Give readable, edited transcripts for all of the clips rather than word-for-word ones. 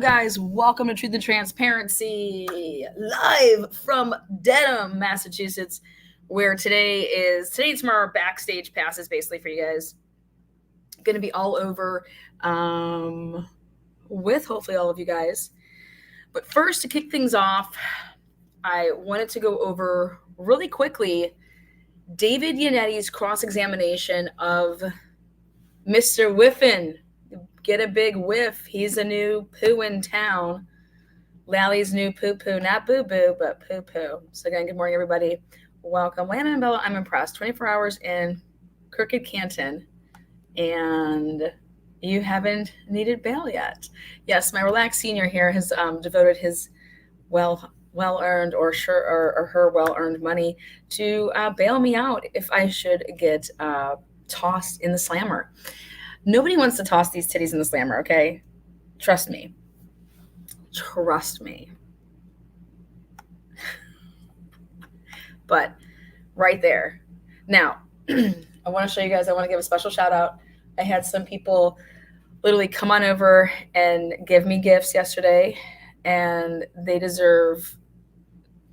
guys? Welcome to Truth and Transparency, live from Dedham, Massachusetts, where today, tomorrow, backstage passes basically for you guys. Going to be all over with hopefully all of you guys. But first, to kick things off, I wanted to go over really quickly David Yannetti's cross-examination of Mr. Whiffen. Get a big whiff. He's a new poo in town. Lally's new poo-poo, not boo-boo, but poo-poo. So again, good morning, everybody. Welcome. Lana and Bella, I'm impressed. 24 hours in crooked Canton, and you haven't needed bail yet. Yes, my relaxed senior here has devoted his well-earned or her well-earned money to bail me out if I should get tossed in the slammer. Nobody wants to toss these titties in the slammer, okay? Trust me. But right there. Now, I want to show you guys, I want to give a special shout out. I had some people literally come on over and give me gifts yesterday, and they deserve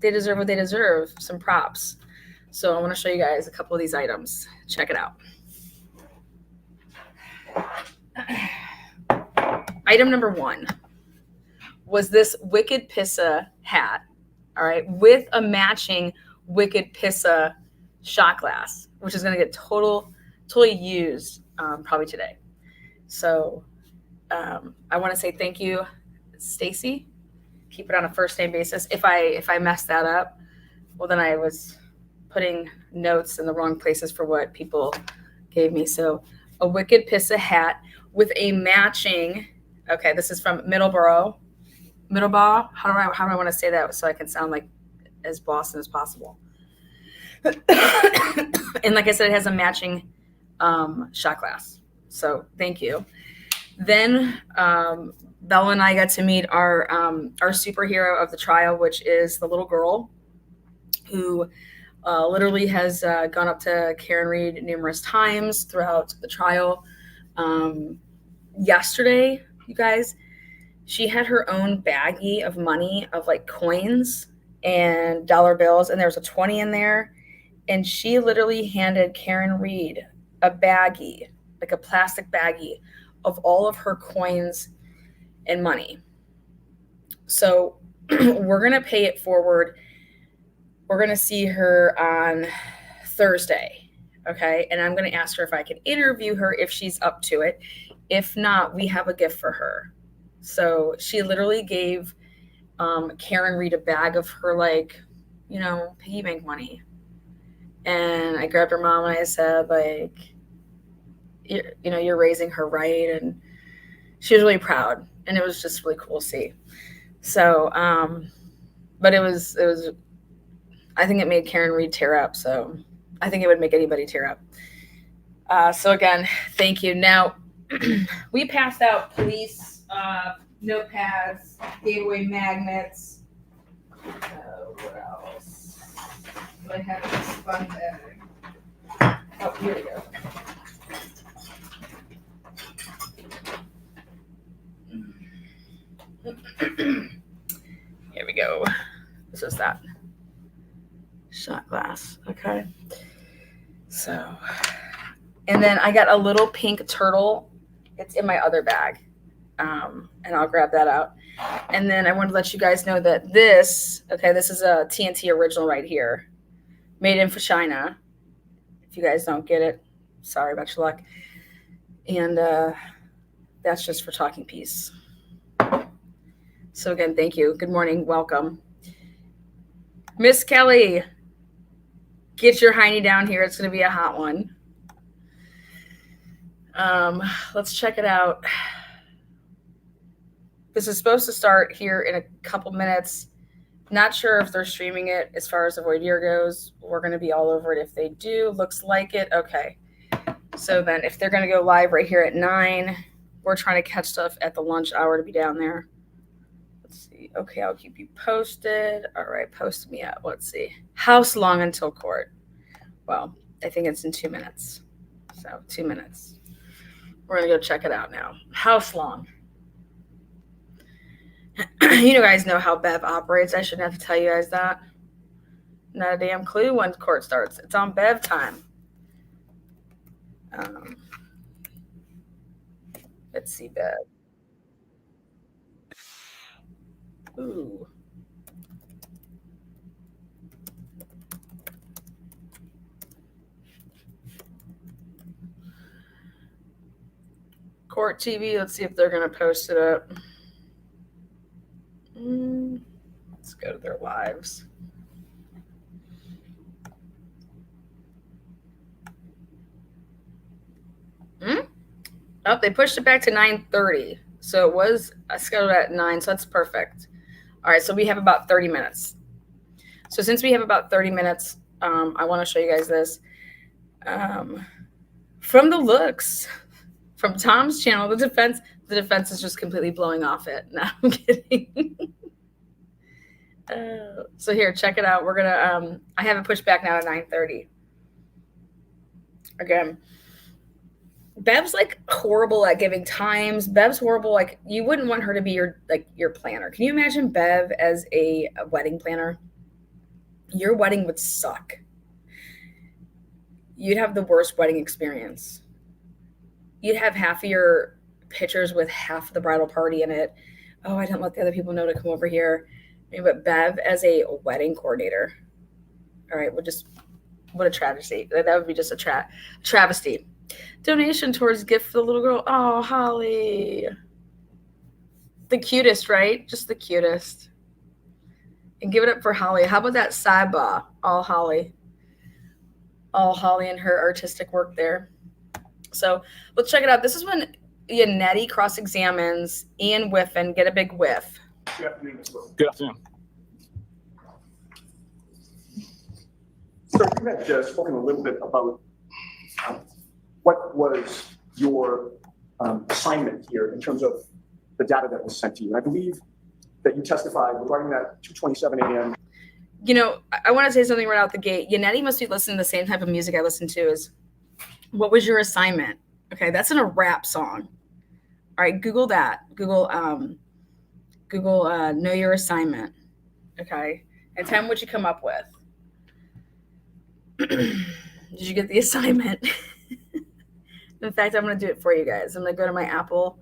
what they deserve, some props. So I want to show you guys a couple of these items. Check it out. Item number one was this Wicked Pissa hat, all right, with a matching Wicked Pissa shot glass, which is going to get totally used probably today. So I want to say thank you, Stacy. Keep it on a first name basis. If I messed that up, well, then I was putting notes in the wrong places for what people gave me. So a Wicked Pissa hat with a matching, okay, this is from Middleborough. How do I want to say that so I can sound like as Boston as possible? And like I said, it has a matching shot glass. So thank you. Then Bella and I got to meet our superhero of the trial, which is the little girl who literally has gone up to Karen Reed numerous times throughout the trial. Yesterday, you guys, she had her own baggie of money, of like coins and dollar bills, and there was a 20 in there, and she literally handed Karen Reed a baggie, like a plastic baggie of all of her coins and money. So we're going to pay it forward. We're going to see her on Thursday, okay? And I'm going to ask her if I can interview her if she's up to it. If not, we have a gift for her. So she literally gave Karen Reed a bag of her, like, piggy bank money. And I grabbed her mom and I said, like, you're raising her right. And she was really proud. And it was just really cool to see. So, but it was, I think it made Karen Reed tear up. So I think it would make anybody tear up. So again, thank you. Now, we passed out police notepads, gave away magnets. What else? I have this fun bag. Oh, here we go. Here we go. This is that shot glass. Okay. So, and then I got a little pink turtle. It's in my other bag. And I'll grab that out. And then I want to let you guys know that this is a TNT original right here, made in China. If you guys don't get it, sorry about your luck. And that's just for talking peace. So again, thank you. Good morning. Welcome. Miss Kelly, get your hiney down here. It's going to be a hot one. Let's check it out. This is supposed to start here in a couple minutes. Not sure if they're streaming it as far as the voir dire goes. We're going to be all over it if they do. Looks like it. Okay. So then if they're going to go live right here at 9, we're trying to catch stuff at the lunch hour to be down there. Let's see. Okay, I'll keep you posted. All right, post me up. Let's see. House long until court. Well, I think it's in 2 minutes. So 2 minutes. We're going to go check it out now. House long. You guys know how Bev operates. I shouldn't have to tell you guys that. Not a damn clue when court starts. It's on Bev time. Let's see, Bev. Ooh. Court TV. Let's see if they're going to post it up. Let's go to their lives. Oh, they pushed it back to 9:30. So it was scheduled at 9, so that's perfect. All right, so we have about 30 minutes. So since we have about 30 minutes, I want to show you guys this. From the looks, from Tom's channel, the defense is just completely blowing off it. No, I'm kidding. So here, check it out. We're gonna. I have it pushed back now to 9:30. Again, Bev's like horrible at giving times. Bev's horrible. Like you wouldn't want her to be your planner. Can you imagine Bev as a wedding planner? Your wedding would suck. You'd have the worst wedding experience. You'd have half of your pictures with half of the bridal party in it. Oh, I didn't let the other people know to come over here. But Bev as a wedding coordinator. All right, what a travesty. That would be just a travesty. Donation towards gift for the little girl. Oh, Holly. The cutest, right? Just the cutest. And give it up for Holly. How about that sidebar? All Holly. All Holly and her artistic work there. So let's check it out. This is when Yannetti cross-examines Ian Whiffen. Get a big whiff. Good afternoon, Ms. Wilson. Good afternoon. So you had spoken a little bit about what was your assignment here in terms of the data that was sent to you. I believe that you testified regarding that 2:27 a.m. You know, I want to say something right out the gate. Yannetti must be listening to the same type of music I listen to. Is what was your assignment? Okay, that's in a rap song. All right, Google that. Google know your assignment. Okay, and tell me what you come up with. Did you get the assignment? In fact, I'm going to do it for you guys. I'm going to go to my Apple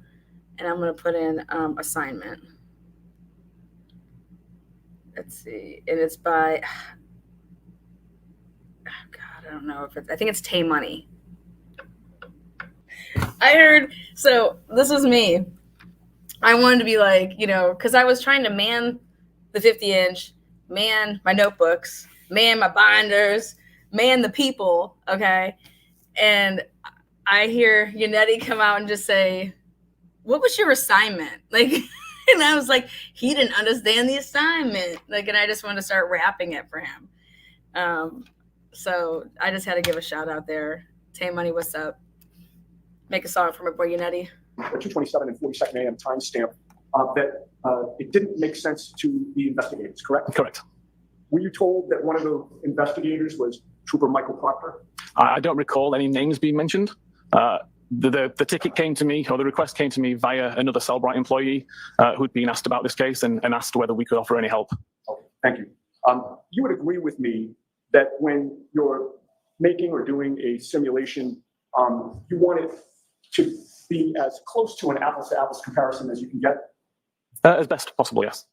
and I'm going to put in assignment. Let's see. And it's by, oh God, I don't know if I think it's Tay Money. I heard, so this was me. I wanted to be like, because I was trying to man the 50-inch, man my notebooks, man my binders, man the people, okay? And I hear Yannetti come out and just say, what was your assignment? Like, and I was like, he didn't understand the assignment. Like, and I just wanted to start rapping it for him. So I just had to give a shout out there. Tay Money, what's up? Make a song for my boy Yannetti. 2:27 and 42nd a.m. timestamp that it didn't make sense to the investigators, correct? Correct. Were you told that one of the investigators was Trooper Michael Proctor? I don't recall any names being mentioned. The ticket came to me, or the request came to me via another Cellbrite employee who'd been asked about this case and asked whether we could offer any help. Okay, thank you. You would agree with me that when you're making or doing a simulation, you want it to be as close to an apples-to-apples comparison as you can get? As best possible, yes.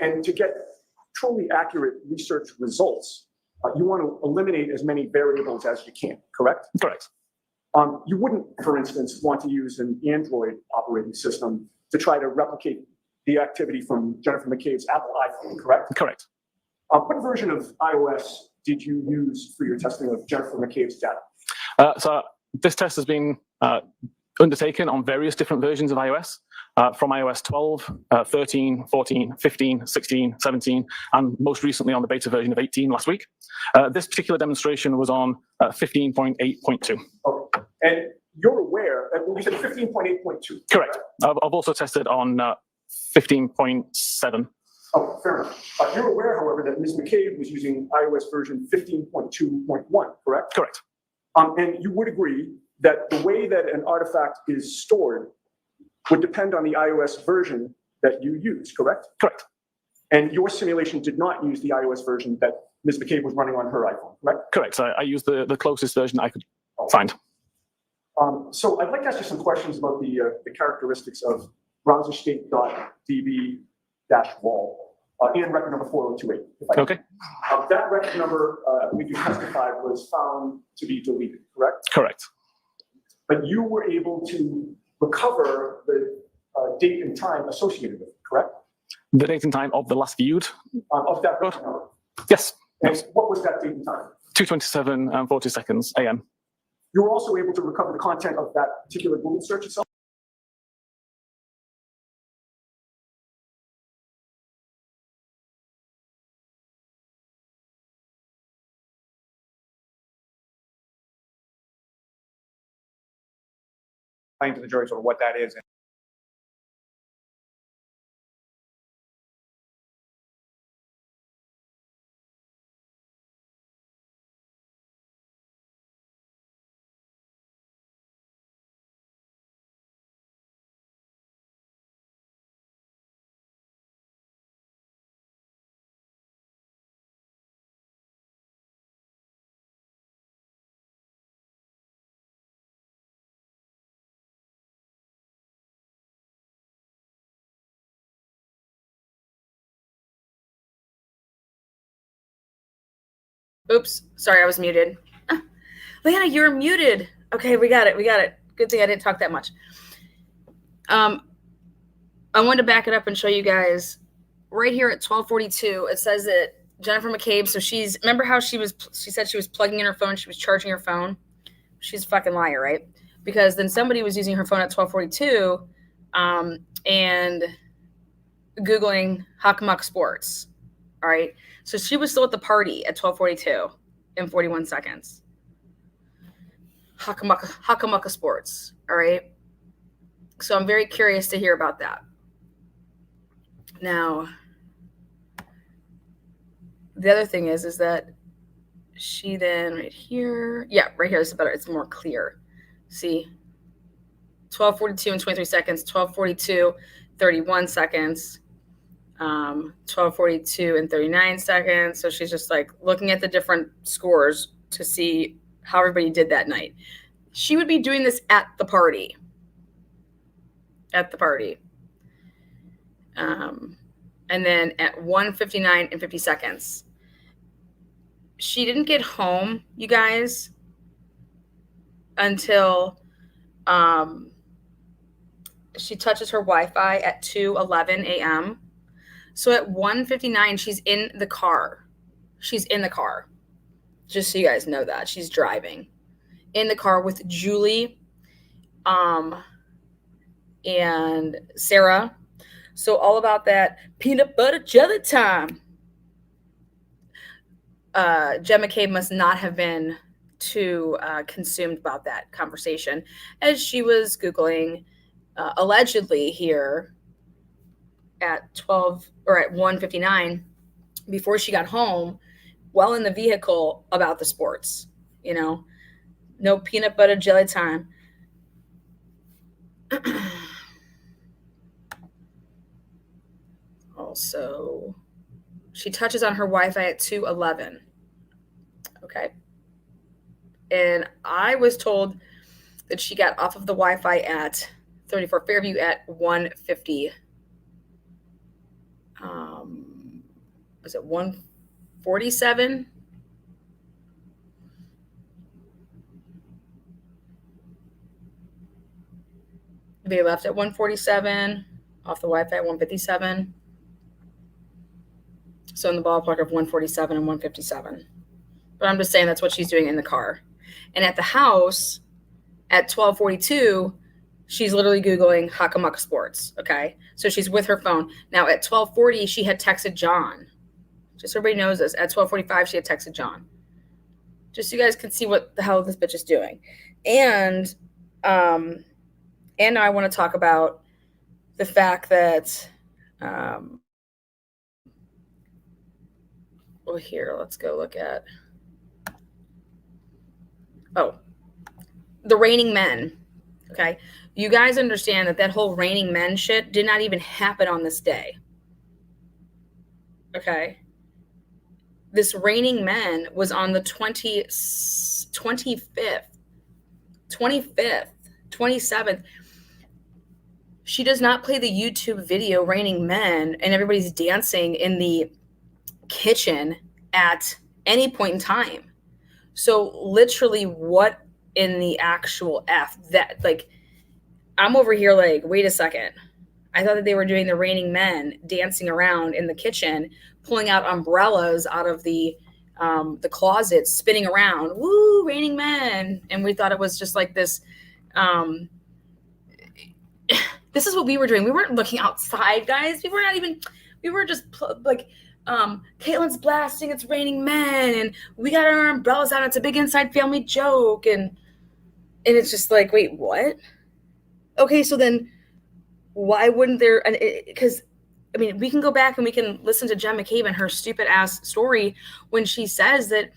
And to get truly accurate research results, you want to eliminate as many variables as you can, correct? Correct. You wouldn't, for instance, want to use an Android operating system to try to replicate the activity from Jennifer McCabe's Apple iPhone, correct? Correct. What version of iOS did you use for your testing of Jennifer McCabe's data? So this test has been undertaken on various different versions of iOS, from iOS 12, 13, 14, 15, 16, 17, and most recently on the beta version of 18 last week. This particular demonstration was on 15.8.2. Okay. And you're aware that we said 15.8.2. Correct. I've also tested on 15.7. Oh, fair enough. You're aware, however, that Ms. McCabe was using iOS version 15.2.1, correct? Correct. And you would agree that the way that an artifact is stored would depend on the iOS version that you used, correct? Correct. And your simulation did not use the iOS version that Ms. McCabe was running on her iPhone, correct? Correct. So I used the closest version I could find. So I'd like to ask you some questions about the characteristics of browser state.db-wall and record number 4028. Okay. That record number, I believe you testified, was found to be deleted, correct? Correct. But you were able to recover the date and time associated with it, correct? The date and time of the last viewed? Of that record number. Yes. And Yes. what was that date and time? 2:27 and 40 seconds AM. You were also able to recover the content of that particular Google search itself? Explain to the jury sort of what that is. Oops, sorry, I was muted. Leanna, you're muted. Okay, we got it. Good thing I didn't talk that much. I wanted to back it up and show you guys right here at 12:42. It says that Jennifer McCabe. So remember how she said she was plugging in her phone. She was charging her phone. She's a fucking liar, right? Because then somebody was using her phone at 12:42, and Googling Hakamuck Sports. All right. So she was still at the party at 12:42 and 41 seconds. Hakamucka Sports. All right. So I'm very curious to hear about that. Now, the other thing is that she then right here, right here is better. It's more clear. See, 12:42 and 23 seconds, 12:42, 31 seconds, 12:42 and 39 seconds. So she's just like looking at the different scores to see how everybody did that night. She would be doing this at the party. And then at 1:59 and 50 seconds, she didn't get home, you guys, until she touches her Wi-Fi at 2:11 a.m. So at 1:59, she's in the car. Just so you guys know that. She's driving in the car with Julie and Sarah. So all about that peanut butter jelly time. Jen McCabe must not have been too consumed about that conversation as she was Googling allegedly here at 1:59 before she got home, while in the vehicle, about the sports. No peanut butter jelly time. Also, she touches on her Wi-Fi at 2:11. Okay. And I was told that she got off of the Wi-Fi at 34 Fairview at 1:50. Was it 1:47? They left at 1:47, off the Wi-Fi at 1:57. So in the ballpark of 1:47 and 1:57. But I'm just saying that's what she's doing in the car. And at the house at 12:42, she's literally Googling Hakamuck Sports. Okay. So she's with her phone. Now at 12:40, she had texted John. Just so everybody knows this. At 12:45, she had texted John. Just so you guys can see what the hell this bitch is doing. And I want to talk about the fact that well, here, let's go look at the Raining Men. Okay. You guys understand that that whole Raining Men shit did not even happen on this day. Okay. This Raining Men was on the 25th, 27th. She does not play the YouTube video Raining Men and everybody's dancing in the kitchen at any point in time. So literally, what in the actual F that, like, I'm over here like, wait a second. I thought that they were doing the Raining Men dancing around in the kitchen, pulling out umbrellas out of the closet, spinning around. Woo, Raining Men. And we thought it was just like this. This is what we were doing. We weren't looking outside, guys. We were just like, Caitlin's blasting, it's Raining Men, and we got our umbrellas out. It's a big inside family joke. And it's just like, wait, what? Okay, so then why wouldn't there? Because, I mean, we can go back and we can listen to Jen McCabe and her stupid ass story when she says that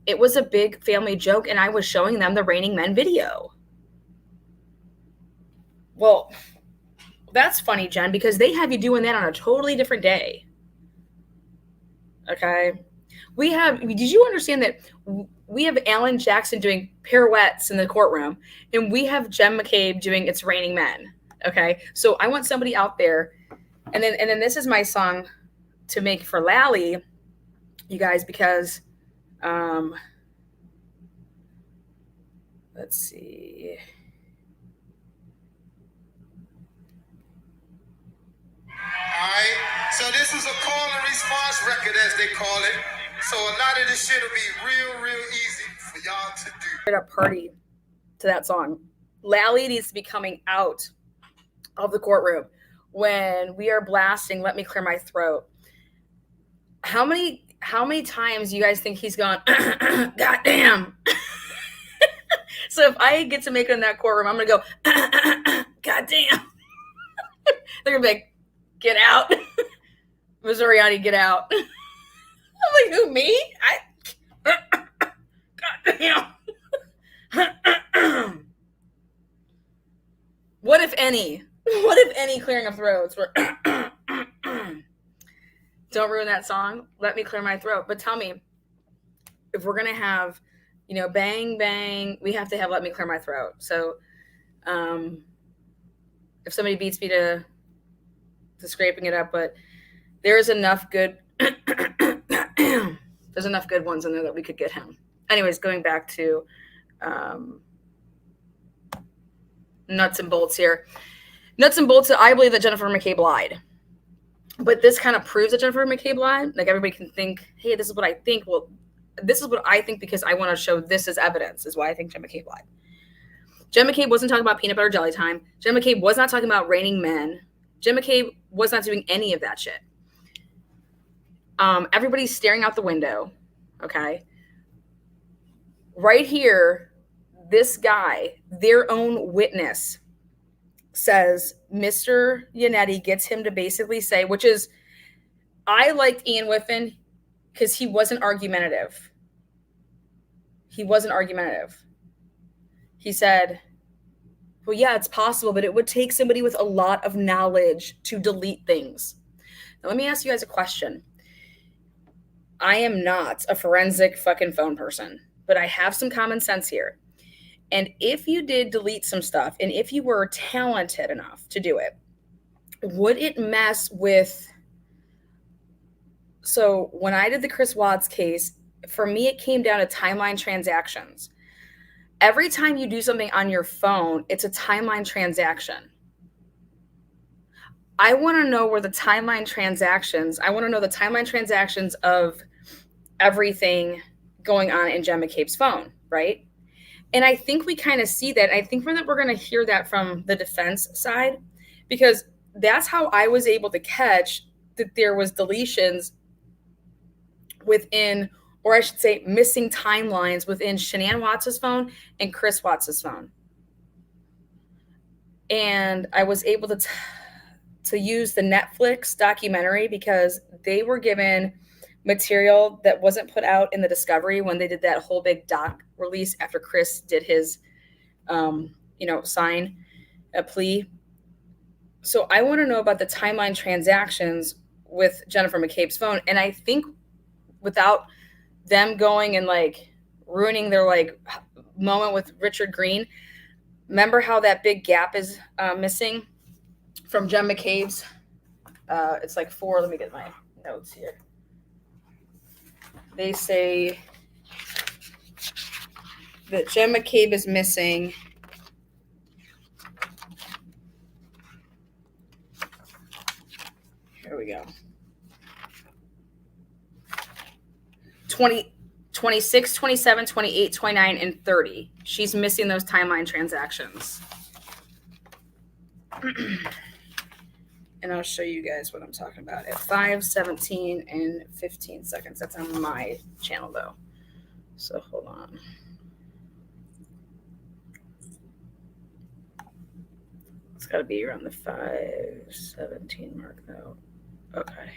it was a big family joke and I was showing them the Raining Men video. Well, that's funny, Jen, because they have you doing that on a totally different day. Okay. Did you understand that we have Alan Jackson doing pirouettes in the courtroom and we have Jen McCabe doing It's Raining Men? Okay. So I want somebody out there. And then this is my song to make for Lally, you guys, because, let's see. All right, so this is a call and response record, as they call it. So a lot of this shit will be real easy for y'all to do. Straight up party to that song. Lally needs to be coming out of the courtroom when we are blasting Let Me Clear My Throat. How many times do you guys think he's gone, goddamn? So if I get to make it in that courtroom, I'm going to go, goddamn. They're going to be like, get out. Missouriani, get out. I'm like, who, me? Goddamn. What if any? What if any clearing of throats were don't ruin that song. Let Me Clear My Throat. But tell me, if we're gonna have, bang bang, we have to have Let Me Clear My Throat. So if somebody beats me to scraping it up, but there's enough good there's enough good ones in there that we could get him. Anyways, going back to nuts and bolts here. Nuts and bolts, I believe that Jennifer McCabe lied. But this kind of proves that Jennifer McCabe lied. Like, everybody can think, hey, this is what I think. Well, this is what I think because I want to show this as evidence, is why I think Jen McCabe lied. Jen McCabe wasn't talking about peanut butter jelly time. Jen McCabe was not talking about Raining Men. Jen McCabe was not doing any of that shit. Everybody's staring out the window, okay? Right here, this guy, their own witness, says Mr. Yannetti gets him to basically say, which is, I liked Ian Whiffen because he wasn't argumentative. He wasn't argumentative. He said, well, yeah, it's possible, but it would take somebody with a lot of knowledge to delete things. Now, let me ask you guys a question. I am not a forensic fucking phone person, but I have some common sense here. And if you did delete some stuff, and if you were talented enough to do it, would it mess with... So when I did the Chris Watts case, for me, it came down to timeline transactions. Every time you do something on your phone, it's a timeline transaction. I want to know where the timeline transactions, I want to know the timeline transactions of everything going on in Jen McCabe's phone, right? And I think we kind of see that. I think we're going to hear that from the defense side, because that's how I was able to catch that there was deletions within, or I should say missing timelines within Shanann Watts' phone and Chris Watts' phone. And I was able to use the Netflix documentary because they were given material that wasn't put out in the Discovery when they did that whole big doc release after Chris did his, sign a plea. So I want to know about the timeline transactions with Jennifer McCabe's phone. And I think without them going and like ruining their like moment with Richard Green, remember how that big gap is missing from Jen McCabe's? It's like 4. Let me get my notes here. They say that Jen McCabe is missing. Here we go. 26, 27, 28, 29, and 30. She's missing those timeline transactions. And I'll show you guys what I'm talking about at 5, 17, and 15 seconds. That's on my channel, though. So hold on. It's got to be around the 5:17 mark, though. Okay.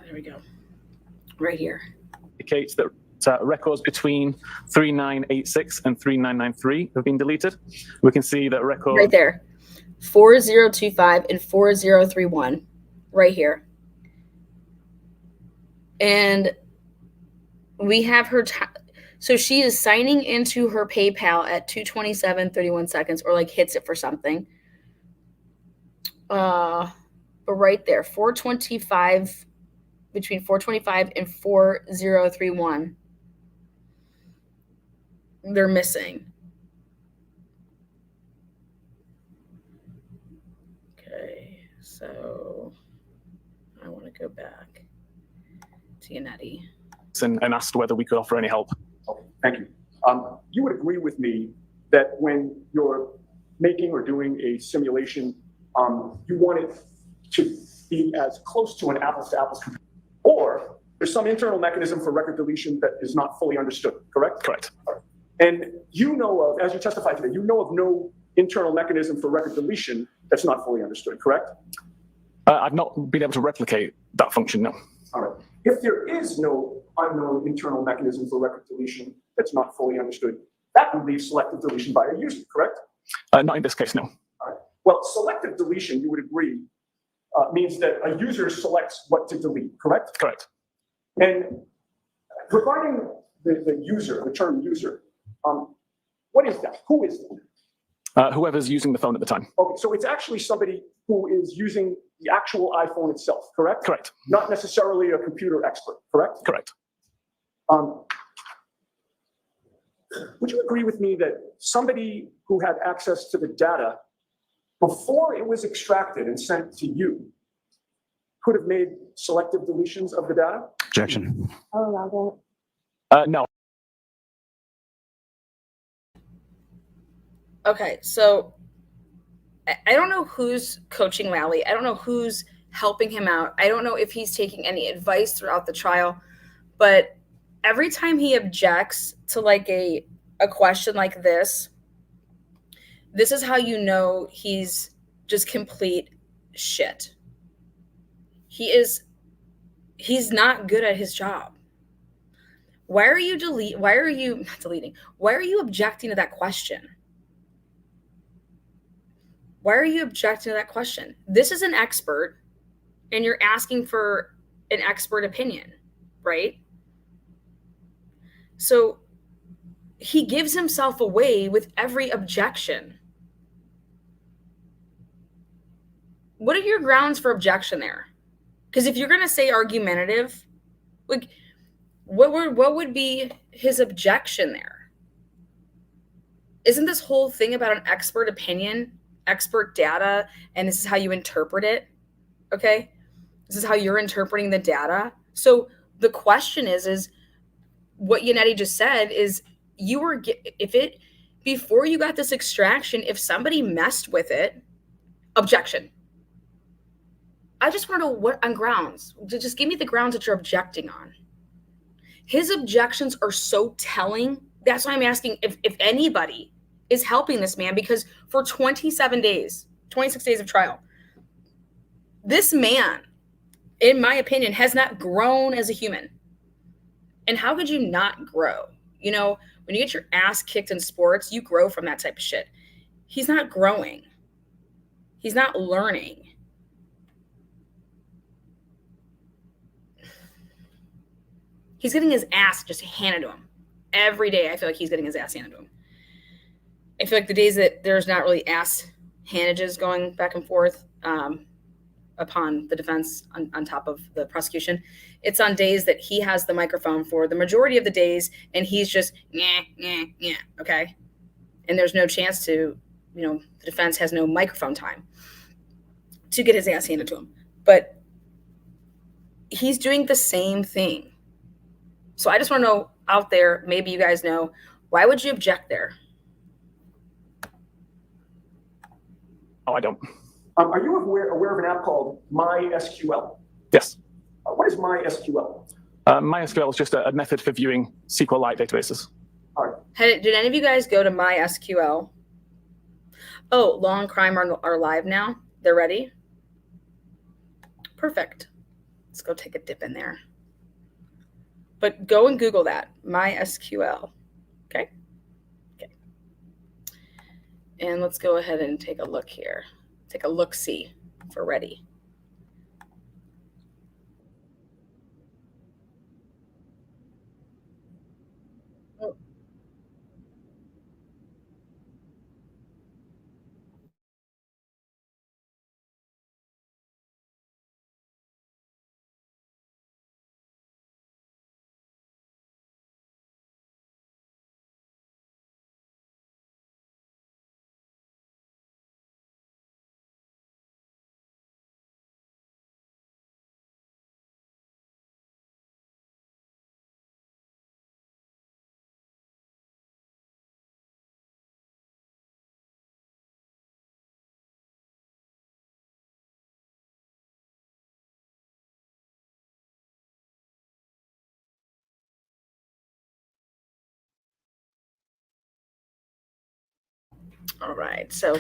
There we go. Right here. Indicates that records between 3986 and 3993 have been deleted. We can see that record right there. 4025 and 4031 right here. And we have her so she is signing into her PayPal at 2:27:31 seconds, or like hits it for something. But right there, 4:25, between 4:25 and 4031, they're missing. Okay, so I want to go back to Yannetti. and asked whether we could offer any help. Okay, thank you. You would agree with me that when you're making or doing a simulation, you want it to be as close to an apples-to-apples comparison, or there's some internal mechanism for record deletion that is not fully understood, correct? Correct. And you know of, as you testified today, you know of no internal mechanism for record deletion that's not fully understood, correct? I've not been able to replicate that function, no. All right. If there is no unknown internal mechanism for record deletion that's not fully understood, that would leave selective deletion by a user, correct? Not in this case, no. All right. Well, selective deletion, you would agree, means that a user selects what to delete, correct? Correct. And regarding the user, the term user, what is that? Who is that? Whoever's using the phone at the time. Okay, so it's actually somebody who is using the actual iPhone itself, correct? Correct. Not necessarily a computer expert, correct? Correct. Would you agree with me that somebody who had access to the data before it was extracted and sent to you could have made selective deletions of the data? Objection. No. Okay, so I don't know who's coaching Lally. I don't know who's helping him out. I don't know if he's taking any advice throughout the trial, but every time he objects to like a question like this is how you know he's just complete shit. He's not good at his job. Why are you objecting to that question? Why are you objecting to that question? This is an expert, and you're asking for an expert opinion, right? So he gives himself away with every objection. What are your grounds for objection there? Because if you're going to say argumentative, like what would be his objection there? Isn't this whole thing about an expert opinion, expert data, and this is how you interpret it? Okay? This is how you're interpreting the data. So the question is what Yannetti just said is before you got this extraction, if somebody messed with it, objection. I just want to know what on grounds. Just give me the grounds that you're objecting on. His objections are so telling. That's why I'm asking if anybody is helping this man, because for 26 days of trial, this man, in my opinion, has not grown as a human. And how could you not grow? You know, when you get your ass kicked in sports, you grow from that type of shit. He's not growing. He's not learning. He's getting his ass just handed to him. Every day, I feel like he's getting his ass handed to him. I feel like the days that there's not really ass handages going back and forth upon the defense on top of the prosecution, it's on days that he has the microphone for the majority of the days, and he's just, okay? And there's no chance to, the defense has no microphone time to get his ass handed to him. But he's doing the same thing. So I just want to know out there, maybe you guys know, why would you object there? Oh, I don't. Are you aware of an app called MySQL? Yes. What is MySQL? MySQL is just a method for viewing SQL-like databases. All right. Did any of you guys go to MySQL? Oh, Law and Crime are live now. They're ready? Perfect. Let's go take a dip in there. But go and Google that, MySQL. Okay? Okay. And let's go ahead and take a look here. Take a look-see if we're ready. All right, so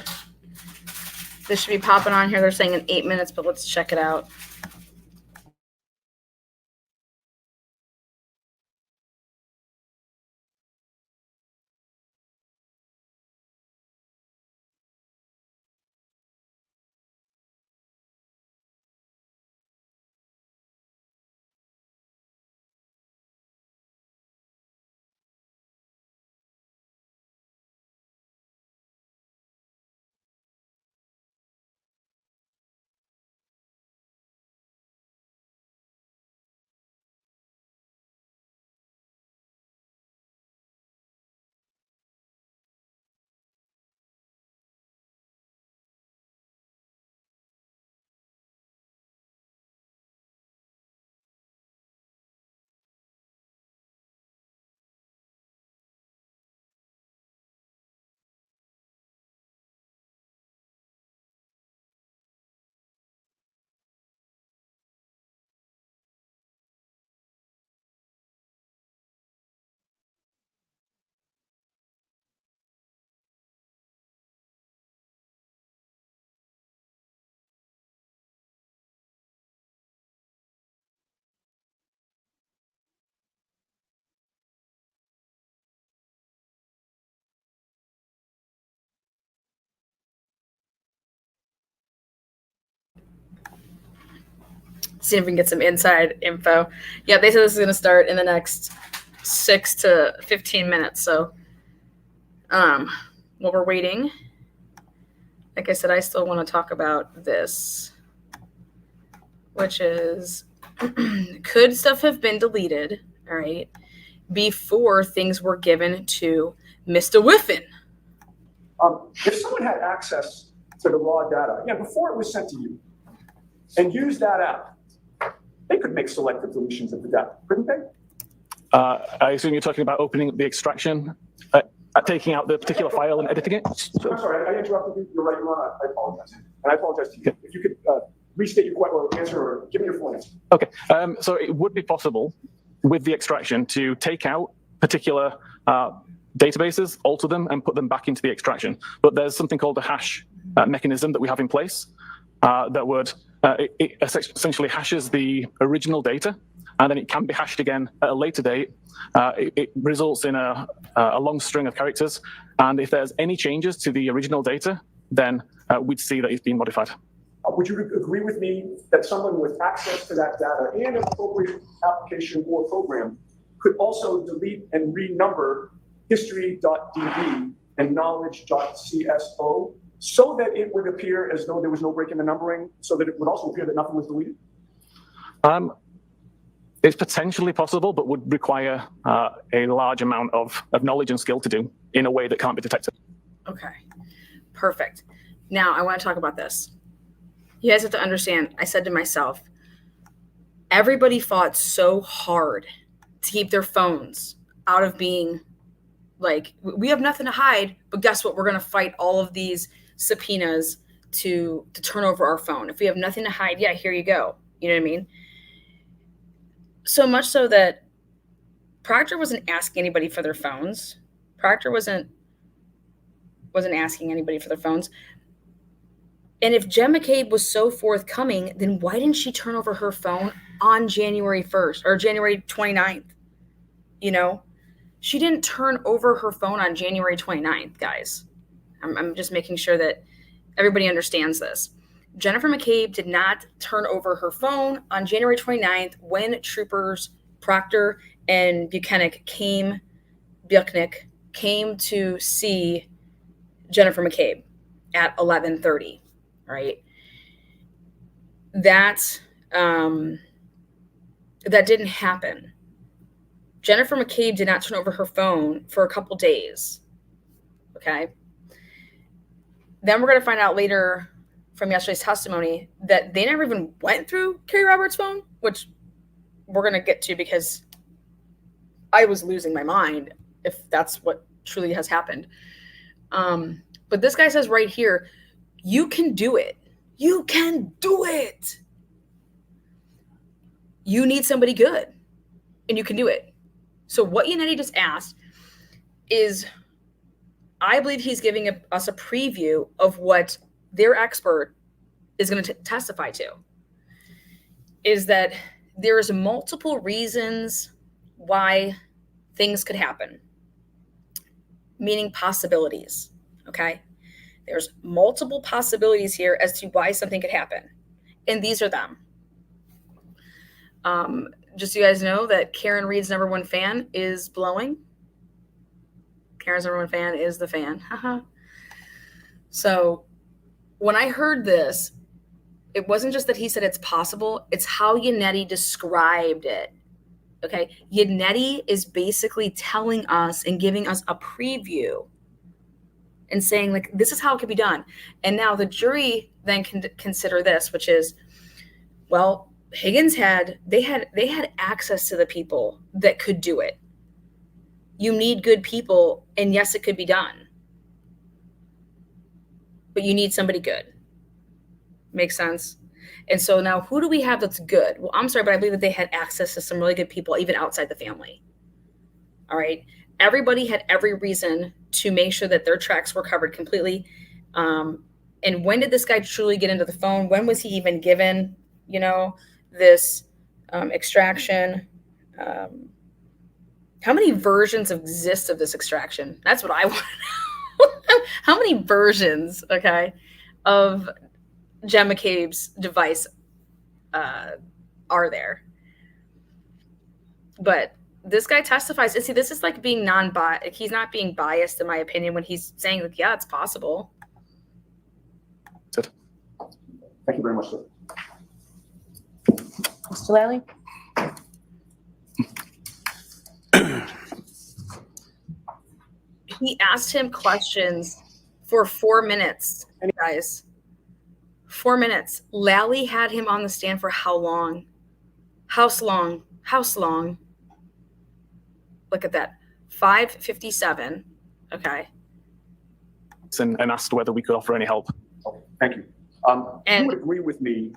this should be popping on here. They're saying in 8 minutes, but let's check it out. See if we can get some inside info. Yeah, they said this is going to start in the next 6 to 15 minutes. So while we're waiting, like I said, I still want to talk about this, which is could stuff have been deleted, all right, before things were given to Mr. Whiffen? If someone had access to the raw data, before it was sent to you, and used that app, they could make selective deletions of the data, couldn't they? I assume you're talking about opening the extraction, taking out the particular file and editing it? I'm sorry, I interrupted you. You're right, Ron. I apologize. And I apologize to you. If you could restate your question or answer or give me your full answer. Okay, so it would be possible with the extraction to take out particular databases, alter them, and put them back into the extraction. But there's something called a hash mechanism that we have in place that would, it essentially hashes the original data and then it can be hashed again at a later date, it results in a long string of characters. And if there's any changes to the original data, then we'd see that it's been modified. Would you agree with me that someone with access to that data and an appropriate application or program could also delete and renumber history.db and knowledge.cso so that it would appear as though there was no break in the numbering, so that it would also appear that nothing was deleted? It's potentially possible, but would require a large amount of knowledge and skill to do in a way that can't be detected. Okay, perfect. Now I want to talk about this. You guys have to understand, I said to myself, everybody fought so hard to keep their phones out of being like, we have nothing to hide, but guess what? We're going to fight all of these subpoenas to turn over our phone. If we have nothing to hide, yeah, here you go. You know what I mean? So much so that Proctor wasn't asking anybody for their phones. Proctor wasn't asking anybody for their phones. And if Jen McCabe was so forthcoming, then why didn't she turn over her phone on January 1st or January 29th? You know, she didn't turn over her phone on January 29th, guys. I'm just making sure that everybody understands this. Jennifer McCabe did not turn over her phone on January 29th when troopers Proctor and Buchanan came to see Jennifer McCabe at 11:30, right? That didn't happen. Jennifer McCabe did not turn over her phone for a couple days, okay? Then we're going to find out later from yesterday's testimony that they never even went through Carrie Roberts' phone, which we're going to get to because I was losing my mind if that's what truly has happened. But this guy says right here, you can do it. You can do it. You need somebody good, and you can do it. So what Yannetti just asked is, I believe he's giving us a preview of what their expert is going to testify to, is that there's multiple reasons why things could happen, meaning possibilities, okay? There's multiple possibilities here as to why something could happen, and these are them. Just so you guys know that Karen Reed's #1 fan is blowing. Karen's #1 fan is the fan. So when I heard this, it wasn't just that he said it's possible, it's how Yannetti described it. Okay, Yannetti is basically telling us and giving us a preview and saying, like, this is how it could be done. And now the jury then can consider this, which is, well, Higgins had access to the people that could do it. You need good people, and yes, it could be done. But you need somebody good. Makes sense? And so now who do we have that's good? Well, I'm sorry, but I believe that they had access to some really good people, even outside the family. All right. Everybody had every reason to make sure that their tracks were covered completely. And when did this guy truly get into the phone? When was he even given, this extraction? How many versions exist of this extraction? That's what I want to know. How many versions, okay, of Jen McCabe's device are there? But this guy testifies, and see, this is like being non-biased. He's not being biased, in my opinion, when he's saying, like, yeah, it's possible. Thank you very much, sir. Mr. Lally? He asked him questions for 4 minutes, guys. 4 minutes. Lally had him on the stand for how long? House long. Look at that. 5:57. Okay. And asked whether we could offer any help. Okay, thank you. And you would agree with me.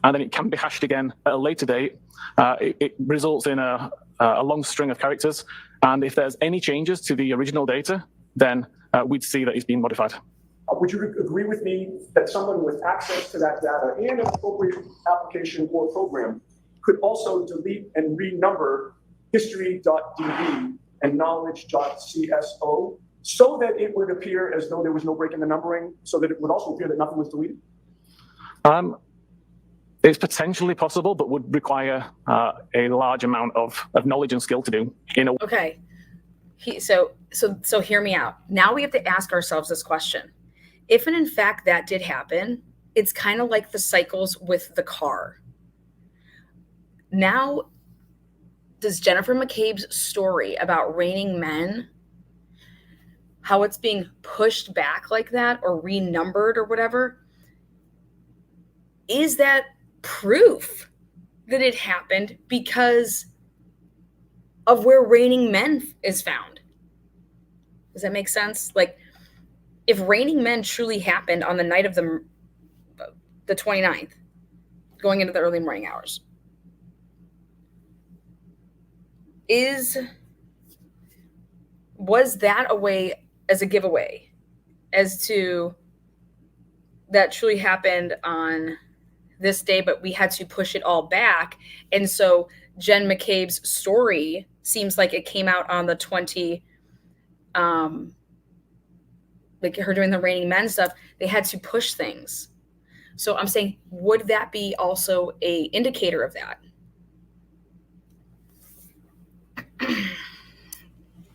And then it can be hashed again at a later date. It results in a long string of characters. And if there's any changes to the original data, then we'd see that it's been modified. Would you agree with me that someone with access to that data and an appropriate application or program could also delete and renumber history.db and knowledge.cso so that it would appear as though there was no break in the numbering, so that it would also appear that nothing was deleted? It's potentially possible, but would require a large amount of knowledge and skill to do. Okay. So hear me out. Now we have to ask ourselves this question. If and in fact that did happen, it's kind of like the cycles with the car. Now, does Jennifer McCabe's story about raining men, how it's being pushed back like that or renumbered or whatever, is that proof that it happened because of where raining men is found? Does that make sense? Like, if raining men truly happened on the night of the 29th, going into the early morning hours, was that a way as a giveaway as to that truly happened on this day, but we had to push it all back? And so Jen McCabe's story seems like it came out on the 20, like her doing the raining men stuff, they had to push things. So I'm saying, would that be also a indicator of that?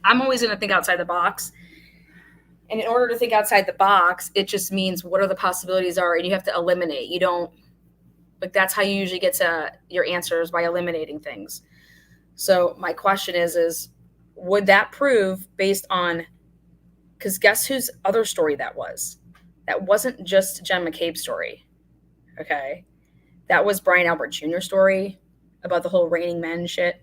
I'm always going to think outside the box. And in order to think outside the box, it just means what are the possibilities are, and you have to eliminate. You don't, like, that's how you usually get to your answers, by eliminating things. So my question is would that prove based on, because guess whose other story that was? That wasn't just Jen McCabe's story. Okay. That was Brian Albert Jr.'s story about the whole raining men shit.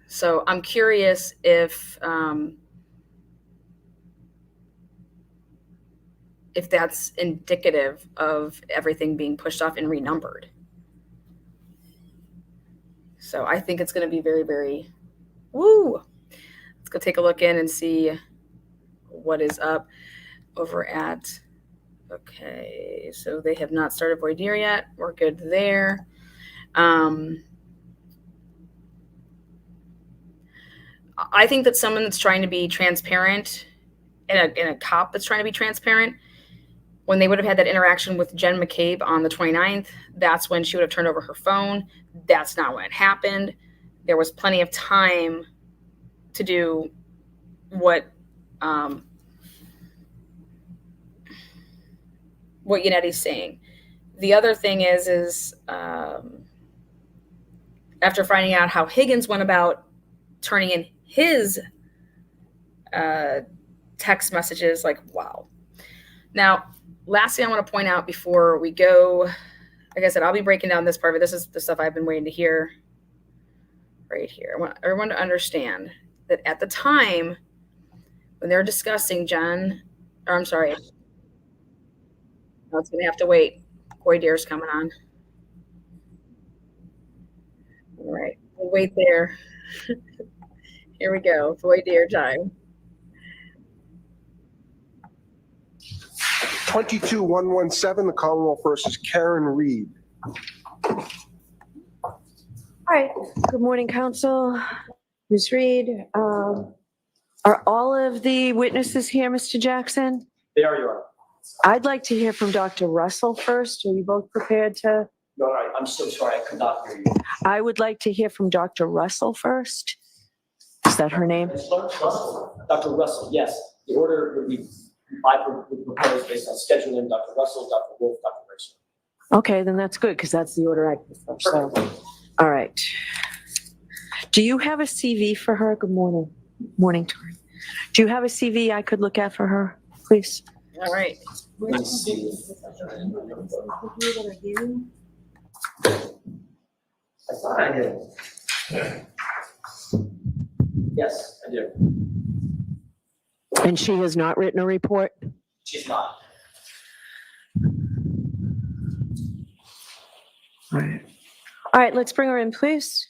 So I'm curious if that's indicative of everything being pushed off and renumbered. So I think it's going to be very, very, woo. Let's go take a look in and see what is up over at, okay, so they have not started voir dire yet. We're good there. I think that someone that's trying to be transparent, and a cop that's trying to be transparent, when they would have had that interaction with Jen McCabe on the 29th, that's when she would have turned over her phone. That's not when it happened. There was plenty of time to do what Yannetti's saying. The other thing is after finding out how Higgins went about turning in his text messages, like, wow. Now, last thing I want to point out before we go, like I said, I'll be breaking down this part of it. This is the stuff I've been waiting to hear right here. I want everyone to understand that at the time when they're discussing no, it's going to have to wait. Voir dire's coming on. All right, we'll wait there. Here we go, voir dire time. 22-117, the Commonwealth versus Karen Reed. All right. Good morning, counsel. Ms. Reed, are all of the witnesses here, Mr. Jackson? They are, Your Honor. I'd like to hear from Dr. Russell first. Are you both prepared to? No, all right. I'm so sorry. I could not hear you. I would like to hear from Dr. Russell first. Is that her name? Dr. Russell, yes. The order would be, I would propose based on scheduling Dr. Russell, Dr. Wolf, Dr. Racer. Okay, then that's good, because that's the order I prefer. So, all right. Do you have a CV for her? Good morning. Morning, Tori. Do you have a CV I could look at for her, please? All right. Let's see. I thought I did. Yes, I do. And she has not written a report? She's not. All right. All right, let's bring her in, please.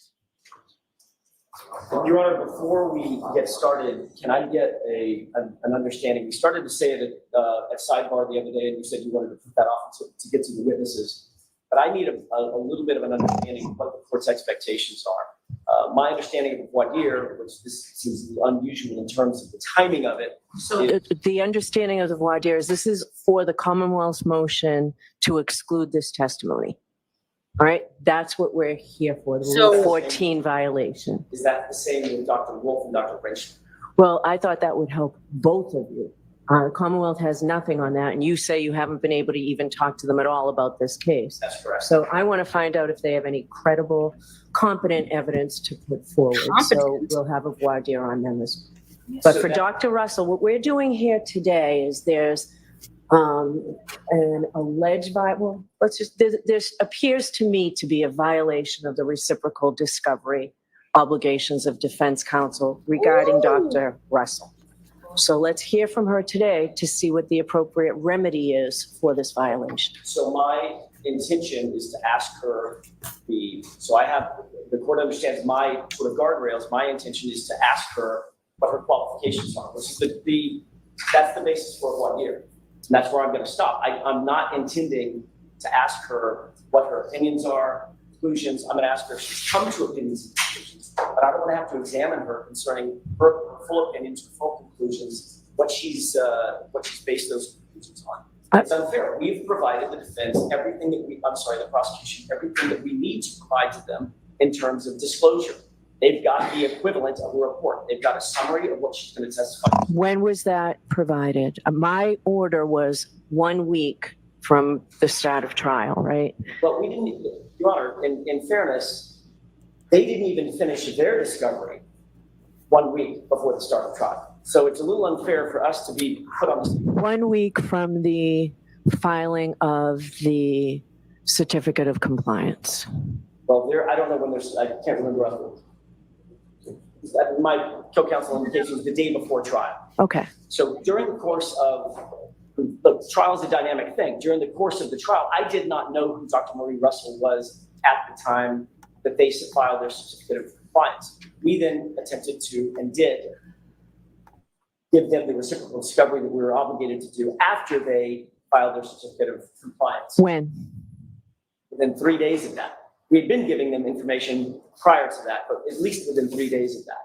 Your Honor, before we get started, can I get an understanding? We started to say it at sidebar the other day, and you said you wanted to put that off to get to the witnesses. But but I need a little bit of an understanding of what the court's expectations are. My understanding of voir dire, which this seems unusual in terms of the timing of it. So the understanding of the voir dire is this is for the Commonwealth's motion to exclude this testimony. All right, that's what we're here for, the Rule 14 violation. Is that the same with Dr. Wolf and Dr. Wrench? Well, I thought that would help both of you. Commonwealth has nothing on that, and you say you haven't been able to even talk to them at all about this case. That's correct. So I want to find out if they have any credible, competent evidence to put forward. So we'll have a voir dire on them as well. But for Dr. Russell, what we're doing here today is there's an alleged well, there appears to me to be a violation of the reciprocal discovery obligations of defense counsel regarding Dr. Russell. So let's hear from her today to see what the appropriate remedy is for this violation. So my intention is to ask her the court understands my sort of guardrails. My intention is to ask her what her qualifications are, which is that's the basis for voir dire. And that's where I'm going to stop. I'm not intending to ask her what her opinions are, conclusions. I'm going to ask her if she's come to opinions and conclusions, but I don't want to have to examine her concerning her full opinions, her full conclusions, what she's based those conclusions on. It's unfair. We've provided the defense the prosecution, everything that we need to provide to them in terms of disclosure. They've got the equivalent of a report. They've got a summary of what she's going to testify to. When was that provided? My order was 1 week from the start of trial, right? But we didn't, Your Honor, in fairness, they didn't even finish their discovery 1 week before the start of trial. So it's a little unfair for us to be put on the 1 week from the filing of the certificate of compliance. Well, I don't know when I can't remember. My co-counsel indication was the day before trial. Okay. So during the course of the trial is a dynamic thing. During the course of the trial, I did not know who Dr. Marie Russell was at the time that they filed their certificate of compliance. We then attempted to and did give them the reciprocal discovery that we were obligated to do after they filed their certificate of compliance. When? Within 3 days of that. We had been giving them information prior to that, but at least within 3 days of that.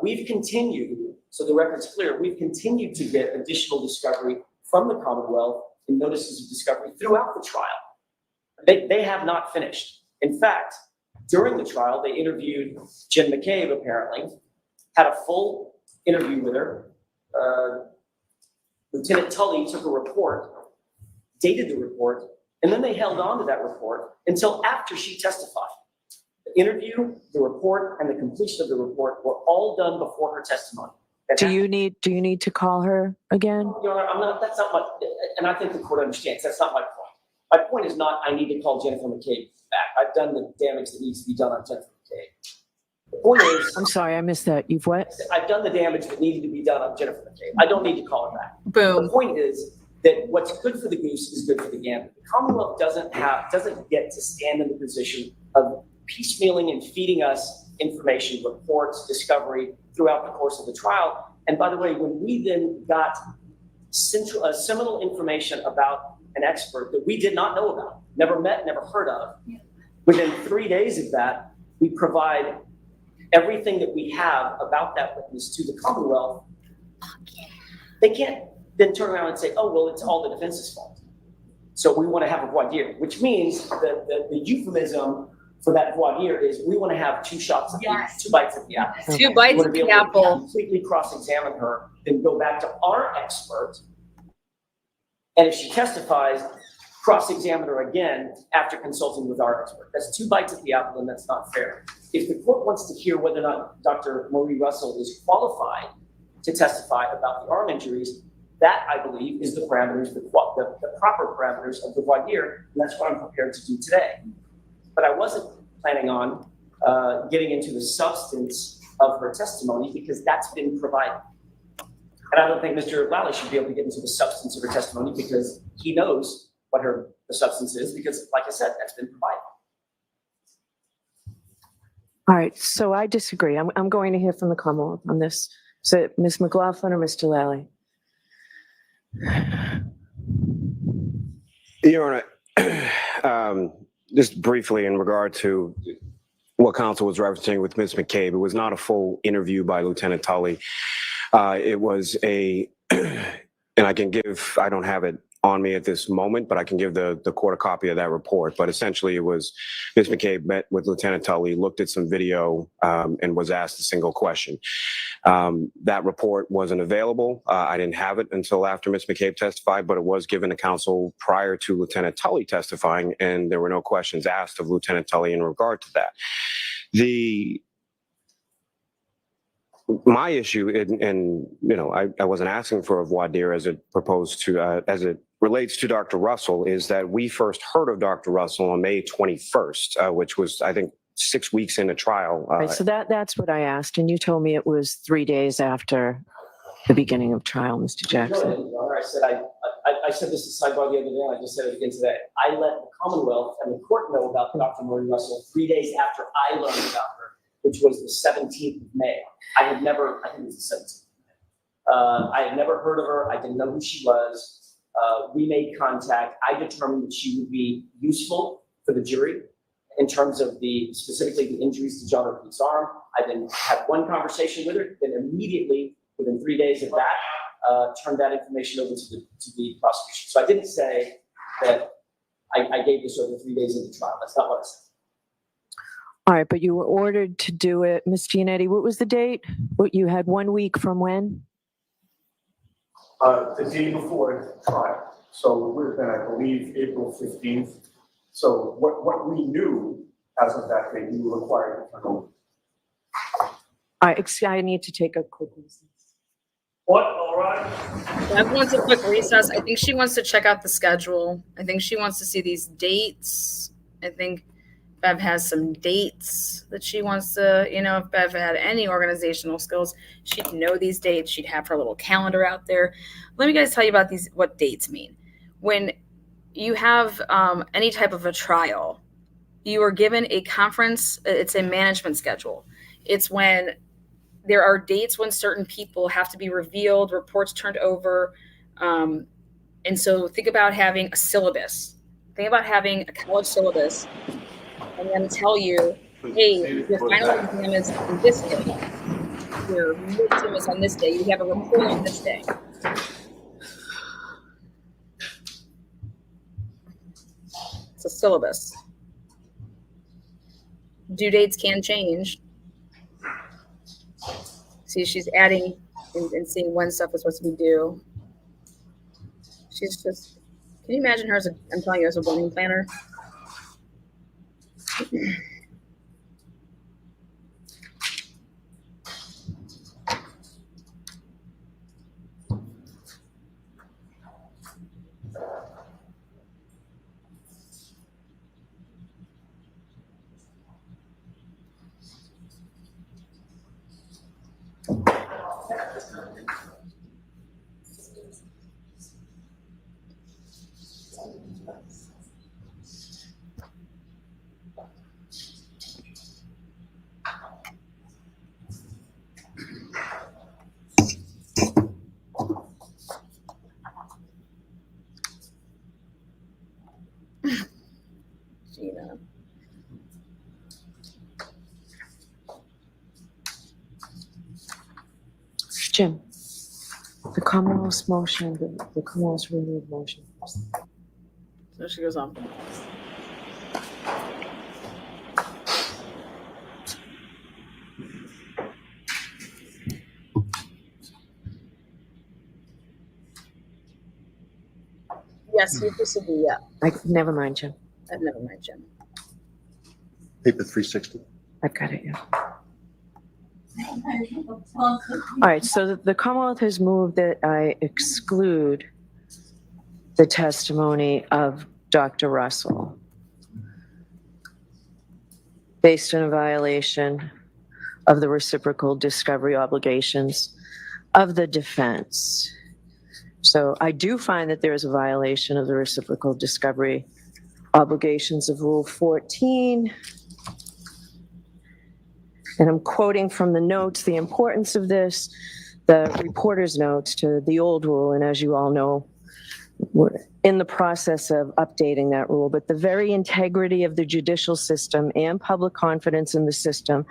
We've continued, so the record's clear, we've continued to get additional discovery from the Commonwealth in notices of discovery throughout the trial. They have not finished. In fact, during the trial, they interviewed Jen McCabe, apparently, had a full interview with her. Lieutenant Tully took a report, dated the report, and then they held on to that report until after she testified. The interview, the report, and the completion of the report were all done before her testimony. Do you need to call her again? Your Honor, that's not my, and I think the court understands, that's not my point. My point is not, I need to call Jennifer McCabe back. I've done the damage that needs to be done on Jennifer McCabe. The point is, I'm sorry, I missed that. You've what? I've done the damage that needed to be done on Jennifer McCabe. I don't need to call her back. Boom. The point is that what's good for the goose is good for the gander. The Commonwealth doesn't get to stand in the position of piecemealing and feeding us information, reports, discovery throughout the course of the trial. And by the way, when we then got seminal information about an expert that we did not know about, never met, never heard of, within 3 days of that, we provide everything that we have about that witness to the Commonwealth. They can't then turn around and say, oh, well, it's all the defense's fault. So we want to have a voir dire, which means that the euphemism for that voir dire is we want to have two shots, two bites at the apple. Two bites at the apple. Completely cross-examine her, then go back to our expert. And if she testifies, cross-examine her again after consulting with our expert. That's two bites at the apple, and that's not fair. If the court wants to hear whether or not Dr. Marie Russell is qualified to testify about the arm injuries, that, I believe, is the parameters, the proper parameters of the voir dire, and that's what I'm prepared to do today. But I wasn't planning on getting into the substance of her testimony because that's been provided. And I don't think Mr. Lally should be able to get into the substance of her testimony because he knows what the substance is because, like I said, that's been provided. All right, so I disagree. I'm going to hear from the Commonwealth on this. So Ms. McLaughlin or Mr. Lally? Your Honor, just briefly in regard to what counsel was referencing with Ms. McCabe, it was not a full interview by Lieutenant Tully. It was a, and I don't have it on me at this moment, but I can give the court a copy of that report. But essentially, it was Ms. McCabe met with Lieutenant Tully, looked at some video, and was asked a single question. That report wasn't available. I didn't have it until after Ms. McCabe testified, but it was given to counsel prior to Lieutenant Tully testifying, and there were no questions asked of Lieutenant Tully in regard to that. My issue, and you know, I wasn't asking for a voir dire as it proposed to, as it relates to Dr. Russell, is that we first heard of Dr. Russell on May 21st, which was, I think, 6 weeks into trial. Right, so that's what I asked, and you told me it was 3 days after the beginning of trial, Mr. Jackson. I said this to sidebar the other day, and I just said it again today. I let the Commonwealth and the court know about Dr. Maureen Russell 3 days after I learned about her, which was the 17th of May. I think it was the 17th of May. I had never heard of her. I didn't know who she was. We made contact. I determined that she would be useful for the jury in terms of specifically the injuries to John O'Keefe's arm. I then had one conversation with her, and immediately, within 3 days of that, turned that information over to the prosecution. So I didn't say that I gave this over 3 days into trial. That's not what I said. All right, but you were ordered to do it. Ms. Giannetti, what was the date? You had 1 week from when? The day before trial. So it would have been, I believe, April 15th. So what we knew as of that day, we were required to turn over. All right, I need to take a quick recess. What? All right. Bev wants a quick recess. I think she wants to check out the schedule. I think she wants to see these dates. I think Bev has some dates that she wants to, if Bev had any organizational skills, she'd know these dates. She'd have her little calendar out there. Let me guys tell you about what dates mean. When you have any type of a trial, you are given a conference. It's a management schedule. It's when there are dates when certain people have to be revealed, reports turned over. And so think about having a syllabus. Think about having a college syllabus and then tell you, hey, your final exam is on this day. Your midterm is on this day. You have a report on this day. It's a syllabus. Due dates can change. See, she's adding and seeing when stuff is supposed to be due. She's just, can you imagine her I'm telling you, as a wedding planner? Gina. Jim, the Commonwealth's motion, the Commonwealth's renewed motion. So she goes on. Yes, you proceed. Yeah. Never mind, Jim. Never mind, Jim. Paper 360. I've got it, yeah. All right, so the Commonwealth has moved that I exclude the testimony of Dr. Russell based on a violation of the reciprocal discovery obligations of the defense. So I do find that there is a violation of the reciprocal discovery obligations of Rule 14. And I'm quoting from the notes, the importance of this, the reporter's notes to the old rule. And as you all know, we're in the process of updating that rule, but the very integrity of the judicial system and public confidence in the system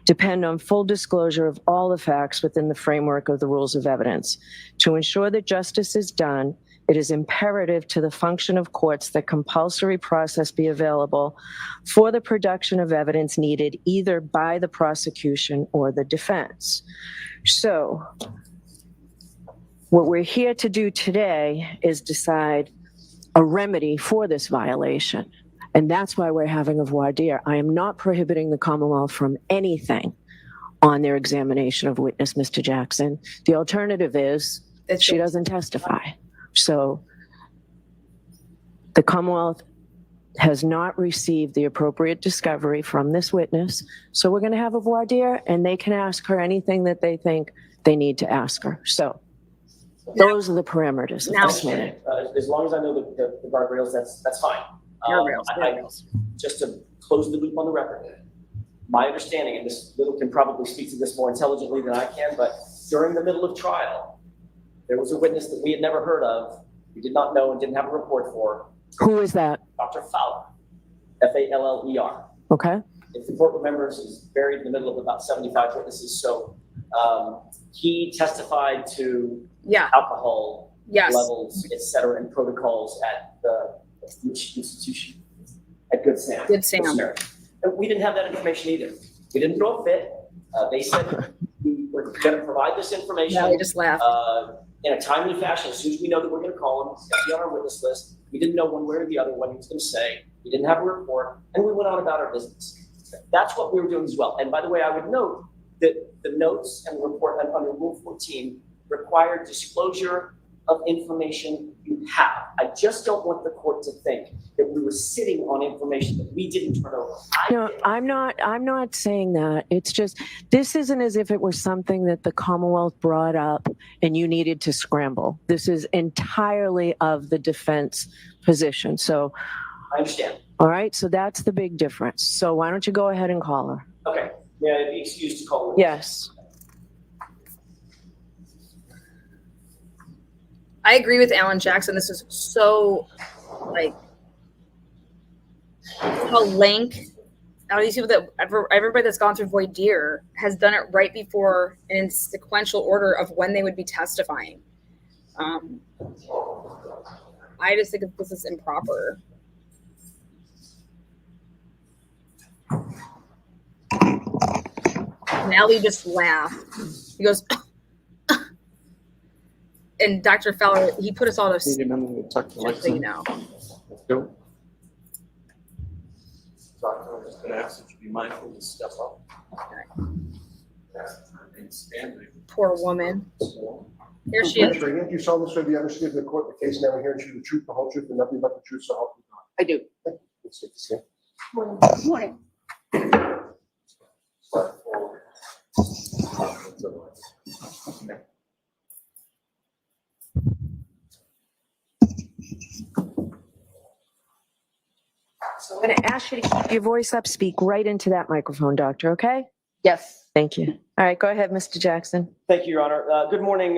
depend on full disclosure of all the facts within the framework of the rules of evidence. To ensure that justice is done, it is imperative to the function of courts that compulsory process be available for the production of evidence needed either by the prosecution or the defense. So, what we're here to do today is decide a remedy for this violation. And that's why we're having a voir dire. I am not prohibiting the Commonwealth from anything on their examination of witness, Mr. Jackson. The alternative is that she doesn't testify. So the Commonwealth has not received the appropriate discovery from this witness. So we're going to have a voir dire and they can ask her anything that they think they need to ask her. So those are the parameters of this meeting. As long as I know the guardrails, that's fine. Guardrails. Just to close the loop on the record, my understanding, and this Little can probably speak to this more intelligently than I can, but during the middle of trial, there was a witness that we had never heard of, we did not know and didn't have a report for. Who is that? Dr. Fowler, F-A-L-L-E-R. Okay. If the court remembers, he's buried in the middle of about 75 witnesses. So he testified to alcohol levels, et cetera, and protocols at the institution at Good Sam. Good Sam. And we didn't have that information either. We didn't throw a fit. They said we were going to provide this information. Yeah, we just laughed. In a timely fashion. As soon as we know that we're going to call him, he's going to be on our witness list. We didn't know one way or the other what he was going to say. We didn't have a report, and we went on about our business. That's what we were doing as well. And by the way, I would note that the notes and the report under Rule 14 require disclosure of information you have. I just don't want the court to think that we were sitting on information that we didn't turn over. No, I'm not saying that. It's just, this isn't as if it was something that the Commonwealth brought up and you needed to scramble. This is entirely of the defense position. So, I understand. All right, so that's the big difference. So why don't you go ahead and call her? Okay, may I be excused to call her? Yes. I agree with Alan Jackson. This is so, like, how lank. Now these people that everybody that's gone through voir dire has done it right before and in sequential order of when they would be testifying. I just think this is improper. Nally just laughed. He goes, and Dr. Fowler, he put us all to sleep, just so you know. Let's go. Doctor, I'm just going to ask that you be mindful to step up. And stand. Poor woman. Here she is. Thank you so much for the understanding of the court. The case now hearing you the truth, the whole truth, and nothing but the truth. So help you God. I do. Let's take this here. Morning. So I'm going to ask you to keep your voice up, speak right into that microphone, doctor, okay? Yes. Thank you. All right, go ahead, Mr. Jackson. Thank you, Your Honor. Good morning.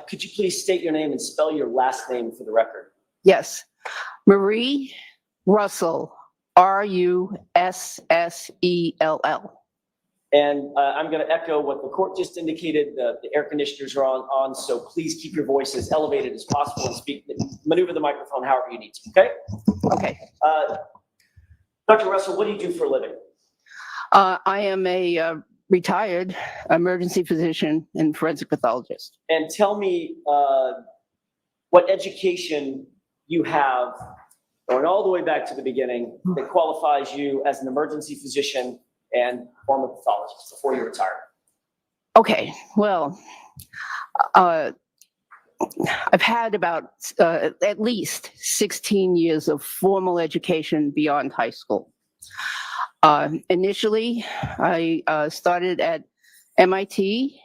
Could you please state your name and spell your last name for the record? Yes. Marie Russell, Russell. And I'm going to echo what the court just indicated. The air conditioners are on, so please keep your voice as elevated as possible and maneuver the microphone however you need to, okay? Okay. Dr. Russell, what do you do for a living? I am a retired emergency physician and forensic pathologist. And tell me what education you have, going all the way back to the beginning, that qualifies you as an emergency physician and former pathologist before you retired. Okay, well, I've had about at least 16 years of formal education beyond high school. Initially, I started at MIT,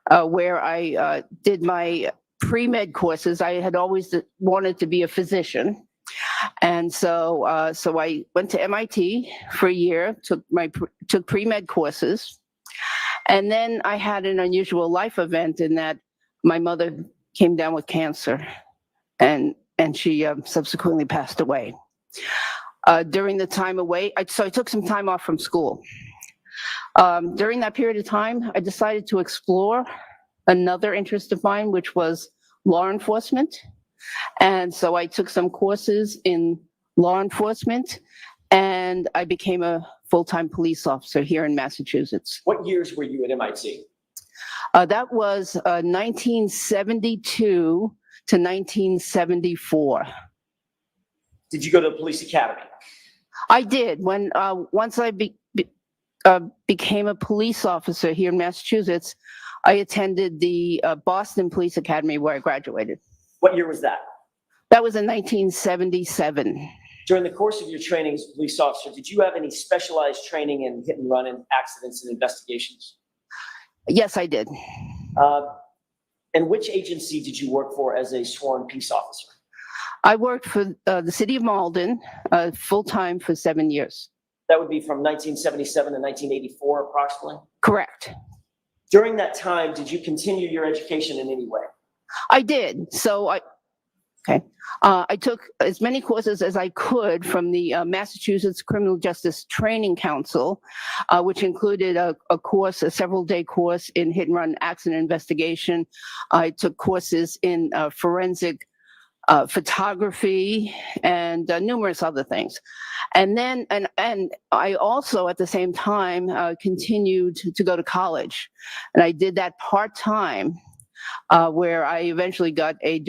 where I did my pre-med courses. I had always wanted to be a physician. And so I went to MIT for a year, took pre-med courses. And then I had an unusual life event in that my mother came down with cancer. And and she subsequently passed away. During the time away, so I took some time off from school. During that period of time, I decided to explore another interest of mine, which was law enforcement. And so I took some courses in law enforcement, and I became a full-time police officer here in Massachusetts. What years were you at MIT? That was 1972 to 1974. Did you go to the police academy? I did. Once I became a police officer here in Massachusetts, I attended the Boston Police Academy where I graduated. What year was that? That was in 1977. During the course of your training as a police officer, did you have any specialized training in hit and run and accidents and investigations? Yes, I did. And which agency did you work for as a sworn peace officer? I worked for the city of Malden full-time for 7 years. That would be from 1977 to 1984, approximately? Correct. During that time, did you continue your education in any way? I did. So I took as many courses as I could from the Massachusetts Criminal Justice Training Council, which included a several-day course in hit and run accident investigation. I took courses in forensic photography and numerous other things. And then, and I also at the same time continued to go to college. And I did that part-time, where I eventually got a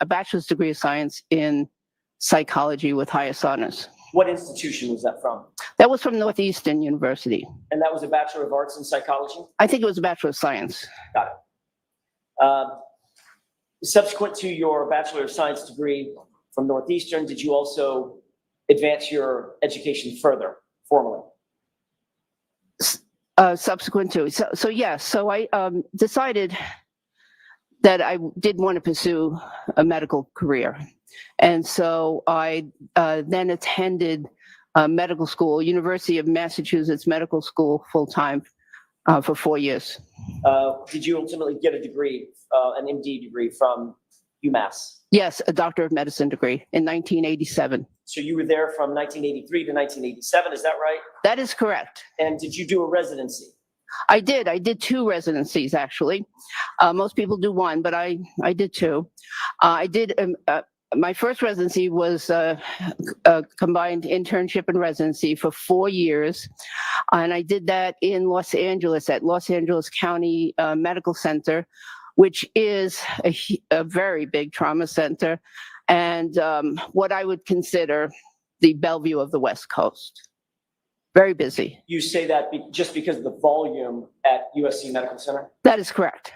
bachelor's degree of science in psychology with highest honors. What institution was that from? That was from Northeastern University. And that was a Bachelor of Arts in Psychology? I think it was a Bachelor of Science. Got it. Subsequent to your Bachelor of Science degree from Northeastern, did you also advance your education further, formally? Subsequent to, so yes, so I decided that I did want to pursue a medical career. And so I then attended medical school, University of Massachusetts Medical School full-time for 4 years. Did you ultimately get a degree, an MD degree from UMass? Yes, a Doctor of Medicine degree in 1987. So you were there from 1983 to 1987, is that right? That is correct. And did you do a residency? I did 2 residencies, actually. Most people do 1, but I did 2. I did, my first residency was a combined internship and residency for 4 years. And I did that in Los Angeles at Los Angeles County Medical Center, which is a very big trauma center and what I would consider the Bellevue of the West Coast. Very busy. You say that just because of the volume at USC Medical Center? That is correct.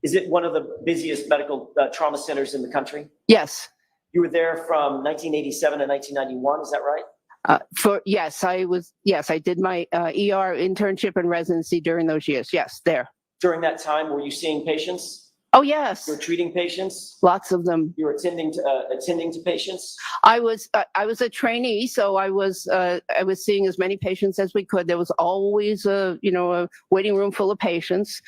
Is it one of the busiest medical trauma centers in the country? Yes. You were there from 1987 to 1991, is that right? Yes, I did my ER internship and residency during those years. Yes, there. During that time, were you seeing patients? Oh, yes. You were treating patients? Lots of them. You were attending to patients? I was a trainee, so I was seeing as many patients as we could. There was always a waiting room full of patients,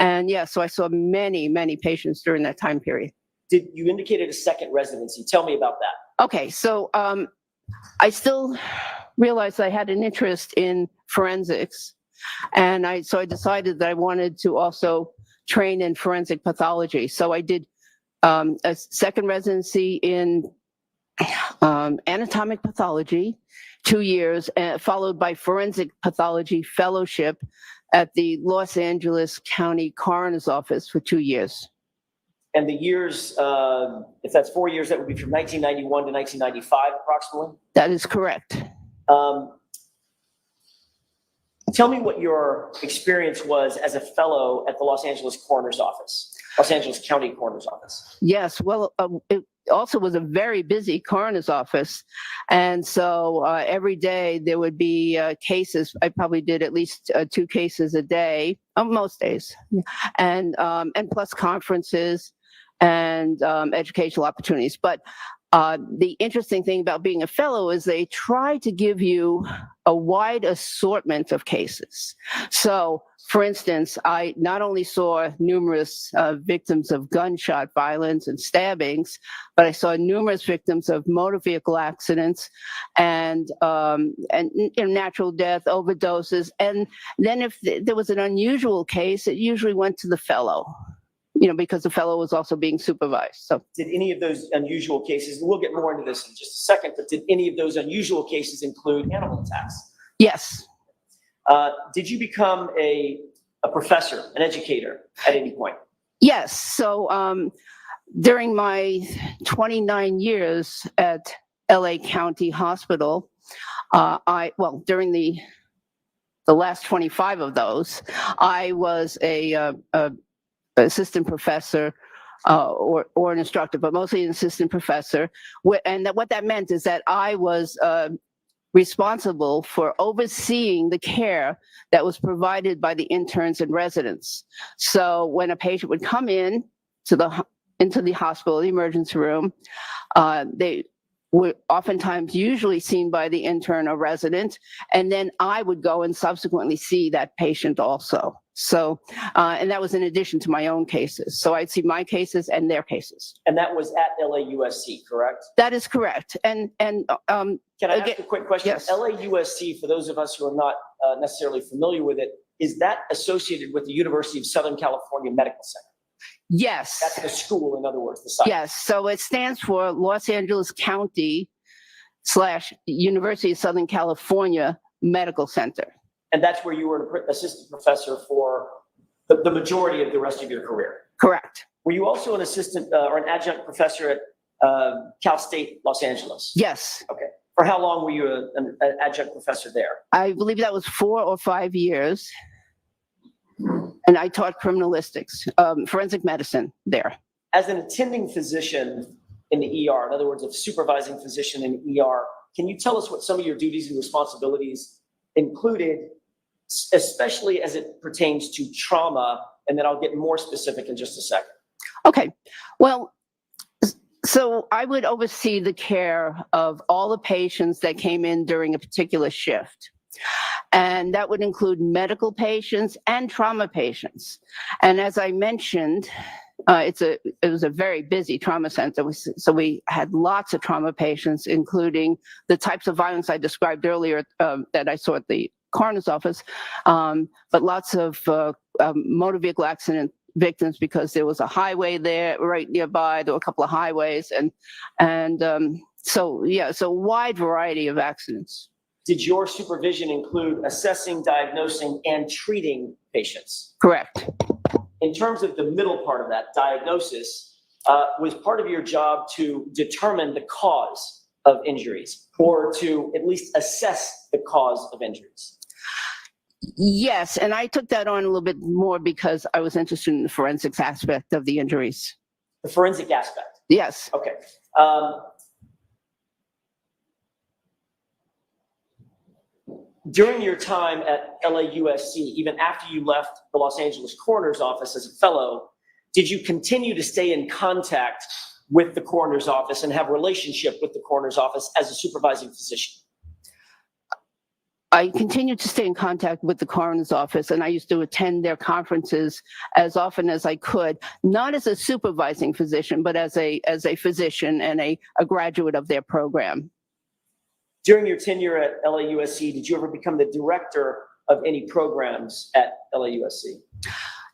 and yeah, so I saw many patients during that time period. Did you indicated a second residency? Tell me about that. Okay, so I still realized I had an interest in forensics, and so I decided that I wanted to also train in forensic pathology. So I did a second residency in anatomic pathology, 2 years, followed by forensic pathology fellowship at the Los Angeles County Coroner's Office for 2 years. And the years, if that's 4 years, that would be from 1991 to 1995, approximately? That is correct. Tell me what your experience was as a fellow at the Los Angeles Coroner's Office, Los Angeles County Coroner's Office. Yes, well, it also was a very busy coroner's office. And so every day there would be cases. I probably did at least 2 cases a day, most days, and plus conferences and educational opportunities. But The interesting thing about being a fellow is they try to give you a wide assortment of cases. So, for instance, I not only saw numerous victims of gunshot violence and stabbings, but I saw numerous victims of motor vehicle accidents and natural death, overdoses. And then if there was an unusual case, it usually went to the fellow, because the fellow was also being supervised. So, Did any of those unusual cases, and we'll get more into this in just a second, but did any of those unusual cases include animal attacks? yes. Did you become a professor, an educator at any point? Yes. So during my 29 years at LA County Hospital, during the last 25 of those, I was a assistant professor or an instructor, but mostly an assistant professor. And what that meant is that I was responsible for overseeing the care that was provided by the interns and residents. So when a patient would come in into the hospital, the emergency room, they were oftentimes usually seen by the intern or resident, and then I would go and subsequently see that patient also. So, and that was in addition to my own cases. So I'd see my cases and their cases. And that was at LAUSC, correct? That is correct. And Can I ask a quick question? Yes. LAUSC, for those of us who are not necessarily familiar with it, is that associated with the University of Southern California Medical Center? Yes. That's the school, in other words, the site. Yes. So it stands for Los Angeles County / University of Southern California Medical Center. And that's where you were an assistant professor for the majority of the rest of your career. Correct. Were you also an assistant or an adjunct professor at Cal State Los Angeles? Yes. Okay. For how long were you an adjunct professor there? I believe that was 4 or 5 years. And I taught criminalistics, forensic medicine there. As an attending physician in the ER, in other words, a supervising physician in the ER, can you tell us what some of your duties and responsibilities included, especially as it pertains to trauma? And then I'll get more specific in just a second. Okay. Well, so I would oversee the care of all the patients that came in during a particular shift. And that would include medical patients and trauma patients. And as I mentioned, it was a very busy trauma center. So we had lots of trauma patients, including the types of violence I described earlier that I saw at the coroner's office, but lots of motor vehicle accident victims, because there was a highway there right nearby. There were a couple of highways, so a wide variety of accidents. Did your supervision include assessing, diagnosing, and treating patients? Correct. In terms of the middle part of that, diagnosis, was part of your job to determine the cause of injuries, or to at least assess the cause of injuries? Yes, and I took that on a little bit more because I was interested in the forensics aspect of the injuries. The forensic aspect? Yes. Okay. During your time at LAUSC, even after you left the Los Angeles coroner's office as a fellow, did you continue to stay in contact with the coroner's office and have a relationship with the coroner's office as a supervising physician? I continued to stay in contact with the coroner's office, and I used to attend their conferences as often as I could, not as a supervising physician, but as a physician and a graduate of their program. During your tenure at LAUSC, did you ever become the director of any programs at LAUSC?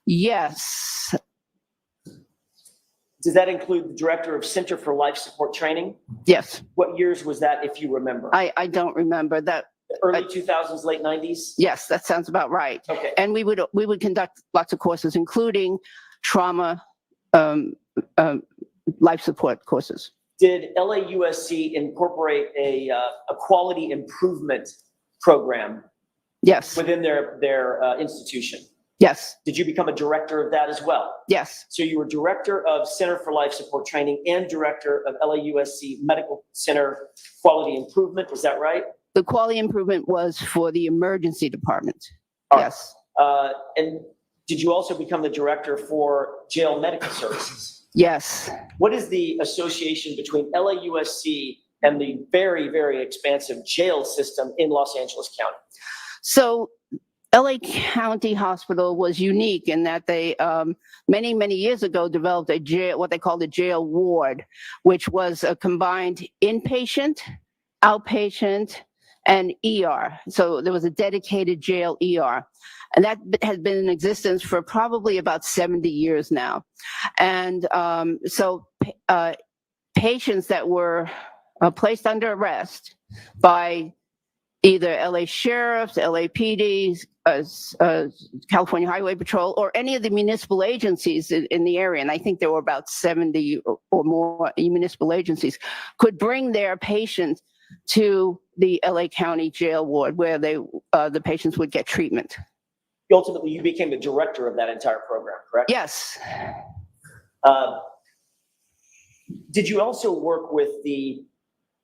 Yes. Does that include the director of Center for Life Support Training? Yes. What years was that, if you remember? I don't remember that. Early 2000s, late 90s? Yes, that sounds about right. Okay. And we would conduct lots of courses, including trauma, life support courses. Did LAUSC incorporate a quality improvement program? Yes. Within their institution? Yes. Did you become a director of that as well? Yes. So you were director of Center for Life Support Training and director of LAUSC Medical Center Quality Improvement, is that right? The quality improvement was for the emergency department. All yes. And Did you also become the director for jail medical services? Yes. What is the association between LAUSC and the very, very expansive jail system in Los Angeles County? So LA County Hospital was unique in that they many, many years ago developed a jail, what they called a jail ward, which was a combined inpatient, outpatient, and ER. So there was a dedicated jail ER. And that has been in existence for probably about 70 years now. And patients that were placed under arrest by either LA sheriffs, LAPD, California Highway Patrol, or any of the municipal agencies in the area, and I think there were about 70 or more municipal agencies, could bring their patients to the LA County jail ward where the patients would get treatment. Ultimately, you became the director of that entire program, correct? Yes. Did you also work with the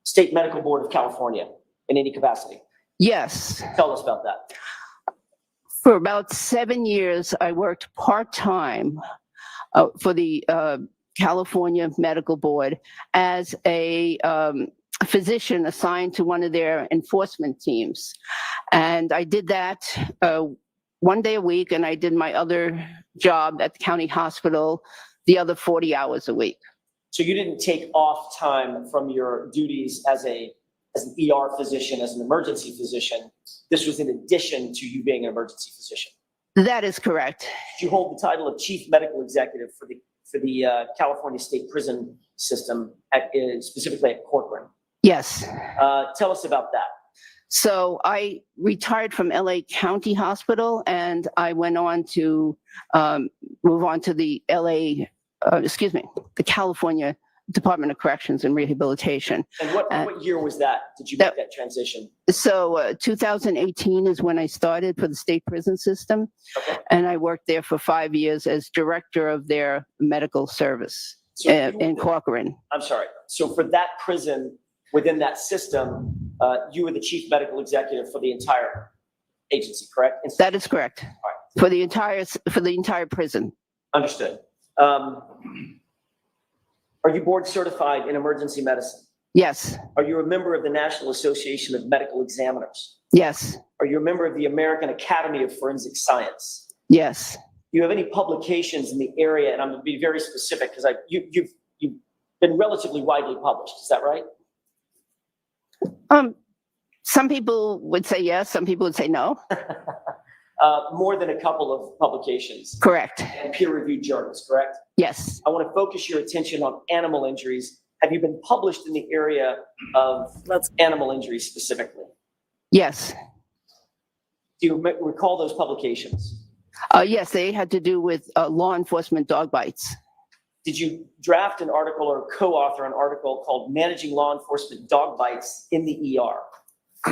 State Medical Board of California in any capacity? Yes. Tell us about that. For about 7 years, I worked part-time for the California Medical Board as a physician assigned to one of their enforcement teams. And I did that 1 day a week, and I did my other job at the county hospital the other 40 hours a week. So you didn't take off time from your duties as an ER physician, as an emergency physician. This was in addition to you being an emergency physician. That is correct. Did you hold the title of Chief Medical Executive for the California State Prison System, specifically at Corcoran? Yes. Tell us about that. So I retired from LA County Hospital, and I went on to move on to the the California Department of Corrections and Rehabilitation. And what year was that? Did you make that transition? So 2018 is when I started for the state prison system. Okay. And I worked there for 5 years as director of their medical service in Corcoran. I'm sorry. So for that prison, within that system, you were the chief medical executive for the entire agency, correct? That is correct. All right. For the entire prison. Understood. Are you board certified in emergency medicine? Yes. Are you a member of the National Association of Medical Examiners? Yes. Are you a member of the American Academy of Forensic Science? Yes. Do you have any publications in the area? And I'm going to be very specific because you've been relatively widely published. Is that right? Some people would say yes. Some people would say no. More than a couple of publications. Correct. And peer-reviewed journals, correct? Yes. I want to focus your attention on animal injuries. Have you been published in the area of animal injuries specifically? Yes. Do you recall those publications? Yes, they had to do with law enforcement dog bites. Did you draft an article or co-author an article called Managing Law Enforcement Dog Bites in the ER?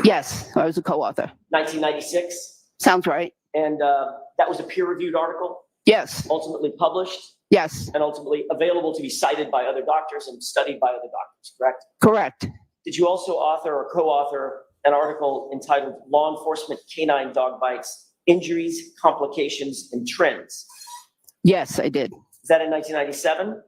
Yes, I was a co-author. 1996? Sounds right. And that was a peer-reviewed article? Yes. Ultimately published? Yes. And ultimately available to be cited by other doctors and studied by other doctors, correct? Correct. Did you also author or co-author an article entitled Law Enforcement Canine Dog Bites, Injuries, Complications, and Trends? Yes, I did. Was that in 1997?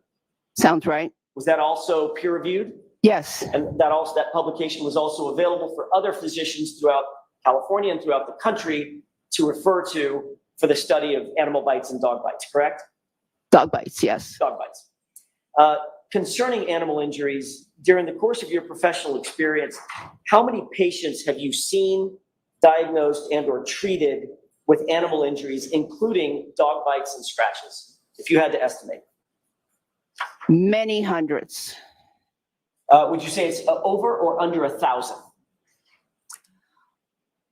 Sounds right. Was that also peer-reviewed? Yes. And that publication was also available for other physicians throughout California and throughout the country to refer to for the study of animal bites and dog bites, correct? Dog bites, yes. Dog bites. Concerning animal injuries, during the course of your professional experience, how many patients have you seen, diagnosed, and or treated with animal injuries, including dog bites and scratches, if you had to estimate? Many hundreds. Would you say it's over or under 1,000?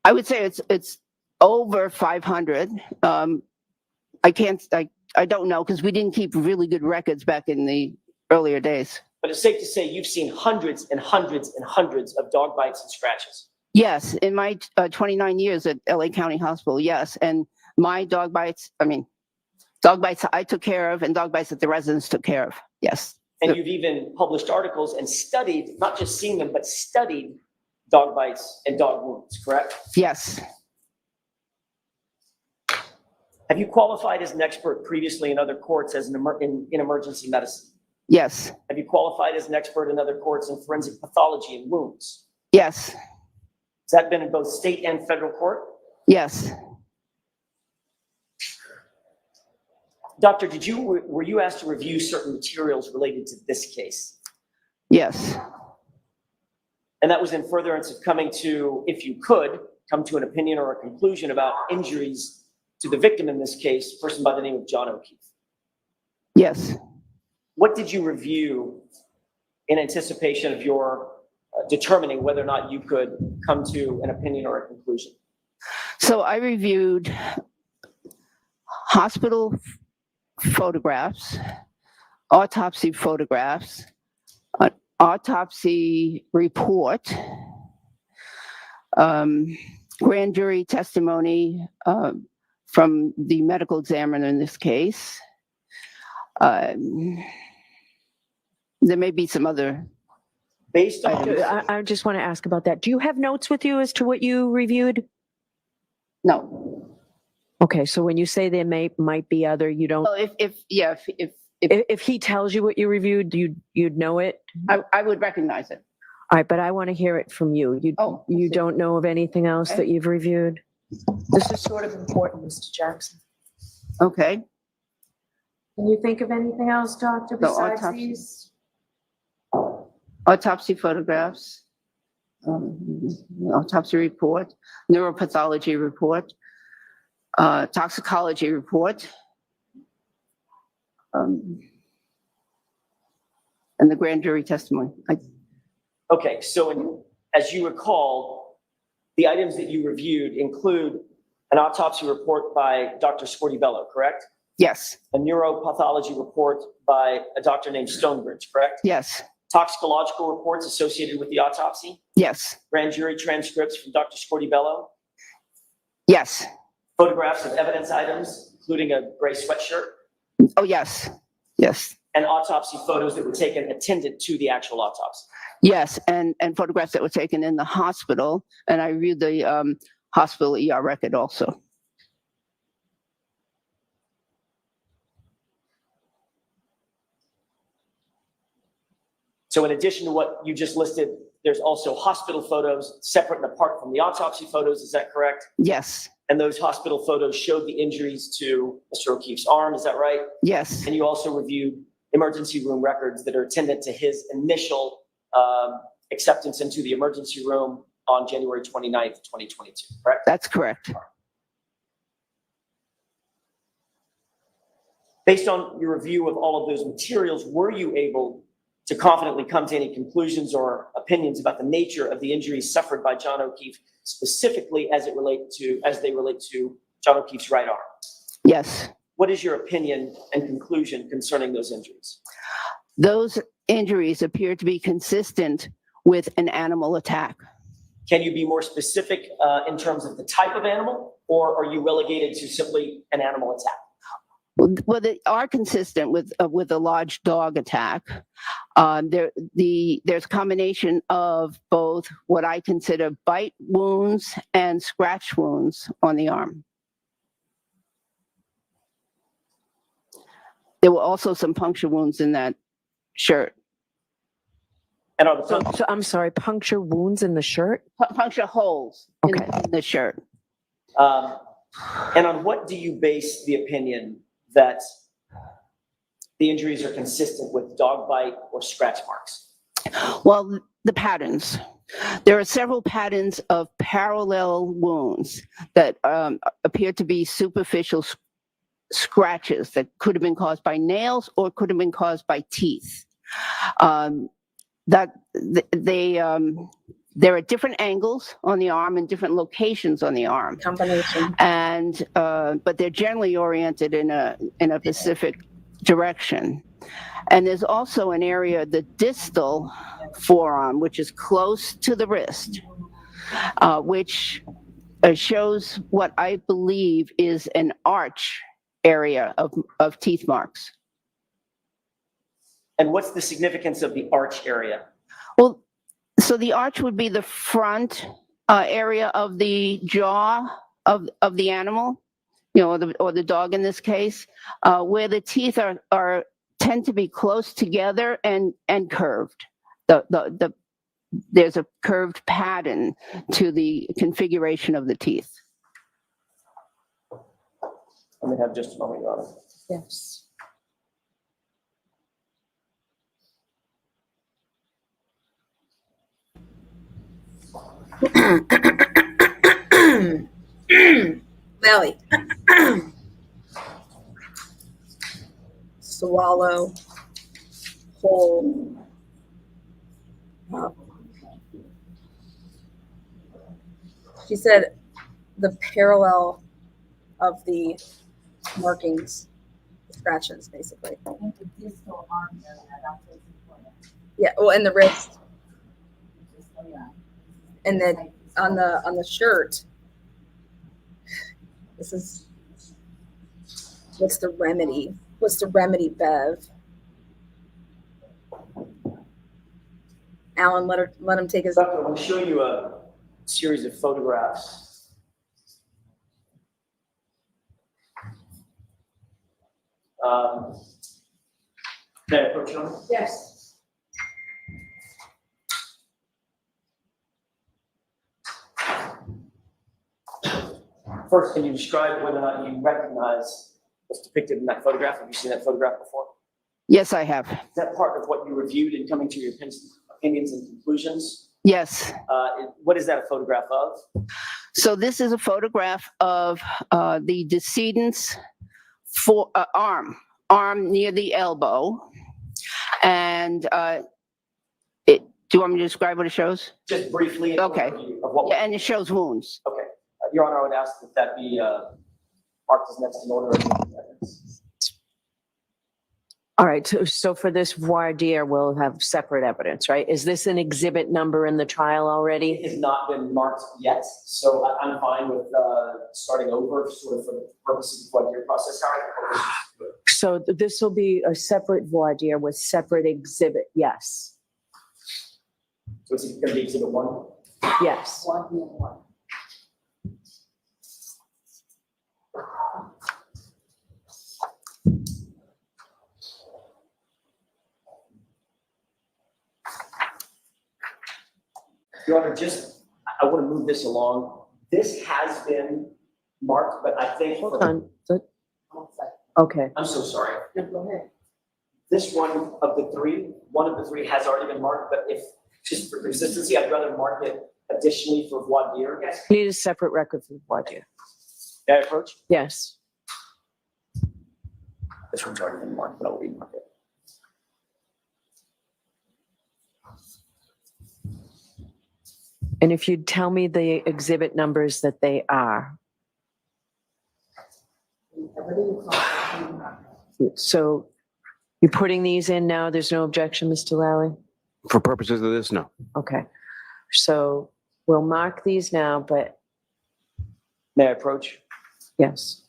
I would say it's over 500. I don't know because we didn't keep really good records back in the earlier days. But it's safe to say you've seen hundreds and hundreds and hundreds of dog bites and scratches. Yes, in my 29 years at LA County Hospital, yes. And my dog bites I took care of and dog bites that the residents took care of, yes. And you've even published articles and studied, not just seen them, but studied dog bites and dog wounds, correct? Yes. Have you qualified as an expert previously in other courts as in emergency medicine? Yes. Have you qualified as an expert in other courts in forensic pathology and wounds? Yes. Has that been in both state and federal court? Yes. Doctor, were you asked to review certain materials related to this case? Yes. And that was in furtherance of coming to, if you could, come to an opinion or a conclusion about injuries to the victim in this case, a person by the name of John O'Keefe. Yes. What did you review in anticipation of your determining whether or not you could come to an opinion or a conclusion? So I reviewed hospital photographs, autopsy photographs, an autopsy report, grand jury testimony from the medical examiner in this case. There may be some other. Based on I just want to ask about that. Do you have notes with you as to what you reviewed? No. Okay, so when you say there might be other, you don't. Well, If he tells you what you reviewed, you'd know it. I would recognize it. All right, but I want to hear it from you. You don't know of anything else that you've reviewed? This is sort of important, Mr. Jackson. Okay. Can you think of anything else, Doctor, The besides autopsy. these? Autopsy photographs, autopsy report, neuropathology report, toxicology report, and the grand jury testimony. Okay, so as you recall, the items that you reviewed include an autopsy report by Dr. Scortibello, correct? Yes. A neuropathology report by a doctor named Stonebridge, correct? Yes. Toxicological reports associated with the autopsy? Yes. Grand jury transcripts from Dr. Scortibello? Yes. Photographs of evidence items, including a gray sweatshirt? Oh, yes. Yes. And autopsy photos that were taken attendant to the actual autopsy? Yes, and photographs that were taken in the hospital, and I reviewed the hospital ER record also. So in addition to what you just listed, there's also hospital photos separate and apart from the autopsy photos, is that correct? Yes. And those hospital photos showed the injuries to Mr. O'Keefe's arm, is that right? Yes. And you also reviewed emergency room records that are attendant to his initial acceptance into the emergency room on January 29th, 2022, correct? That's correct. Based on your review of all of those materials, were you able to confidently come to any conclusions or opinions about the nature of the injuries suffered by John O'Keefe, specifically as they relate to John O'Keefe's right arm? Yes. What is your opinion and conclusion concerning those injuries? Those injuries appear to be consistent with an animal attack. Can you be more specific in terms of the type of animal, or are you relegated to simply an animal attack? Well, they are consistent with a large dog attack. There's a combination of both what I consider bite wounds and scratch wounds on the arm. There were also some puncture wounds in that shirt. And are the So I'm sorry, puncture wounds in the shirt? Puncture holes Okay. in the shirt. And on what do you base the opinion that the injuries are consistent with dog bite or scratch marks? Well, the patterns. There are several patterns of parallel wounds that appear to be superficial scratches that could have been caused by nails or could have been caused by teeth. There are different angles on the arm and different locations on the arm. Combination. And but they're generally oriented in a specific direction. And there's also an area, the distal forearm, which is close to the wrist, which shows what I believe is an arch area of teeth marks. And what's the significance of the arch area? Well, so the arch would be the front area of the jaw of the animal, or the dog in this case, where the teeth are tend to be close together and curved. There's a curved pattern to the configuration of the teeth. Let me have just a moment, Your Honor. Yes. Lally. Swallow. Whole. She said the parallel of the markings, the scratches, basically. Yeah, well, and the wrist. And then on the shirt, this is, what's the remedy? What's the remedy, Bev? Alan, let him take his. Doctor, I'm going to show you a series of photographs. May I approach you on this? Yes. First, can you describe whether or not you recognize what's depicted in that photograph? Have you seen that photograph before? Yes, I have. Is that part of what you reviewed in coming to your opinions and conclusions? Yes. What is that a photograph of? So this is a photograph of the decedent's arm near the elbow. And do you want me to describe what it shows? Just briefly. Okay. Of what Yeah, and it shows wounds. Okay. Your Honor, I would ask that be marked as next in order of evidence. All right, so for this voir dire, we'll have separate evidence, right? Is this an exhibit number in the trial already? It has not been marked yet, so I'm fine with starting over, sort of for the purposes of the voir dire process. So this will be a separate voir dire with separate exhibit, yes. So it's going to be exhibit 1? Yes. Your Honor, I want to move this along. This has been marked, but I think. Hold on. Okay. I'm so sorry. No, go ahead. This one of the three has already been marked, but if, just for consistency, I'd rather mark it additionally for voir dire. Need a separate record for the voir dire. May I approach? Yes. This one's already been marked, but I'll remark it. And if you'd tell me the exhibit numbers that they are. So you're putting these in now? There's no objection, Mr. Lally? For purposes of this, no. Okay. So we'll mark these now, but May I approach? yes.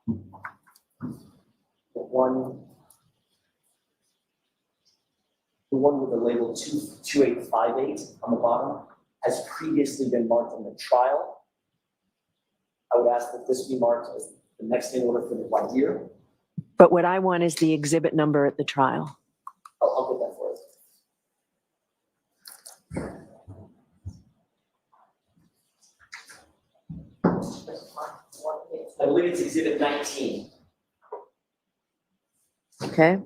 The one with the label 2858 on the bottom has previously been marked in the trial. I would ask that this be marked as the next in order for the voir dire. But what I want is the exhibit number at the trial. I'll get that for you. I believe it's exhibit 19. Okay.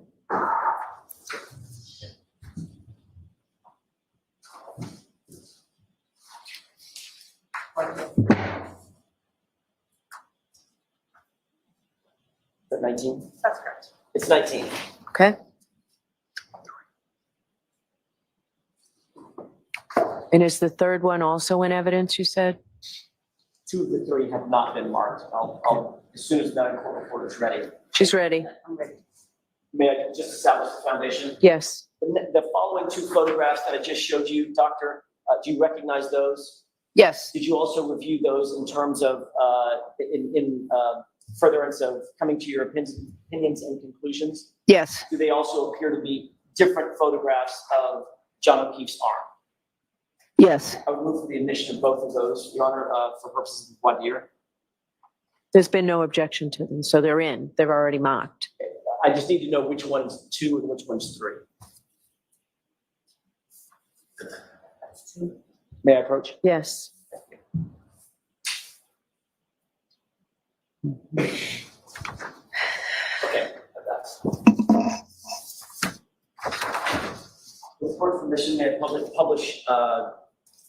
Is that 19? That's correct. It's 19. Okay. And is the third one also in evidence, you said? 2 of the 3 have not been marked. I'll as soon as the court report is ready. She's ready. I'm ready. May I just establish the foundation? Yes. The following 2 photographs that I just showed you, Doctor, do you recognize those? Yes. Did you also review those in terms of, in furtherance of coming to your opinions and conclusions? Yes. Do they also appear to be different photographs of John O'Keefe's arm? Yes. I would move for the admission of both of those, Your Honor, for purposes of voir dire. There's been no objection to them, so they're in. They're already marked. I just need to know which one's 2 and which one's 3. May I approach? Yes. Okay, that's. With court permission, may I publish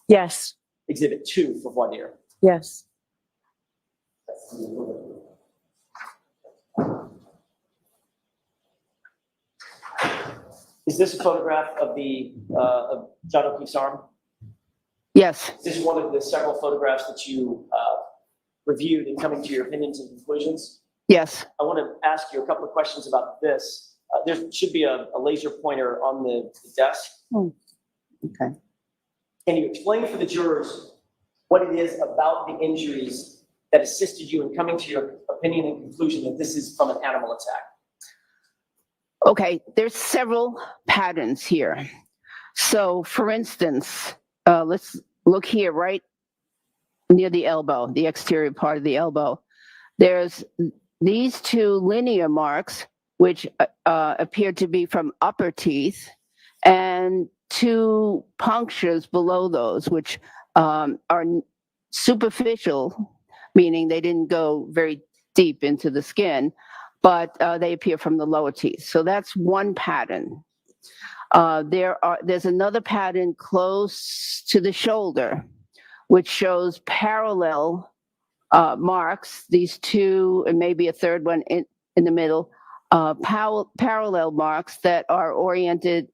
Yes. Exhibit 2 for voir dire? Yes. Is this a photograph of of John O'Keefe's arm? Yes, Is this one of the several photographs that you reviewed in coming to your opinions and conclusions? yes. I want to ask you a couple of questions about this. There should be a laser pointer on the desk. Okay. Can you explain for the jurors what it is about the injuries that assisted you in coming to your opinion and conclusion that this is from an animal attack? Okay, there's several patterns here. So for instance, let's look here, right near the elbow, the exterior part of the elbow. There's these 2 linear marks, which appear to be from upper teeth, and 2 punctures below those, which are superficial, meaning they didn't go very deep into the skin, but they appear from the lower teeth. So that's one pattern. There's another pattern close to the shoulder, which shows parallel marks, these 2, and maybe a third one in the middle, parallel marks that are oriented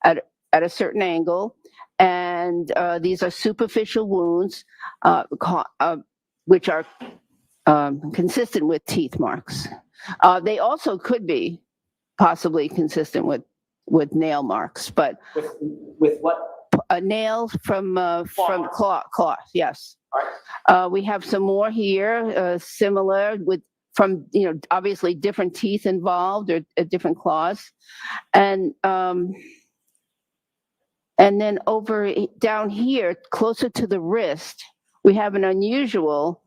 at a certain angle. And these are superficial wounds, which are consistent with teeth marks. They also could be possibly consistent with nail marks, but With what? nails from Claws. claw, yes. All right. We have some more here, similar from obviously different teeth involved or different claws, and then down here, closer to the wrist, we have an unusual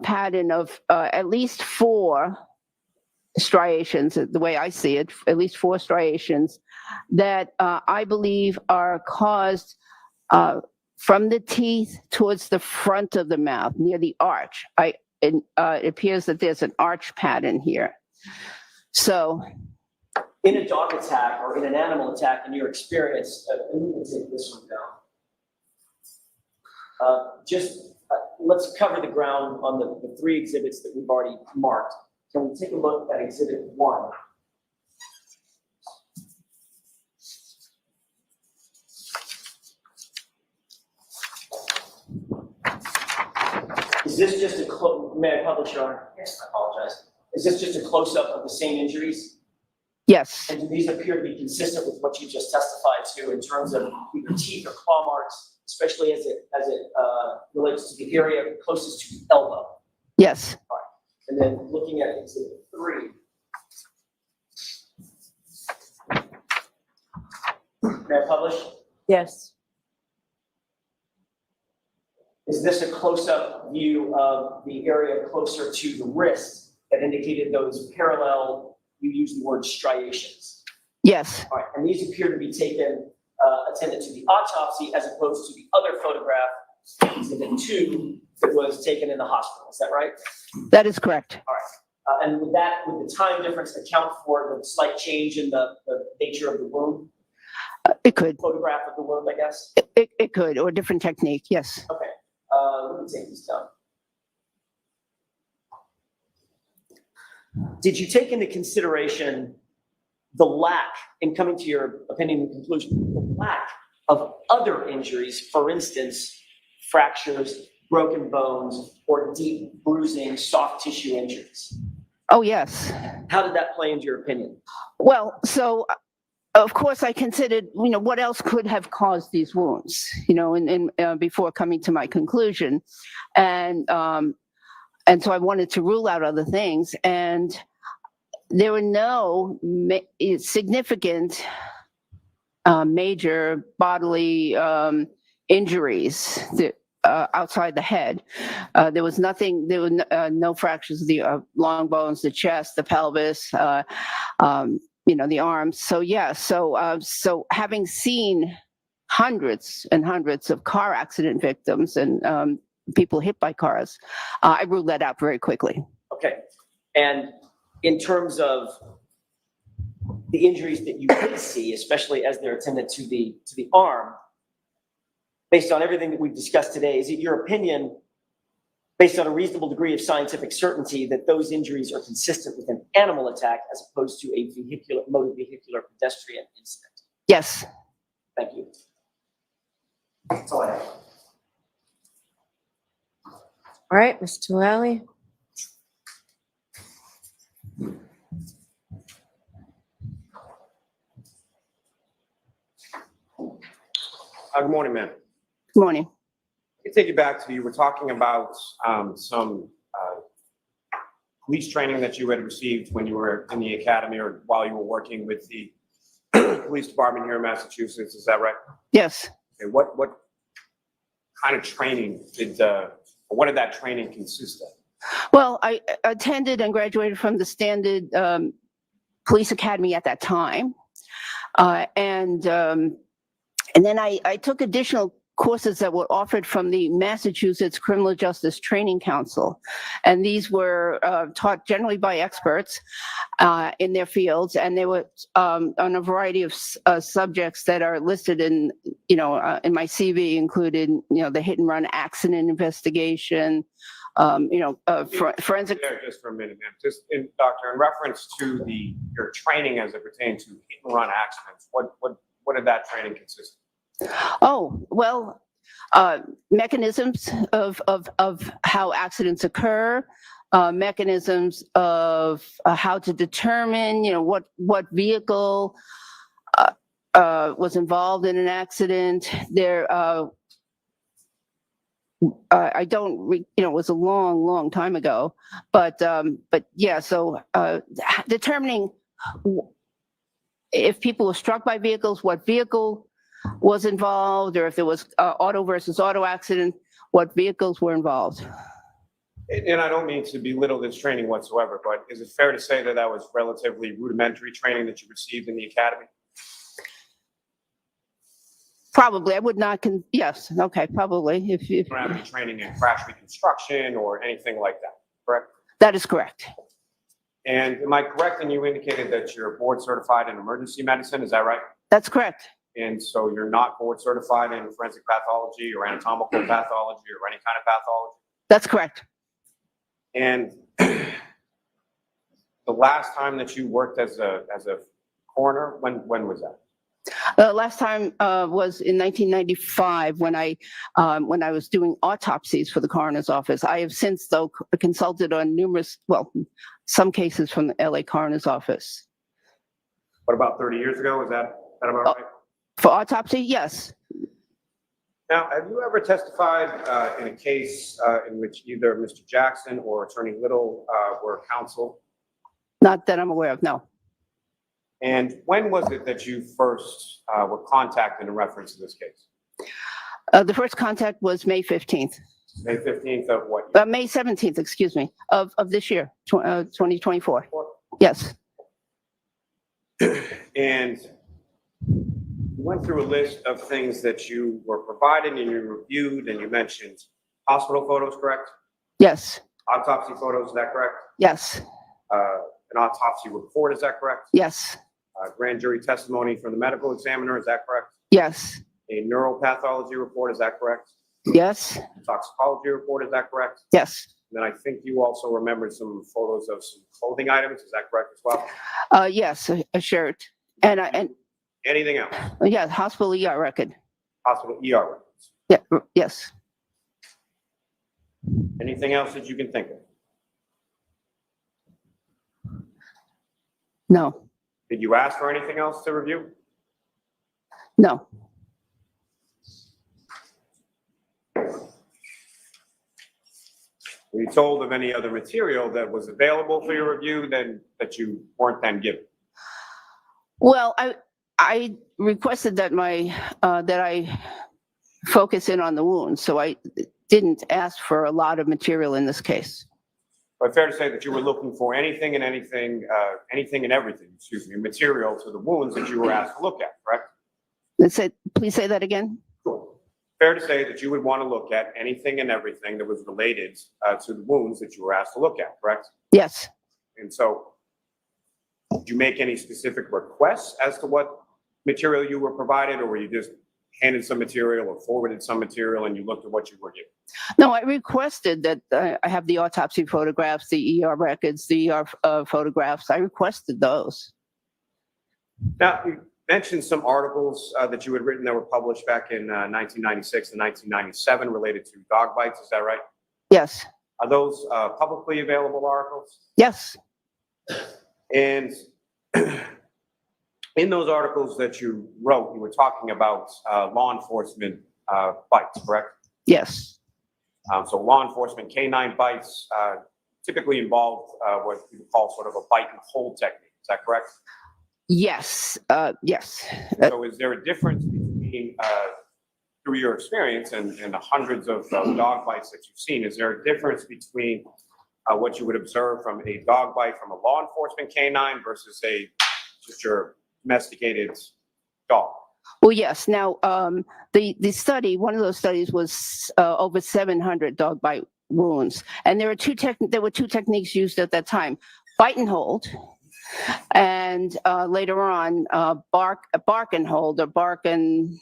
pattern of at least 4 striations, the way I see it, at least 4 striations that I believe are caused from the teeth towards the front of the mouth, near the arch. It appears that there's an arch pattern here. So, in a dog attack or in an animal attack, in your experience, and we can take this one down. Let's cover the ground on the 3 exhibits that we've already marked. Can we take a look at exhibit 1? Is this just may I publish, Your Honor? Yes. I apologize. Is this just a close-up of the same injuries? yes, And do these appear to be consistent with what you just testified to in terms of either teeth or claw marks, especially as it relates to the area closest to the elbow? yes, And then looking at exhibit 3. May I publish? Yes. Is this a close-up view of the area closer to the wrist that indicated those parallel, you used the word striations? yes, All right, and these appear to be taken, attended to the autopsy as opposed to the other photograph, exhibit 2, that was taken in the hospital. Is that right? that is correct. And would the time difference account for the slight change in the nature of the wound? It could, Photograph of the wound, I guess? it could, or a different technique, yes. Okay, let me take this down. Did you take into consideration the lack, in coming to your opinion and conclusion, the lack of other injuries, for instance, fractures, broken bones, or deep bruising, soft tissue injuries? Oh, yes. How did that play into your opinion? Well, so of course I considered, what else could have caused these wounds, before coming to my conclusion. And so I wanted to rule out other things, and there were no significant major bodily injuries outside the head. There was nothing, there were no fractures of the long bones, the chest, the pelvis, the arms. So yeah, so having seen hundreds and hundreds of car accident victims and people hit by cars, I ruled that out very quickly. Okay. And in terms of the injuries that you did see, especially as they're attendant to the arm, based on everything that we've discussed today, is it your opinion, based on a reasonable degree of scientific certainty, that those injuries are consistent with an animal attack as opposed to a motor vehicular pedestrian incident? Yes. Thank you. That's all I have. All right, Mr. Mullally. Good morning, ma'am. Good morning. I take you back to, you were talking about some police training that you had received when you were in the academy or while you were working with the police department here in Massachusetts. Is that right? Yes. Okay, what kind of training what did that training consist of? Well, I attended and graduated from the standard police academy at that time. And then I took additional courses that were offered from the Massachusetts Criminal Justice Training Council. And these were taught generally by experts in their fields. And they were on a variety of subjects that are listed in my CV, included, the hit and run accident investigation, forensic. There just for a minute, ma'am. Doctor, in reference to your training as it pertains to hit and run accidents, what did that training consist of? Oh, well, mechanisms of how accidents occur, mechanisms of how to determine, what vehicle was involved in an accident. There, I don't, it was a long time ago, but yeah. So determining if people were struck by vehicles, what vehicle was involved, or if there was auto versus auto accident, what vehicles were involved. And I don't mean to belittle this training whatsoever, but is it fair to say that was relatively rudimentary training that you received in the academy? Probably. I would not, yes, okay, probably. If You don't have any training in crash reconstruction or anything like that, correct? That is correct. And am I correct in you indicated that you're board certified in emergency medicine, is that right? That's correct. And so you're not board certified in forensic pathology or anatomical pathology or any kind of pathology? That's correct. And the last time that you worked as a coroner, when was that? Last time was in 1995 when I was doing autopsies for the coroner's office. I have since, though, consulted on some cases from the LA coroner's office. What, about 30 years ago? Is that about right? For autopsy, yes. Now, have you ever testified in a case in which either Mr. Jackson or Attorney Little were counsel? Not that I'm aware of, no. And when was it that you first were contacted in reference to this case? The first contact was May 15th. May 15th of what year? May 17th, excuse me, of this year, 2024. Yes. And you went through a list of things that you were provided and you reviewed, and you mentioned hospital photos, correct? Yes. Autopsy photos, is that correct? Yes. An autopsy report, is that correct? Yes. Grand jury testimony from the medical examiner, is that correct? Yes. A neuropathology report, is that correct? Yes. Toxicology report, is that correct? Yes. Then I think you also remembered some photos of some clothing items, is that correct as well? Yes, a shirt. And Anything else? yeah, hospital ER record. Hospital ER records. Yeah, yes. Anything else that you can think of? No. Did you ask for anything else to review? No. Were you told of any other material that was available for your review that you weren't then given? Well, I requested that that I focus in on the wound. So didn't ask for a lot of material in this case. But fair to say that you were looking for anything and everything, excuse me, material to the wounds that you were asked to look at, correct? Please say that again. Sure. Fair to say that you would want to look at anything and everything that was related to the wounds that you were asked to look at, correct? Yes. And so, did you make any specific requests as to what material you were provided, or were you just handed some material or forwarded some material and you looked at what you were given? No, I requested that I have the autopsy photographs, the ER records, the ER photographs. I requested those. Now, you mentioned some articles that you had written that were published back in 1996 and 1997 related to dog bites. Is that right? Yes. Are those publicly available articles? Yes. And in those articles that you wrote, you were talking about law enforcement bites, correct? Yes. So law enforcement canine bites typically involve what we call sort of a bite and hold technique. Is that correct? Yes. Yes. So is there a difference between, through your experience and the hundreds of dog bites that you've seen, is there a difference between what you would observe from a dog bite from a law enforcement canine versus just your domesticated dog? Well, yes. Now, the study, one of those studies was over 700 dog bite wounds, and there were two techniques used at that time: bite and hold, and later on, bark and hold, or bark and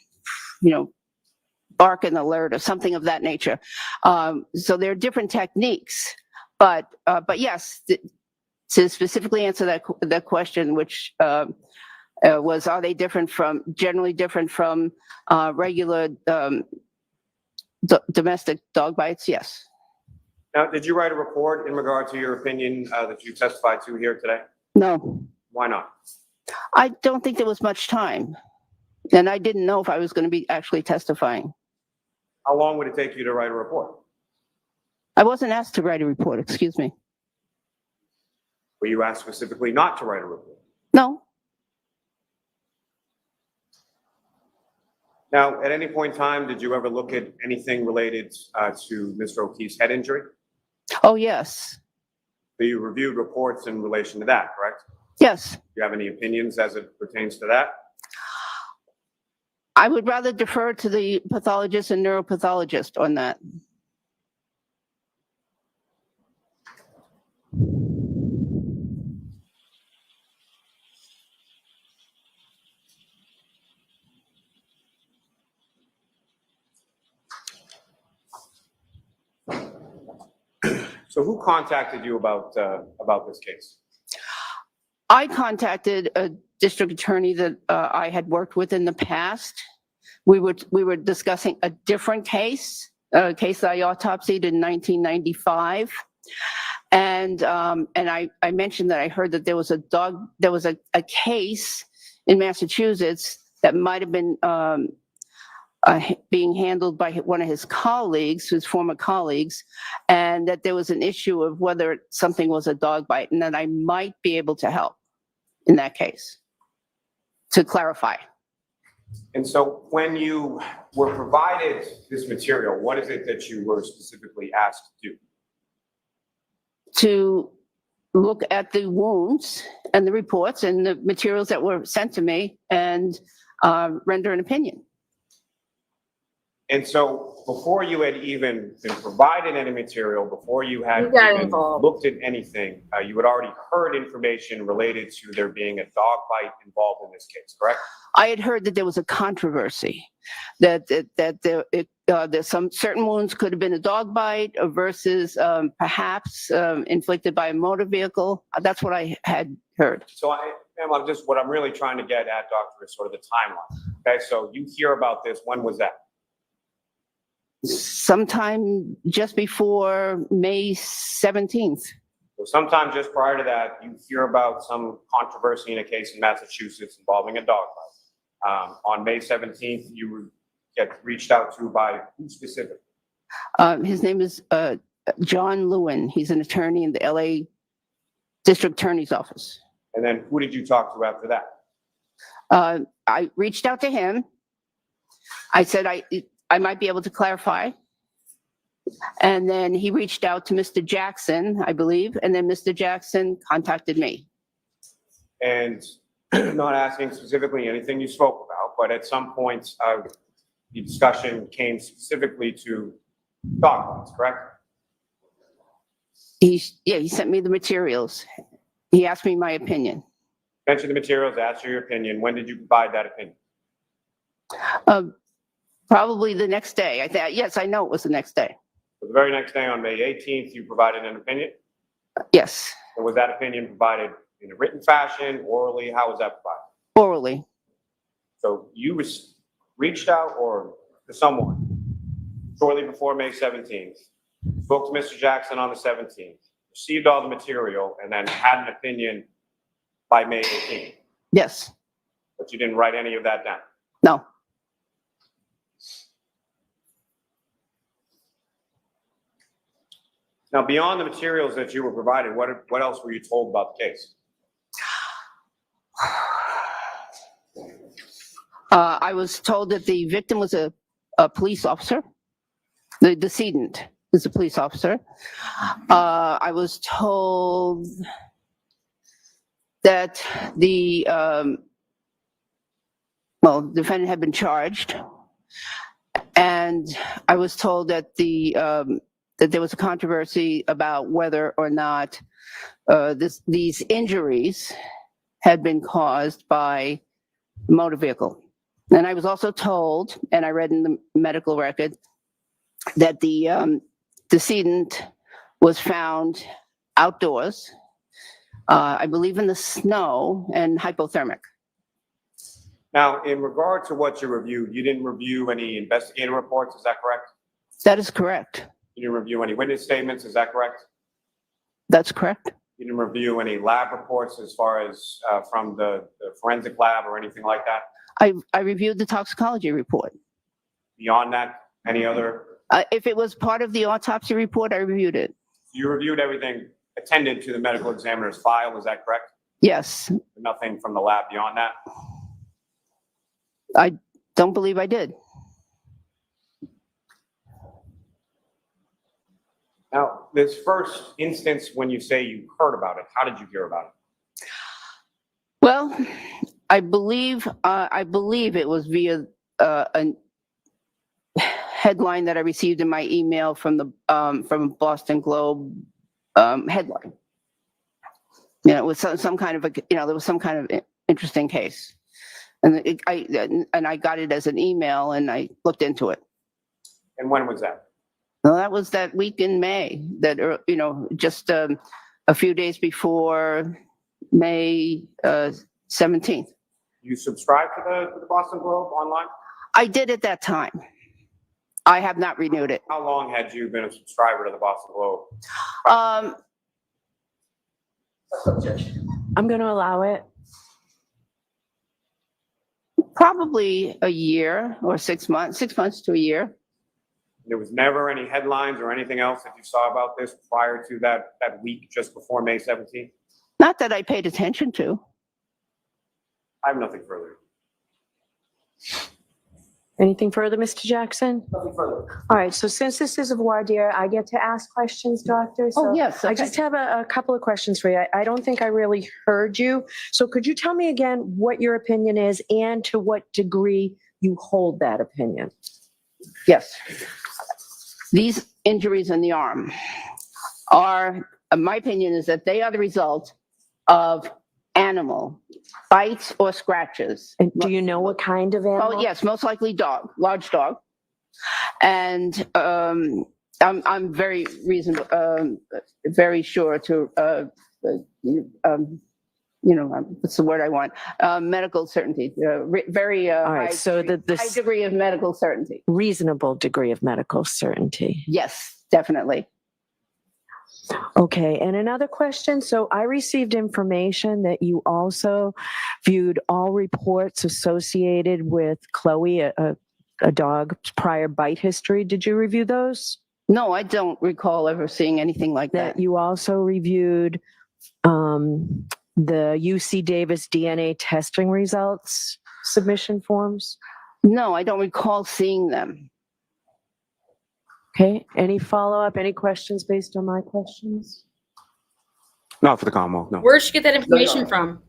alert, or something of that nature. So there are different techniques, but yes, to specifically answer that question, which was, are they generally different from regular domestic dog bites? Yes. Now, did you write a report in regard to your opinion that you testified to here today? No. Why not? I don't think there was much time, and I didn't know if I was going to be actually testifying. How long would it take you to write a report? I wasn't asked to write a report, excuse me. Were you asked specifically not to write a report? No. Now, at any point in time, did you ever look at anything related to Mr. O'Keefe's head injury? Oh, yes. So you reviewed reports in relation to that, correct? Yes. Do you have any opinions as it pertains to that? I would rather defer to the pathologist and neuropathologist on that. So who contacted you about this case? I contacted a district attorney that I had worked with in the past. We were discussing a different case, a case that I autopsied in 1995. And I mentioned that I heard that there was a case in Massachusetts that might have been being handled by one of his colleagues, his former colleagues, and that there was an issue of whether something was a dog bite, and that I might be able to help in that case, to clarify. And so when you were provided this material, what is it that you were specifically asked to do? To look at the wounds and the reports and the materials that were sent to me and render an opinion. And so before you had even been provided any material, before you had even looked at anything, you had already heard information related to there being a dog bite involved in this case, correct? I had heard that there was a controversy, that there's some certain wounds could have been a dog bite versus perhaps inflicted by a motor vehicle. That's what I had heard. So what I'm really trying to get at, Doctor, is sort of the timeline. Okay, so you hear about this, when was that? Sometime just before May 17th. So sometime just prior to that, you hear about some controversy in a case in Massachusetts involving a dog bite. On May 17th, you get reached out to by who specifically? His name is John Lewin. He's an attorney in the LA District Attorney's Office. And then who did you talk to after that? I reached out to him. I said I might be able to clarify. And then he reached out to Mr. Jackson, I believe, and then Mr. Jackson contacted me. And not asking specifically anything you spoke about, but at some point, the discussion came specifically to dog bites, correct? He sent me the materials. He asked me my opinion. Mentioned the materials, asked you your opinion. When did you provide that opinion? Probably the next day. Yes, I know it was the next day. So the very next day on May 18th, you provided an opinion? Yes, And was that opinion provided in a written fashion, orally? How was that provided? orally. So you reached out or to someone shortly before May 17th, spoke to Mr. Jackson on the 17th, received all the material, and then had an opinion by May 18th. Yes. But you didn't write any of that down. No. Now, beyond the materials that you were provided, what else were you told about the case? I was told that the victim was a police officer. The decedent is a police officer. I was told that the defendant had been charged, and I was told that that there was a controversy about whether or not these injuries had been caused by a motor vehicle. And I was also told, and I read in the medical record, that the decedent was found outdoors, I believe in the snow, and hypothermic. Now, in regard to what you reviewed, you didn't review any investigative reports, is that correct? That is correct. You didn't review any witness statements, is that correct? That's correct. You didn't review any lab reports as far as from the forensic lab or anything like that? I reviewed the toxicology report. Beyond that, any other? If it was part of the autopsy report, I reviewed it. You reviewed everything attended to the medical examiner's file, is that correct? Yes. Nothing from the lab beyond that? I don't believe I did. Now, this first instance, when you say you heard about it, how did you hear about it? Well, I believe it was via a headline that I received in my email from the Boston Globe headline. You know, it was some kind of there was some kind of interesting case, and I got it as an email, and I looked into it. And when was that? Well, that was that week in May. That just a few days before May 17th. You subscribed to the Boston Globe online? I did at that time. I have not renewed it. How long had you been a subscriber to the Boston Globe? I'm going to allow it. Probably a year or 6 months, 6 months to a year. There was never any headlines or anything else that you saw about this prior to that week just before May 17th? Not that I paid attention to. I have nothing further. Anything further, Mr. Jackson? Nothing further. All right, so since this is a voir dire, I get to ask questions, doctor? So Oh, yes. I Okay. just have a couple of questions for you. I don't think I really heard you. So could you tell me again what your opinion is and to what degree you hold that opinion? Yes. These injuries in the arm are, my opinion is that they are the result of animal bites or scratches. And do you know what kind of animal? Oh, yes, most likely dog, large dog. And I'm very reasonable, very sure to, what's the word I want? Medical certainty, very All right, high, so high degree of medical certainty. reasonable degree of medical certainty. Yes, definitely. Okay, and another question. So I received information that you also viewed all reports associated with Chloe, a dog's prior bite history. Did you review those? No, I don't recall ever seeing anything like that. That you also reviewed the UC Davis DNA testing results submission forms? No, I don't recall seeing them. Okay, any follow-up, any questions based on my questions? Not for the Commonwealth, no. Where'd she get that information from?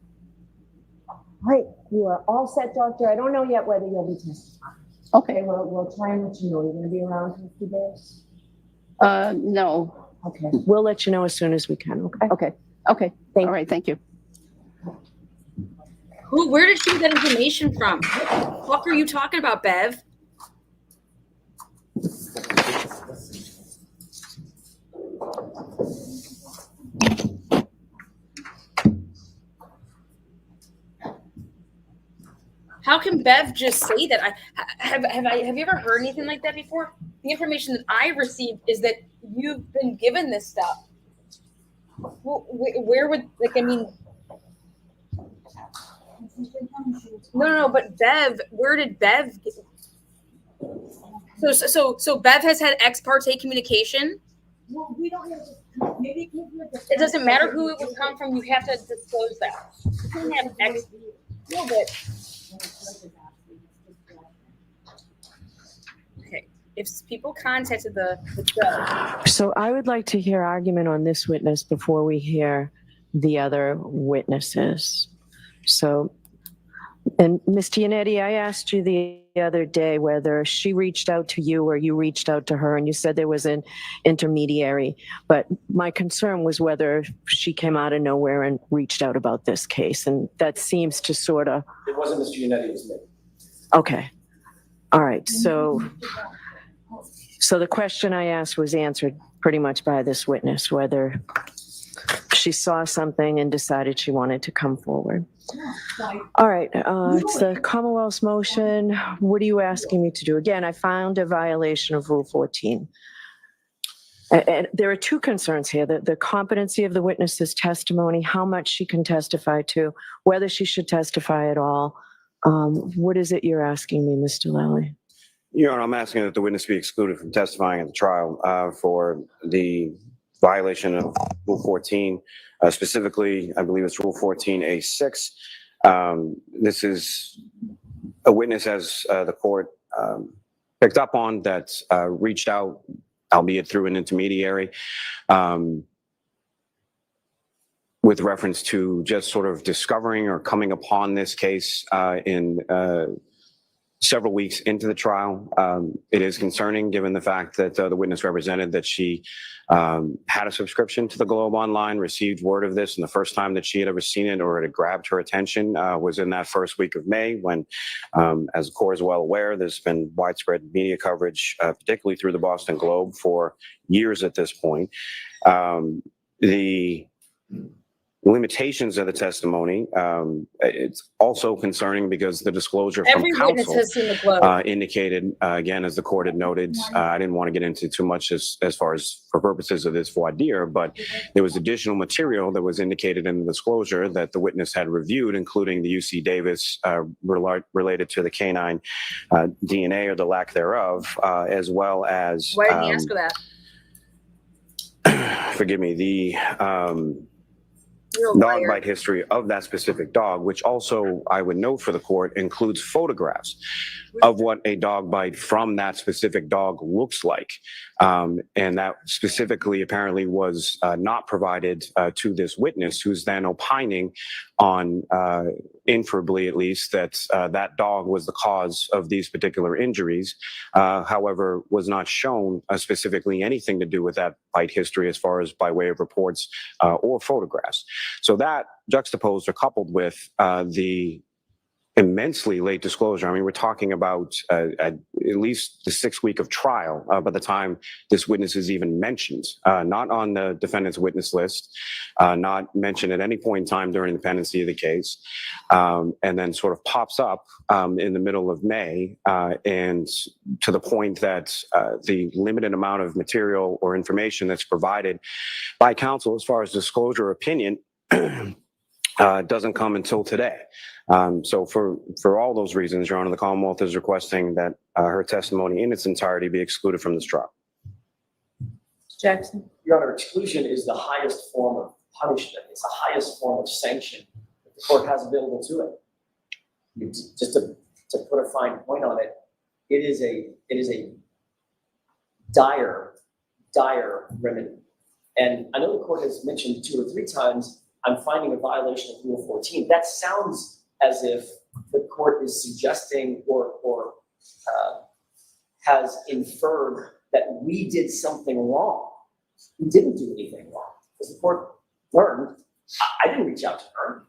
Right, you are all set, doctor. I don't know yet whether you'll be testifying. Okay. We'll try and let you know. You're gonna be around in a few days? No. Okay, we'll let you know as soon as we can, okay? Okay. Okay. Thank All right. Thank you. Where did she get that information from? What the fuck are you talking about, Bev? How can Bev just say that? Have you ever heard anything like that before? The information that I received is that you've been given this stuff. Well, where would, like, I mean, no, but Bev, where did Bev get? So Bev has had ex parte communication. Well, we don't have, maybe It doesn't matter who it would come from. You have to disclose that. You can't have ex. No, but okay. If people contacted the judge. So I would like to hear argument on this witness before we hear the other witnesses. So, and Ms. Giannetti, I asked you the other day whether she reached out to you or you reached out to her, and you said there was an intermediary. But my concern was whether she came out of nowhere and reached out about this case, and that seems to sort of. It wasn't Mr. Giannetti, it was me. Okay. All right. So the question I asked was answered pretty much by this witness, whether she saw something and decided she wanted to come forward. All right, it's the Commonwealth's motion. What are you asking me to do? Again, I found a violation of Rule 14. And there are two concerns here, the competency of the witness's testimony, how much she can testify to, whether she should testify at all. What is it you're asking me, Mr. Lally? Your Honor, I'm asking that the witness be excluded from testifying at the trial for the violation of Rule 14. Specifically, I believe it's Rule 14A6. This is a witness, as the court picked up on, that reached out, albeit through an intermediary, with reference to just sort of discovering or coming upon this case in several weeks into the trial. It is concerning given the fact that the witness represented that she had a subscription to the Globe Online, received word of this, and the first time that she had ever seen it or it had grabbed her attention was in that first week of May when, as the court is well aware, there's been widespread media coverage, particularly through the Boston Globe, for years at this point. The limitations of the testimony, it's also concerning because the disclosure from counsel indicated, again, as the court had noted, I didn't want to get into too much as far as for purposes of this voir dire, but there was additional material that was indicated in the disclosure that the witness had reviewed, including the UC Davis related to the canine DNA or the lack thereof, as well as— Why didn't he ask for that? Forgive me, the dog bite history of that specific dog, which also I would note for the court includes photographs of what a dog bite from that specific dog looks like. And that specifically apparently was not provided to this witness, who's then opining on, inferably at least, that that dog was the cause of these particular injuries. However, was not shown specifically anything to do with that bite history as far as by way of reports or photographs. So that juxtaposed or coupled with the immensely late disclosure. I mean, we're talking about at least the 6th week of trial by the time this witness is even mentioned, not on the defendant's witness list, not mentioned at any point in time during the pendency of the case, and then sort of pops up in the middle of May, and to the point that the limited amount of material or information that's provided by counsel as far as disclosure opinion doesn't come until today. So for all those reasons, Your Honor, the Commonwealth is requesting that her testimony in its entirety be excluded from this trial. Jackson? Your Honor, exclusion is the highest form of punishment. It's the highest form of sanction that the court has available to it. It's just to put a fine point on it, it is a dire, dire remedy. And I know the court has mentioned 2 or 3 times, I'm finding a violation of Rule 14. That sounds as if the court is suggesting or has inferred that we did something wrong. We didn't do anything wrong. As the court learned, I didn't reach out to her.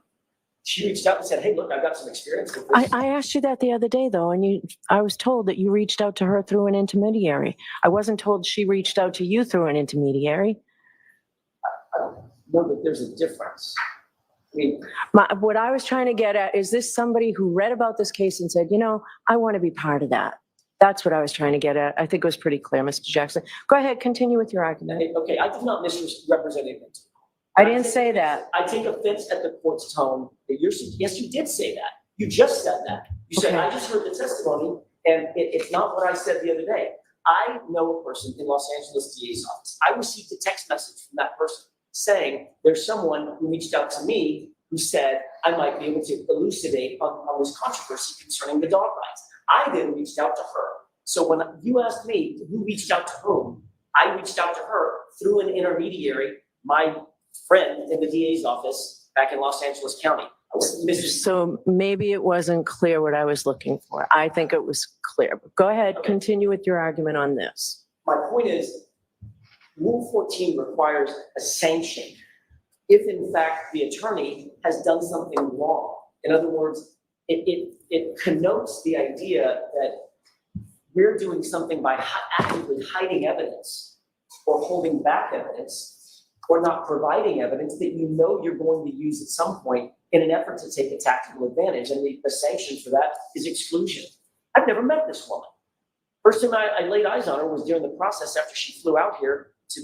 She reached out and said, hey, look, I've got some experience with this. I asked you that the other day, though, and I was told that you reached out to her through an intermediary. I wasn't told she reached out to you through an intermediary. I don't know that there's a difference. I mean, What I was trying to get at, is this somebody who read about this case and said, I want to be part of that? That's what I was trying to get at. I think it was pretty clear, Mr. Jackson. Go ahead, continue with your argument. okay, I did not misrepresent anything. I didn't say that. I take offense at the court's tone that yes, you did say that. You just said that. You said, Okay. I just heard the testimony, and it's not what I said the other day. I know a person in Los Angeles DA's office. I received a text message from that person saying there's someone who reached out to me who said I might be able to elucidate on this controversy concerning the dog bites. I then reached out to her. So when you asked me who reached out to whom, I reached out to her through an intermediary, my friend in the DA's office back in Los Angeles County. So maybe it wasn't clear what I was looking for. I think it was clear. But go ahead, Okay. continue with your argument on this. My point is, Rule 14 requires a sanction if, in fact, the attorney has done something wrong. In other words, it connotes the idea that we're doing something by actively hiding evidence or holding back evidence or not providing evidence that you know you're going to use at some point in an effort to take a tactical advantage. And the sanction for that is exclusion. I've never met this woman. First time I laid eyes on her was during the process after she flew out here to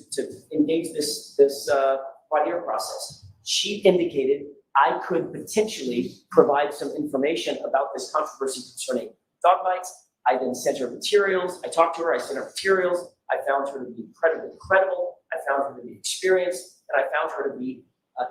engage this voir dire process. She indicated I could potentially provide some information about this controversy concerning dog bites. I then sent her materials. I talked to her. I sent her materials. I found her to be incredibly credible. I found her to be experienced, and I found her to be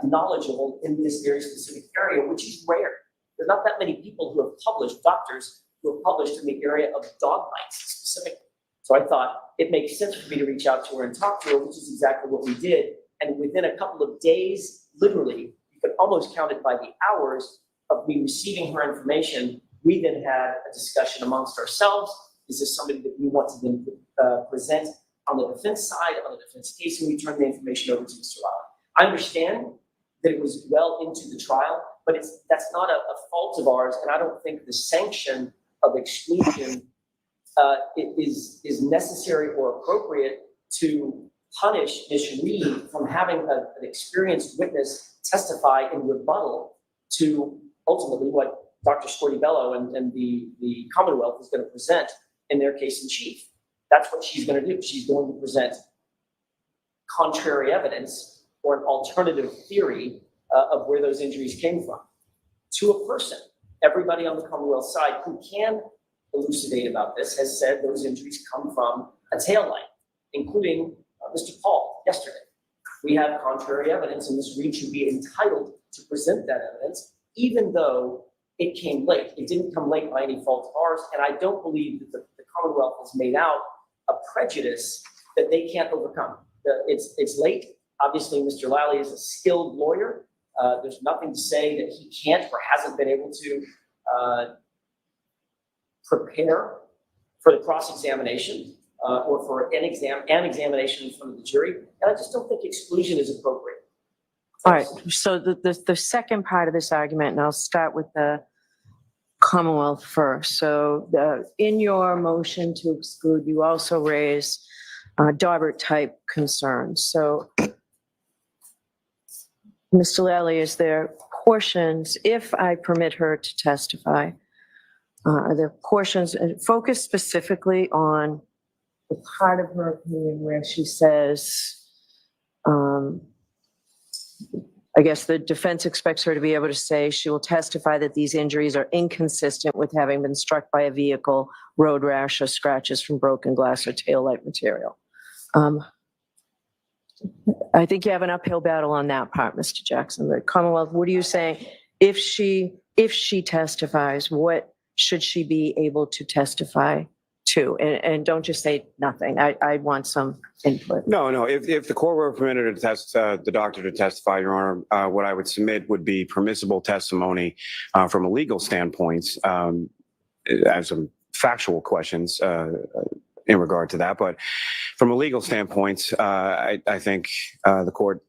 knowledgeable in this very specific area, which is rare. There's not that many people who have published, doctors who have published in the area of dog bites specifically. So I thought it makes sense for me to reach out to her and talk to her, which is exactly what we did. And within a couple of days, literally, you could almost count it by the hours of me receiving her information, we then had a discussion amongst ourselves. Is this somebody that we want to then present on the defense side, on the defense case, and we turned the information over to Mr. Lally. I understand that it was well into the trial, but that's not a fault of ours, and I don't think the sanction of exclusion is necessary or appropriate to punish Ms. Reed from having an experienced witness testify in rebuttal to ultimately what Dr. Scortibello and the Commonwealth is going to present in their case in chief. That's what she's going to do. She's going to present contrary evidence or an alternative theory of where those injuries came from to a person. Everybody on the Commonwealth side who can elucidate about this has said those injuries come from a taillight, including Mr. Paul yesterday. We have contrary evidence, and Ms. Reed should be entitled to present that evidence, even though it came late. It didn't come late by any fault of ours, and I don't believe that the Commonwealth has made out a prejudice that they can't overcome. It's late. Obviously, Mr. Lally is a skilled lawyer. There's nothing to say that he can't or hasn't been able to prepare for the cross-examination or for an examination in front of the jury. And I just don't think exclusion is appropriate. All right, so the second part of this argument, and I'll start with the Commonwealth first. So in your motion to exclude, you also raise Daubert-type concerns. So, Mr. Lally, is there portions, if I permit her to testify, are there portions focused specifically on the part of her opinion where she says, I guess the defense expects her to be able to say she will testify that these injuries are inconsistent with having been struck by a vehicle, road rash, or scratches from broken glass or taillight material. I think you have an uphill battle on that part, Mr. Jackson. The Commonwealth, what are you saying? If she testifies, what should she be able to testify too, and don't just say nothing. I want some input. No. If the court were permitted to test the doctor to testify, Your Honor, what I would submit would be permissible testimony from a legal standpoint, as some factual questions in regard to that. But from a legal standpoint, I think the court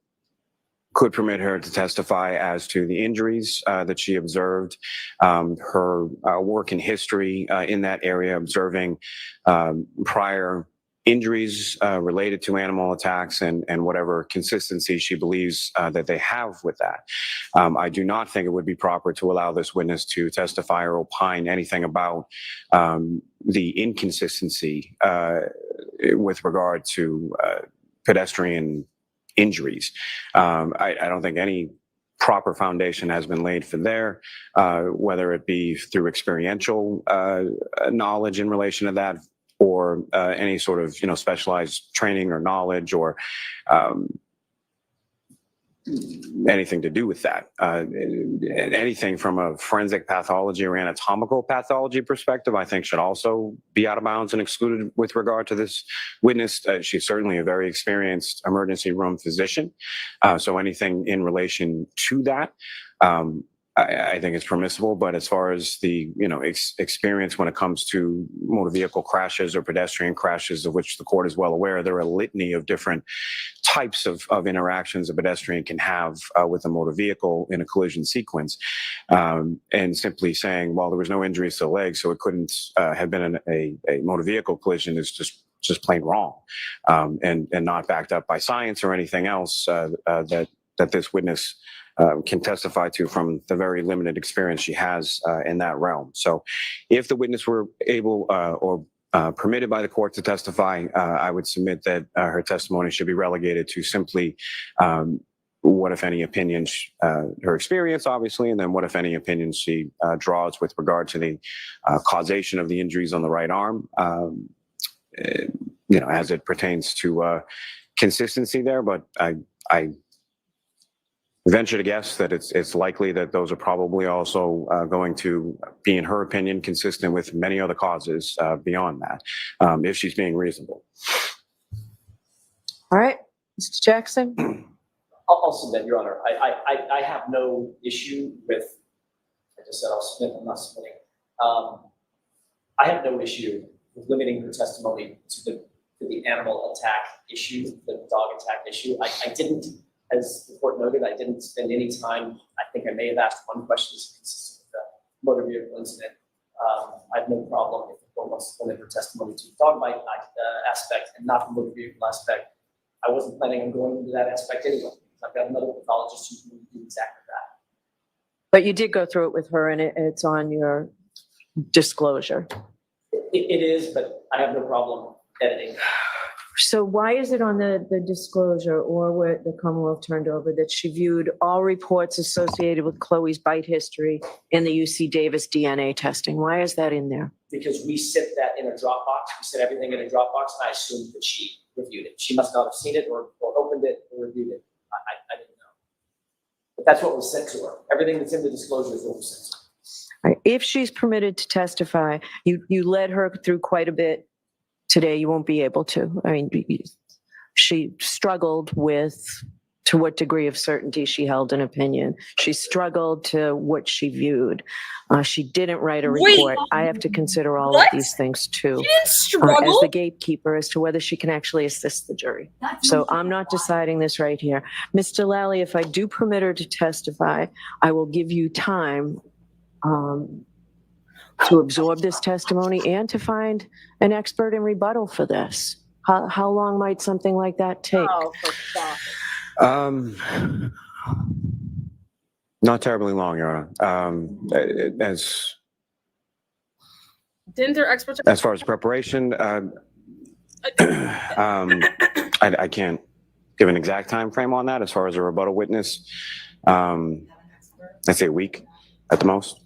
could permit her to testify as to the injuries that she observed, her work in history in that area, observing prior injuries related to animal attacks and whatever consistency she believes that they have with that. I do not think it would be proper to allow this witness to testify or opine anything about the inconsistency with regard to pedestrian injuries. I don't think any proper foundation has been laid for there, whether it be through experiential knowledge in relation to that, or any sort of specialized training or knowledge, or anything to do with that. Anything from a forensic pathology or anatomical pathology perspective, I think should also be out of bounds and excluded with regard to this witness. She's certainly a very experienced emergency room physician. So anything in relation to that, I think it's permissible. But as far as the experience when it comes to motor vehicle crashes or pedestrian crashes, of which the court is well aware, there are a litany of different types of interactions a pedestrian can have with a motor vehicle in a collision sequence. And simply saying, well, there was no injuries to the leg, so it couldn't have been a motor vehicle collision is just plain wrong, and not backed up by science or anything else that this witness can testify to from the very limited experience she has in that realm. So if the witness were able or permitted by the court to testify, I would submit that her testimony should be relegated to simply what, if any, opinions, her experience, obviously, and then what, if any, opinions she draws with regard to the causation of the injuries on the right arm, as it pertains to consistency there. But I venture to guess that it's likely that those are probably also going to be, in her opinion, consistent with many other causes beyond that, if she's being reasonable. All right, Mr. Jackson. I'll submit, Your Honor. I have no issue with, I just said I'll submit, I'm not submitting. I have no issue with limiting her testimony to the animal attack issue, the dog attack issue. I didn't, as the court noted, I didn't spend any time. I think I may have asked one question consistent with the motor vehicle incident. I have no problem if the court wants to limit her testimony to the dog bite aspect and not the motor vehicle aspect. I wasn't planning on going into that aspect anyway. I've got another pathologist who can do exactly that. But you did go through it with her, and it's on your disclosure. It is, but I have no problem editing. So why is it on the disclosure, or what the Commonwealth turned over, that she viewed all reports associated with Chloe's bite history in the UC Davis DNA testing? Why is that in there? Because we set that in a Dropbox. We set everything in a Dropbox, and I assumed that she reviewed it. She must not have seen it or opened it or reviewed it. I didn't know. But that's what was sent to her. Everything that's in the disclosure is what was sent to her. All right. If she's permitted to testify, you led her through quite a bit today. You won't be able to. I mean, she struggled with to what degree of certainty she held an opinion. She struggled to what she viewed. She didn't write a report. I have to consider all of these things too. She didn't struggle. As the gatekeeper as to whether she can actually assist the jury. So I'm not deciding this right here. Mr. Lally, if I do permit her to testify, I will give you time to absorb this testimony and to find an expert in rebuttal for this. How long might something like that take? Oh, for stop. Not terribly long, Your Honor. Didn't their experts? As far as preparation, I can't give an exact time frame on that. As far as a rebuttal witness, I'd say a week at the most.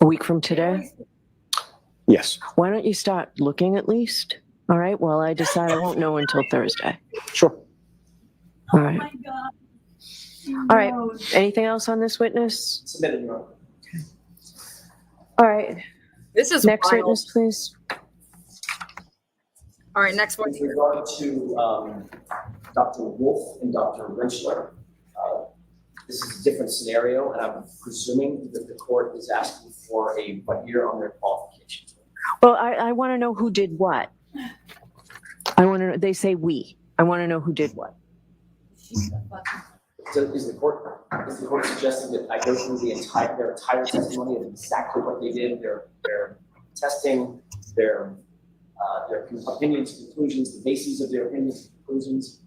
A week from today? Yes. Why don't you start looking at least? All right, well, I decide I won't know until Thursday. Sure. All right. All right, anything else on this witness? Submitted, Your Honor. All right, This is Next wild. witness, please. All right, next one With here. regard to Dr. Wolf and Dr. Winchler, this is a different scenario, and I'm presuming that the court is asking for a what year on their qualifications. Well, I want to know who did what. I want to know, they say we. I want to know who did what. So is the court suggesting that I go through their entire testimony of exactly what they did, their testing, their opinions, conclusions, the bases of their opinions, conclusions?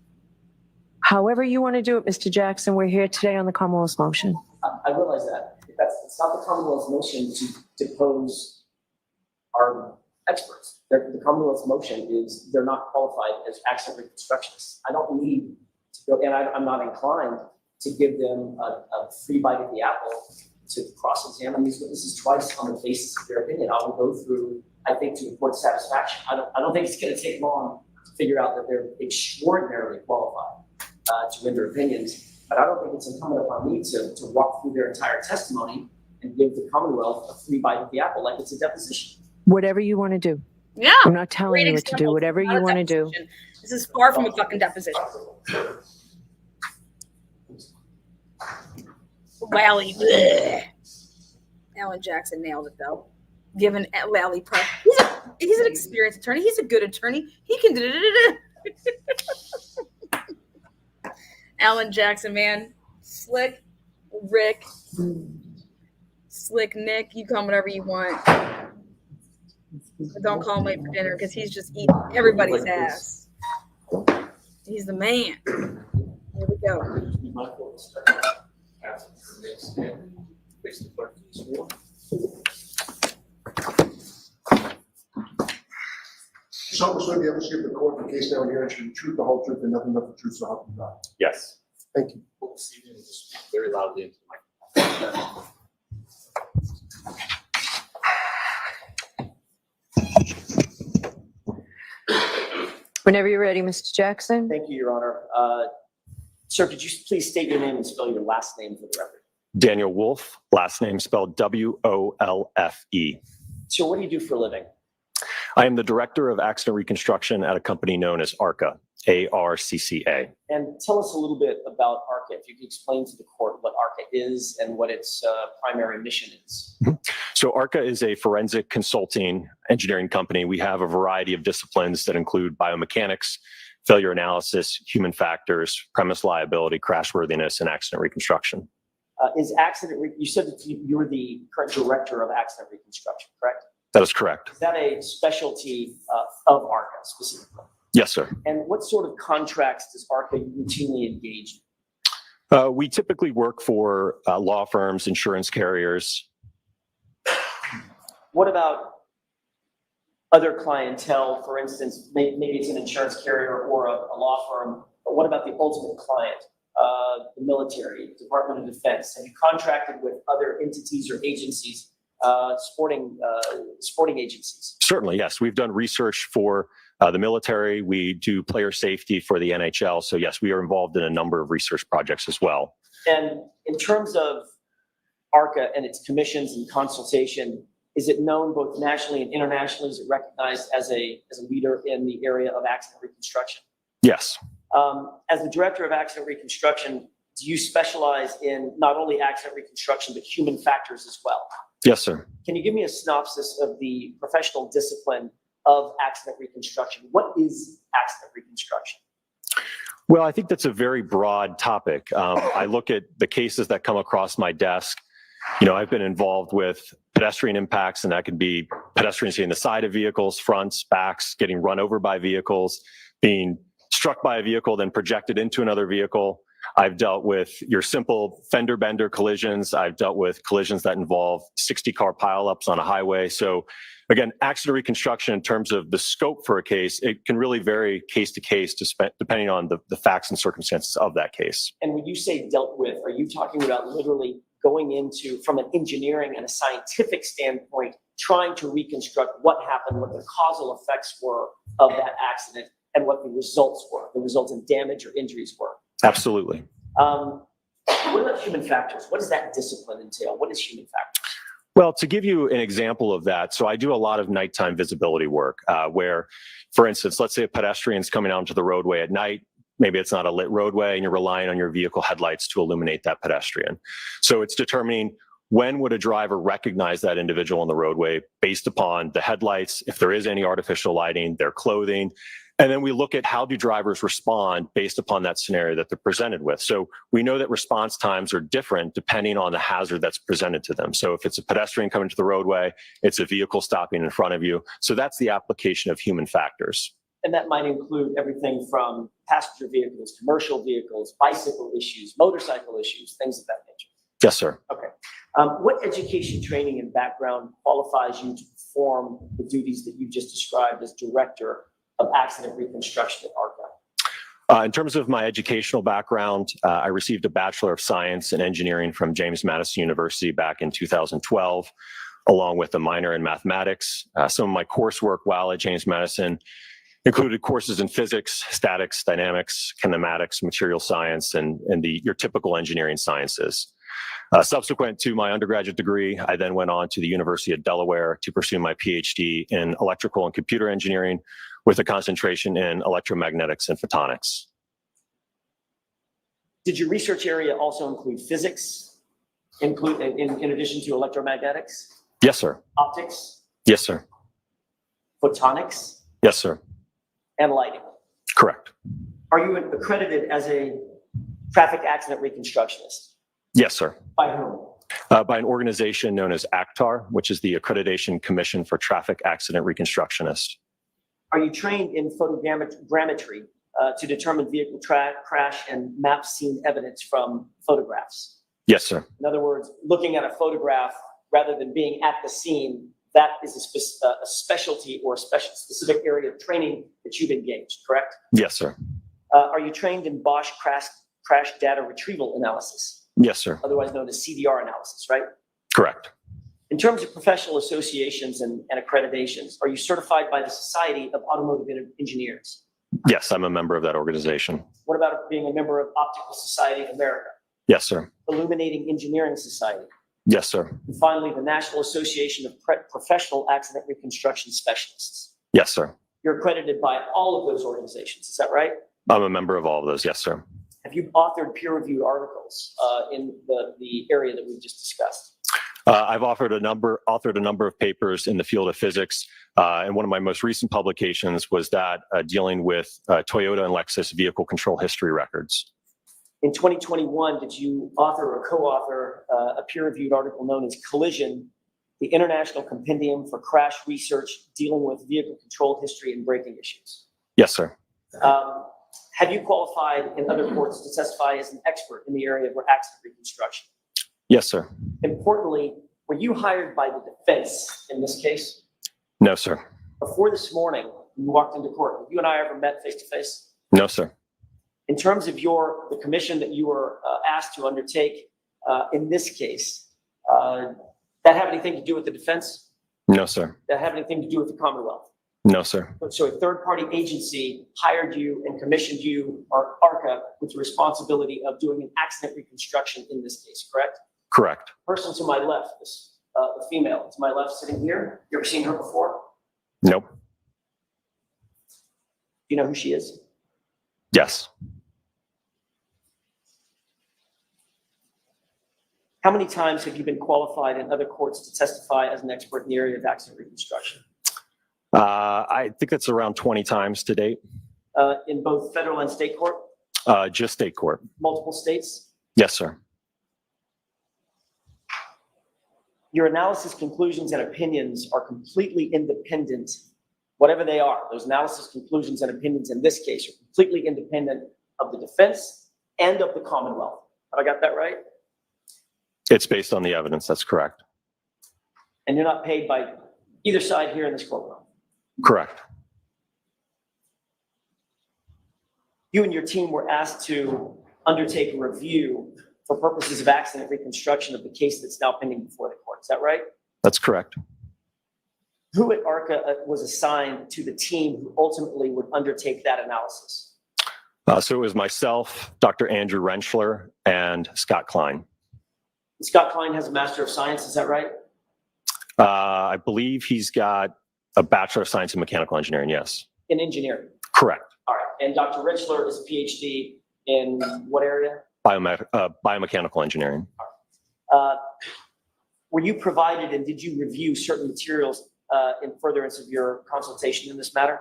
However you want to do it, Mr. Jackson, we're here today on the Commonwealth's motion. I realize that. It's not the Commonwealth's motion to depose our experts. The Commonwealth's motion is they're not qualified as accident reconstructionists. I don't need to go, and I'm not inclined to give them a free bite at the apple to cross-examine these witnesses twice on the basis of their opinion. I will go through, I think, to the court's satisfaction. I don't think it's going to take long to figure out that they're extraordinarily qualified to render opinions, but I don't think it's incumbent upon me to walk through their entire testimony and give the Commonwealth a free bite at the apple like it's a deposition. Whatever you want to do. Yeah. I'm not telling Great you what to do. example. Whatever Not you a want to do. deposition. This is far from a fucking deposition. Lally. Bleh. Alan Jackson nailed it though. Given Lally prep. He's an experienced attorney. He's a good attorney. He can do it. Alan Jackson, man. Slick Rick. Slick Nick. You call him whatever you want. But don't call him late for dinner because he's just eating everybody's ass. He's the man. Here we go. Be mindful of the step. Ask for the next step. Face the clerk to the sworn. So, Mr. the evidence of the court, the case now here, and the truth, the whole truth, and nothing but the truth, so help you God. Yes. Thank you. We'll see you and just speak very loudly into the microphone. Whenever you're ready, Mr. Jackson. Thank you, Your Honor. Sir, could you please state your name and spell your last name for the record? Daniel Wolfe, last name spelled W-O-L-F-E. Sir, what do you do for a living? I am the director of accident reconstruction at a company known as ARCA, A-R-C-C-A. And tell us a little bit about ARCA. If you could explain to the court what ARCA is and what its primary mission is. So ARCA is a forensic consulting engineering company. We have a variety of disciplines that include biomechanics, failure analysis, human factors, premise liability, crashworthiness, and accident reconstruction. You said that you were the current director of accident reconstruction, correct? That is correct. Is that a specialty of ARCA specifically? Yes, sir. And what sort of contracts does ARCA routinely engage in? We typically work for law firms, insurance carriers. What about other clientele? For instance, maybe it's an insurance carrier or a law firm, but what about the ultimate client? The military, Department of Defense. Have you contracted with other entities or agencies, sporting agencies? Certainly, yes. We've done research for the military. We do player safety for the NHL. So yes, we are involved in a number of research projects as well. And in terms of ARCA and its commissions and consultation, is it known both nationally and internationally? Is it recognized as a leader in the area of accident reconstruction? Yes. As the director of accident reconstruction, do you specialize in not only accident reconstruction, but human factors as well? Yes, sir. Can you give me a synopsis of the professional discipline of accident reconstruction? What is accident reconstruction? Well, I think that's a very broad topic. I look at the cases that come across my desk. You know, I've been involved with pedestrian impacts, and that could be pedestrians hitting the side of vehicles, fronts, backs, getting run over by vehicles, being struck by a vehicle, then projected into another vehicle. I've dealt with your simple fender bender collisions. I've dealt with collisions that involve 60-car pileups on a highway. So again, accident reconstruction in terms of the scope for a case, it can really vary case to case depending on the facts and circumstances of that case. And when you say dealt with, are you talking about literally going into, from an engineering and a scientific standpoint, trying to reconstruct what happened, what the causal effects were of that accident, and what the results were, the resultant damage or injuries were? Absolutely. What about human factors? What does that discipline entail? What is human factors? Well, to give you an example of that, so I do a lot of nighttime visibility work where, for instance, let's say a pedestrian's coming out onto the roadway at night. Maybe it's not a lit roadway and you're relying on your vehicle headlights to illuminate that pedestrian. So it's determining when would a driver recognize that individual on the roadway based upon the headlights, if there is any artificial lighting, their clothing. And then we look at how do drivers respond based upon that scenario that they're presented with. So we know that response times are different depending on the hazard that's presented to them. So if it's a pedestrian coming to the roadway, it's a vehicle stopping in front of you. So that's the application of human factors. And that might include everything from passenger vehicles, commercial vehicles, bicycle issues, motorcycle issues, things of that nature. Yes, sir. Okay. What education, training, and background qualifies you to perform the duties that you just described as Director of Accident Reconstruction at ARCA? In terms of my educational background, I received a Bachelor of Science in Engineering from James Madison University back in 2012, along with a minor in mathematics. Some of my coursework while at James Madison included courses in physics, statics, dynamics, kinematics, material science, and your typical engineering sciences. Subsequent to my undergraduate degree, I then went on to the University of Delaware to pursue my PhD in electrical and computer engineering with a concentration in electromagnetics and photonics. Did your research area also include physics, in addition to electromagnetics? Yes, sir. Optics? Yes, sir. Photonics? Yes, sir. And lighting? Correct. Are you accredited as a traffic accident reconstructionist? Yes, sir. By whom? By an organization known as ACTAR, which is the Accreditation Commission for Traffic Accident Reconstructionists. Are you trained in photogrammetry to determine vehicle crash and map scene evidence from photographs? Yes, sir. In other words, looking at a photograph rather than being at the scene, that is a specialty or a specific area of training that you've engaged, correct? Yes, sir. Are you trained in Bosch crash data retrieval analysis? Yes, sir. Otherwise known as CDR analysis, right? Correct. In terms of professional associations and accreditations, are you certified by the Society of Automotive Engineers? Yes, I'm a member of that organization. What about being a member of Optical Society of America? Yes, sir. Illuminating Engineering Society? Yes, sir. And finally, the National Association of Professional Accident Reconstruction Specialists? Yes, sir. You're accredited by all of those organizations, is that right? I'm a member of all of those. Yes, sir. Have you authored peer-reviewed articles in the area that we've just discussed? I've authored a number of papers in the field of physics, and one of my most recent publications was that dealing with Toyota and Lexus vehicle control history records. In 2021, did you author or co-author a peer-reviewed article known as Collision, the International Compendium for Crash Research Dealing with Vehicle Control History and Braking Issues? Yes, sir. Have you qualified in other courts to testify as an expert in the area of accident reconstruction? Yes, sir. Importantly, were you hired by the defense in this case? No, sir. Before this morning, you walked into court. Have you and I ever met face to face? No, sir. In terms of the commission that you were asked to undertake in this case, that have anything to do with the defense? No, sir. That have anything to do with the Commonwealth? No, sir. So a third-party agency hired you and commissioned you, or ARCA, with the responsibility of doing an accident reconstruction in this case, correct? Correct. Person to my left, the female to my left sitting here, you ever seen her before? Nope. Do you know who she is? Yes. How many times have you been qualified in other courts to testify as an expert in the area of accident reconstruction? I think that's around 20 times to date. In both federal and state court? Just state court. Multiple states? Yes, sir. Your analysis, conclusions, and opinions are completely independent, whatever they are. Those analysis, conclusions, and opinions in this case are completely independent of the defense and of the Commonwealth. Have I got that right? It's based on the evidence. That's correct. And you're not paid by either side here in this courtroom? Correct. You and your team were asked to undertake a review for purposes of accident reconstruction of the case that's now pending before the court. Is that right? That's correct. Who at ARCA was assigned to the team who ultimately would undertake that analysis? So it was myself, Dr. Andrew Rentschler, and Scott Klein. Scott Klein has a Master of Science, is that right? I believe he's got a Bachelor of Science in Mechanical Engineering, yes. In engineering? Correct. All right. And Dr. Richler is a PhD in what area? Biomechanical Engineering. Were you provided and did you review certain materials in furtherance of your consultation in this matter?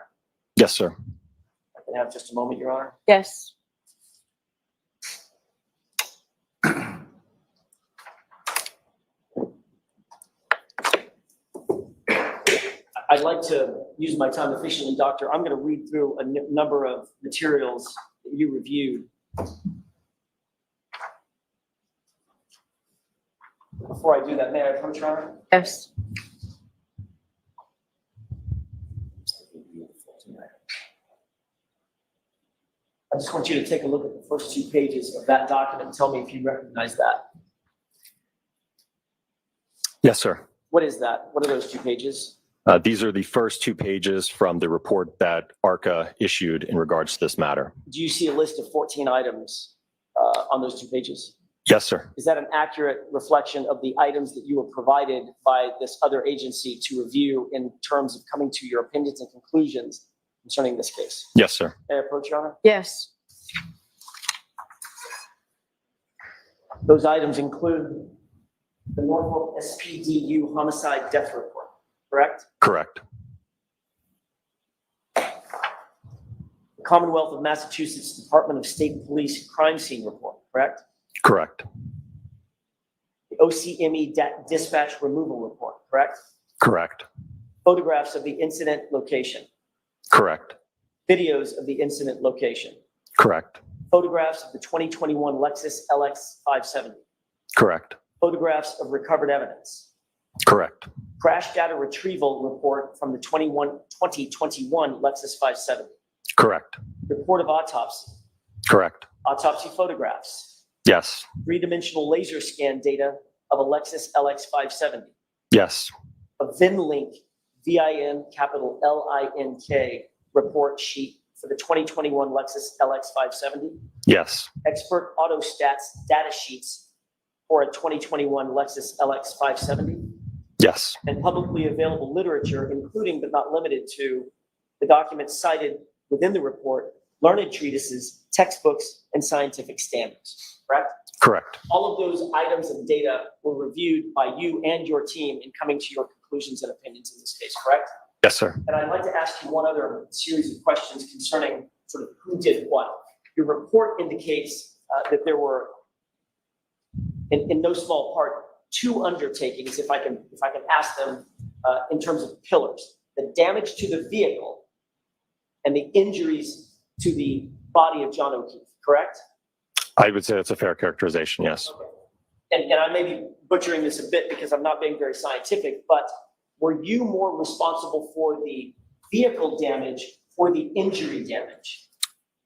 Yes, sir. I can have just a moment, Your Honor. Yes. I'd like to use my time efficiently, Doctor. I'm going to read through a number of materials that you reviewed. Before I do that, may I approach, Your Honor? Yes. I just want you to take a look at the first 2 pages of that document and tell me if you recognize that. Yes, sir. What is that? What are those 2 pages? These are the first 2 pages from the report that ARCA issued in regards to this matter. Do you see a list of 14 items on those 2 pages? Yes, sir. Is that an accurate reflection of the items that you were provided by this other agency to review in terms of coming to your opinions and conclusions concerning this case? Yes, sir. May I approach, Your Honor? Yes. Those items include the Norfolk SPDU homicide death report, correct? Correct. The Commonwealth of Massachusetts Department of State Police crime scene report, correct? Correct. The OCME dispatch removal report, correct? Correct. Photographs of the incident location. Correct. Videos of the incident location. Correct. Photographs of the 2021 Lexus LX 570. Correct. Photographs of recovered evidence. Correct. Crash data retrieval report from the 2021 Lexus 570. Correct. Report of autopsy. Correct. Autopsy photographs. Yes. 3-dimensional laser scan data of a Lexus LX 570. Yes. A VIN-Link, VIN capital LINK report sheet for the 2021 Lexus LX 570. Yes. Expert auto stats data sheets for a 2021 Lexus LX 570. Yes. And publicly available literature, including but not limited to the documents cited within the report, learned treatises, textbooks, and scientific standards, correct? Correct. All of those items and data were reviewed by you and your team in coming to your conclusions and opinions in this case, correct? Yes, sir. And I'd like to ask you one other series of questions concerning sort of who did what. Your report indicates that there were, in no small part, 2 undertakings, if I can ask them in terms of pillars: the damage to the vehicle and the injuries to the body of John O'Keefe, correct? I would say that's a fair characterization, yes. Okay. And I may be butchering this a bit because I'm not being very scientific, but were you more responsible for the vehicle damage or the injury damage?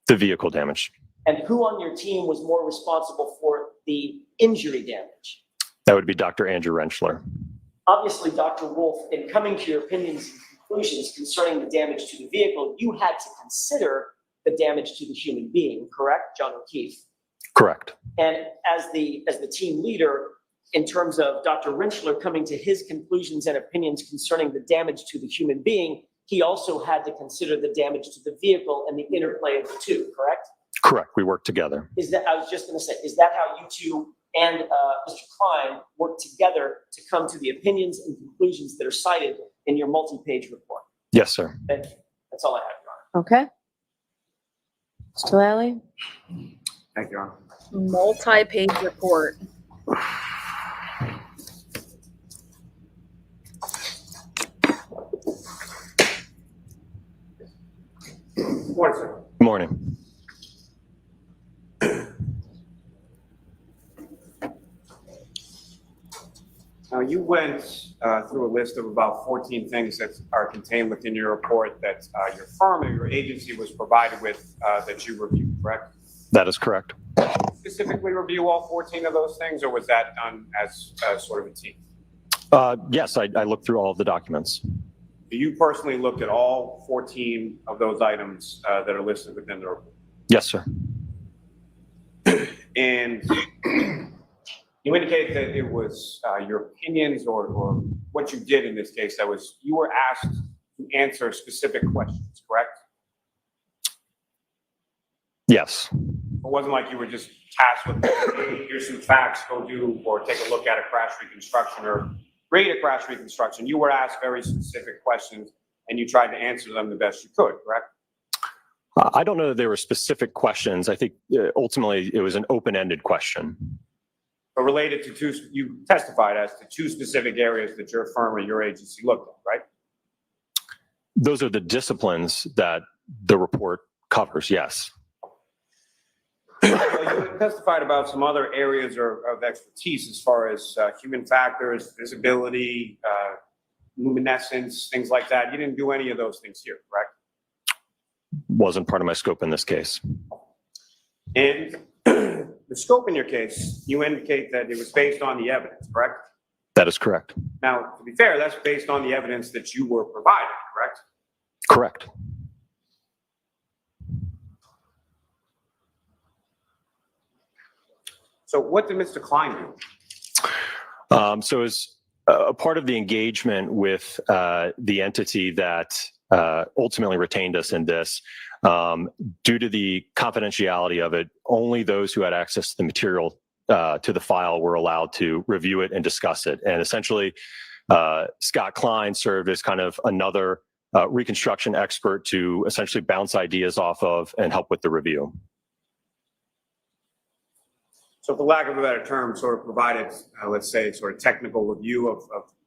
The vehicle damage. And who on your team was more responsible for the injury damage? That would be Dr. Andrew Rentschler. Obviously, Dr. Wolf, in coming to your opinions and conclusions concerning the damage to the vehicle, you had to consider the damage to the human being, correct, John O'Keefe? Correct. And as the team leader, in terms of Dr. Rentschler coming to his conclusions and opinions concerning the damage to the human being, he also had to consider the damage to the vehicle and the interplay of the 2, correct? Correct. We work together. I was just going to say, is that how you 2 and Mr. Klein work together to come to the opinions and conclusions that are cited in your multi-page report? Yes, sir. Thank you. That's all I have, Your Honor. Okay. Mr. Lally? Thank you, Your Honor. Multi-page report. Good morning, sir. Good morning. Now, you went through a list of about 14 things that are contained within your report that your firm or your agency was provided with that you reviewed, correct? That is correct. Specifically review all 14 of those things, or was that done as sort of a team? Yes, I looked through all of the documents. You personally looked at all 14 of those items that are listed within the report? Yes, sir. And You indicate that it was your opinions or what you did in this case that was, you were asked to answer specific questions, correct? Yes. It wasn't like you were just tasked with, hey, here's some facts, go do, or take a look at a crash reconstruction or read a crash reconstruction. You were asked very specific questions and you tried to answer them the best you could, correct? I don't know that there were specific questions. I think ultimately it was an open-ended question. But related to you testified as to two specific areas that your firm or your agency looked at, right? Those are the disciplines that the report covers, yes. Well, you testified about some other areas of expertise as far as human factors, visibility, luminescence, things like that. You didn't do any of those things here, correct? Wasn't part of my scope in this case. And the scope in your case, you indicate that it was based on the evidence, correct? That is correct. Now, to be fair, that's based on the evidence that you were provided, correct? Correct. So what did Mr. Klein do? So as a part of the engagement with the entity that ultimately retained us in this, due to the confidentiality of it, only those who had access to the material to the file were allowed to review it and discuss it. And essentially, Scott Klein served as kind of another reconstruction expert to essentially bounce ideas off of and help with the review. So for lack of a better term, sort of provided, let's say, sort of technical review of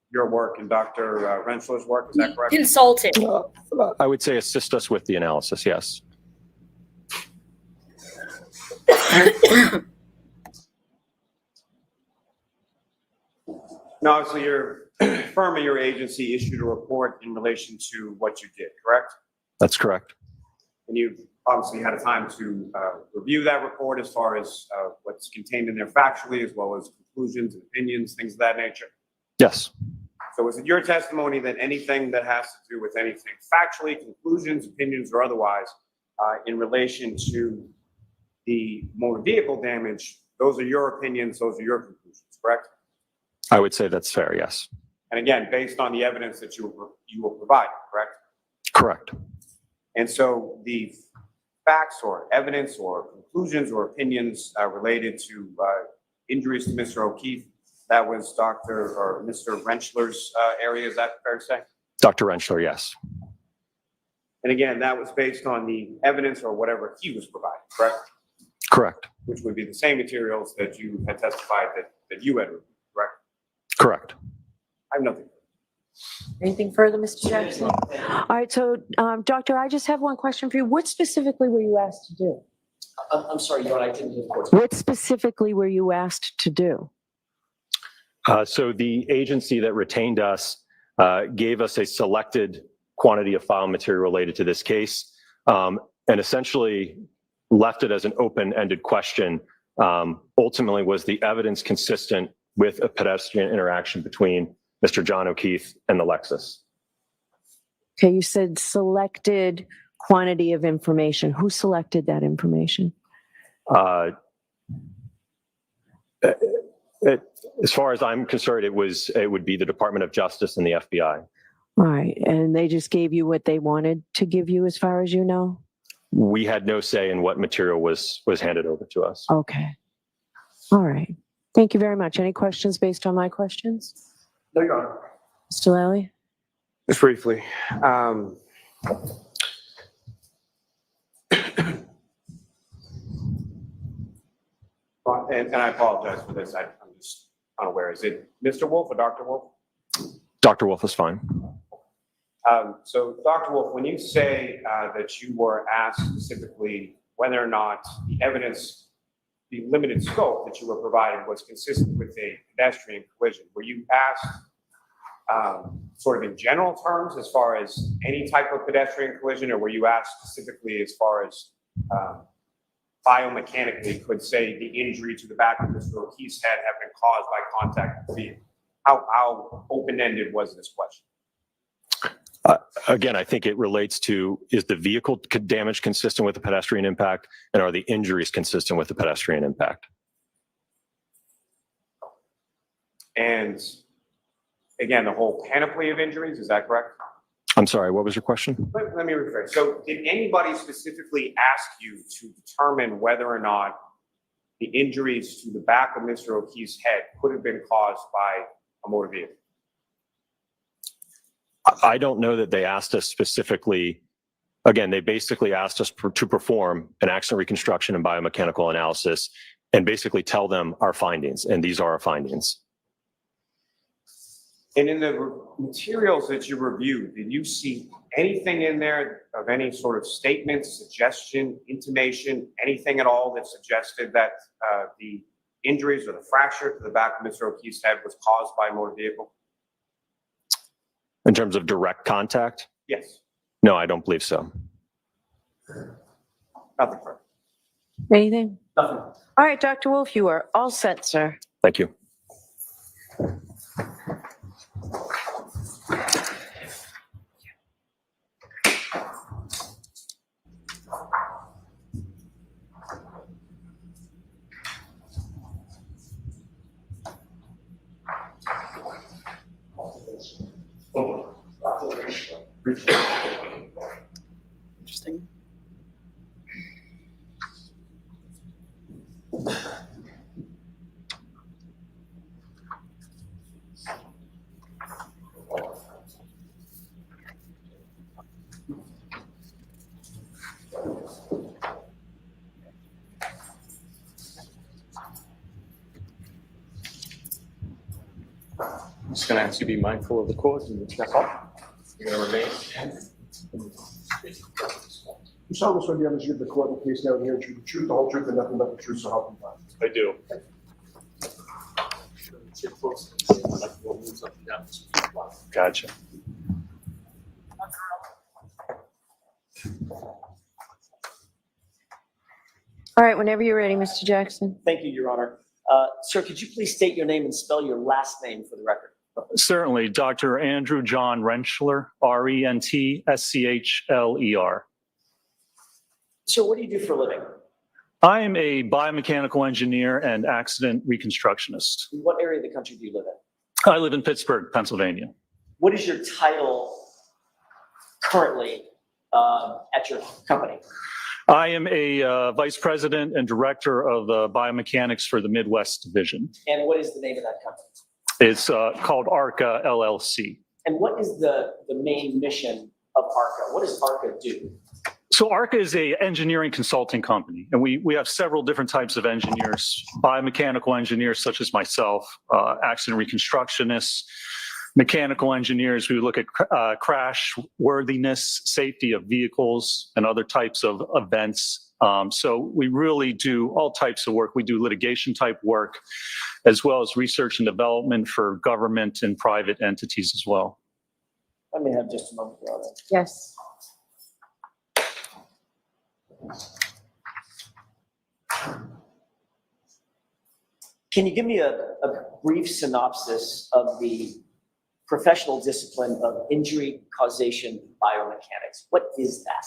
your work and Dr. Rentschler's work, is that correct? Consulting. I would say assist us with the analysis, yes. Now, so your firm or your agency issued a report in relation to what you did, correct? That's correct. And you've obviously had a time to review that report as far as what's contained in there factually, as well as conclusions and opinions, things of that nature. Yes. So is it your testimony that anything that has to do with anything factually, conclusions, opinions, or otherwise, in relation to the motor vehicle damage, those are your opinions, those are your conclusions, correct? I would say that's fair, yes. And again, based on the evidence that you will provide, correct? Correct. And so the facts or evidence or conclusions or opinions related to injuries to Mr. O'Keefe, that was Dr. or Mr. Rentschler's area, is that fair to say? Dr. Rentschler, yes. And again, that was based on the evidence or whatever he was providing, correct? Correct. Which would be the same materials that you had testified that you had reviewed, correct? Correct. I have nothing. Anything further, Mr. Jackson? All right, so, Doctor, I just have one question for you. What specifically were you asked to do? I'm sorry, Your Honor, I didn't hear the court. What specifically were you asked to do? So the agency that retained us gave us a selected quantity of file material related to this case, and essentially left it as an open-ended question. Ultimately, was the evidence consistent with a pedestrian interaction between Mr. John O'Keefe and the Lexus? Okay, you said selected quantity of information. Who selected that information? As far as I'm concerned, it would be the Department of Justice and the FBI. All right, and they just gave you what they wanted to give you, as far as you know? We had no say in what material was handed over to us. Okay. All right. Thank you very much. Any questions based on my questions? No, Your Honor. Mr. Lally? Just briefly, And I apologize for this. I'm just unaware. Is it Mr. Wolf or Dr. Wolf? Dr. Wolf is fine. So, Dr. Wolf, when you say that you were asked specifically whether or not the evidence, the limited scope that you were provided was consistent with a pedestrian collision, were you asked sort of in general terms as far as any type of pedestrian collision, or were you asked specifically as far as biomechanically could say the injury to the back of Mr. O'Keefe's head have been caused by contact with the vehicle? How open-ended was this question? Again, I think it relates to, is the vehicle damage consistent with the pedestrian impact, and are the injuries consistent with the pedestrian impact? And again, the whole panoply of injuries, is that correct? I'm sorry, what was your question? Let me rephrase. So did anybody specifically ask you to determine whether or not the injuries to the back of Mr. O'Keefe's head could have been caused by a motor vehicle? I don't know that they asked us specifically. Again, they basically asked us to perform an accident reconstruction and biomechanical analysis and basically tell them our findings, and these are our findings. And in the materials that you reviewed, did you see anything in there of any sort of statement, suggestion, intimation, anything at all that suggested that the injuries or the fracture to the back of Mr. O'Keefe's head was caused by a motor vehicle? In terms of direct contact? Yes. No, I don't believe so. Nothing further. Anything? Nothing. All right, Dr. Wolf, you are all set, sir. Thank you. Interesting. I'm just going to ask you to be mindful of the court and step up. You're going to remain. You solemnly swear to give the court in case now and here and the truth, the whole truth, and nothing but the truth, so help you God. I do. Gotcha. All right, whenever you're ready, Mr. Jackson. Thank you, Your Honor. Sir, could you please state your name and spell your last name for the record? Certainly, Dr. Andrew John Rentschler, Rentschler. Sir, what do you do for a living? I am a biomechanical engineer and accident reconstructionist. In what area of the country do you live in? I live in Pittsburgh, Pennsylvania. What is your title currently at your company? I am a vice president and director of biomechanics for the Midwest Division. And what is the name of that company? It's called ARCA LLC. And what is the main mission of ARCA? What does ARCA do? So ARCA is a engineering consulting company, and we have several different types of engineers, biomechanical engineers such as myself, accident reconstructionists, mechanical engineers. We look at crash worthiness, safety of vehicles, and other types of events. So we really do all types of work. We do litigation type work, as well as research and development for government and private entities as well. Let me have just a moment, Your Honor. Yes. Can you give me a brief synopsis of the professional discipline of injury causation biomechanics? What is that?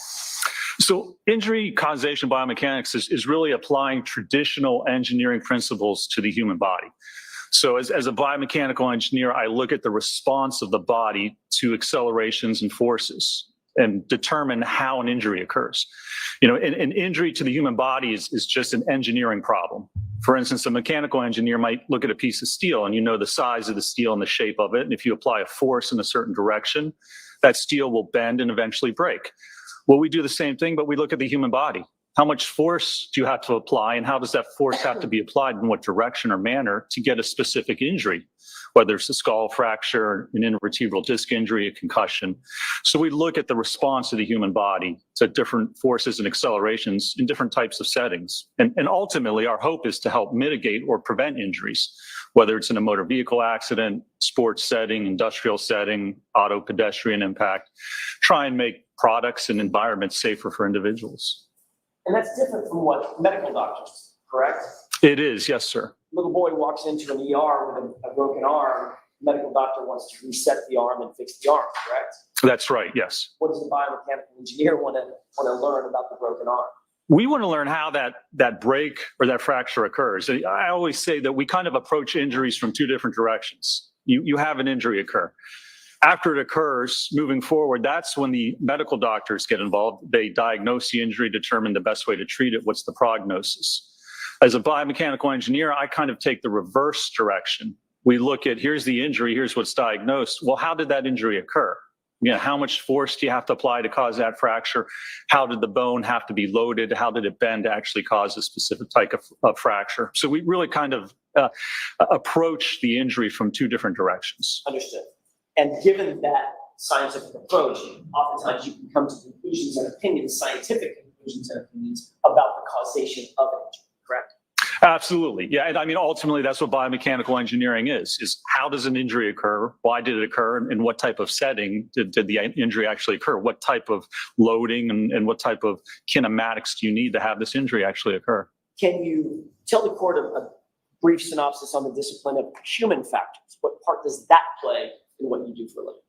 So injury causation biomechanics is really applying traditional engineering principles to the human body. So as a biomechanical engineer, I look at the response of the body to accelerations and forces and determine how an injury occurs. You know, an injury to the human body is just an engineering problem. For instance, a mechanical engineer might look at a piece of steel and you know the size of the steel and the shape of it. And if you apply a force in a certain direction, that steel will bend and eventually break. Well, we do the same thing, but we look at the human body. How much force do you have to apply, and how does that force have to be applied in what direction or manner to get a specific injury, whether it's a skull fracture, an intervertebral disc injury, a concussion. So we look at the response of the human body to different forces and accelerations in different types of settings. And ultimately, our hope is to help mitigate or prevent injuries, whether it's in a motor vehicle accident, sports setting, industrial setting, auto pedestrian impact, try and make products and environments safer for individuals. And that's different from what medical doctors, correct? It is, yes, sir. Little boy walks into an ER with a broken arm. Medical doctor wants to reset the arm and fix the arm, correct? That's right, yes. What does a biomechanical engineer want to learn about the broken arm? we want to learn how that break or that fracture occurs. I always say that we kind of approach injuries from two different directions. You have an injury occur. After it occurs, moving forward, that's when the medical doctors get involved. They diagnose the injury, determine the best way to treat it, what's the prognosis. As a biomechanical engineer, I kind of take the reverse direction. We look at, here's the injury, here's what's diagnosed. Well, how did that injury occur? How much force do you have to apply to cause that fracture? How did the bone have to be loaded? How did it bend to actually cause a specific type of fracture? So we really kind of approach the injury from two different directions. Understood. And given that scientific approach, oftentimes you can come to conclusions and opinions, scientific conclusions and opinions about the causation of an injury, correct? Absolutely. Yeah. And I mean, ultimately, that's what biomechanical engineering is how does an injury occur? Why did it occur? And what type of setting did the injury actually occur? What type of loading and what type of kinematics do you need to have this injury actually occur? Can you tell the court a brief synopsis on the discipline of human factors? What part does that play in what you do for a living?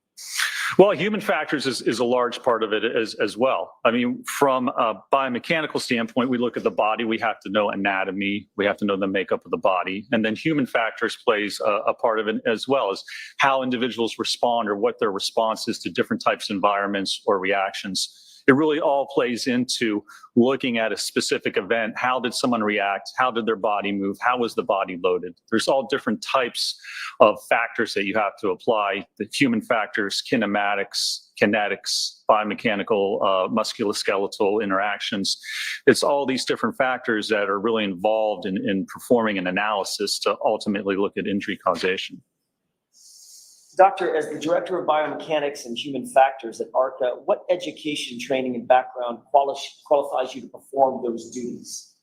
Well, human factors is a large part of it as well. I mean, from a biomechanical standpoint, we look at the body, we have to know anatomy, we have to know the makeup of the body. And then human factors plays a part of it as well, as how individuals respond or what their response is to different types of environments or reactions. It really all plays into looking at a specific event. How did someone react? How did their body move? How was the body loaded? There's all different types of factors that you have to apply. The human factors, kinematics, kinetics, biomechanical, musculoskeletal interactions. It's all these different factors that are really involved in performing an analysis to ultimately look at injury causation. Doctor, as the director of biomechanics and human factors at ARCA, what education, training, and background qualifies you to perform those duties?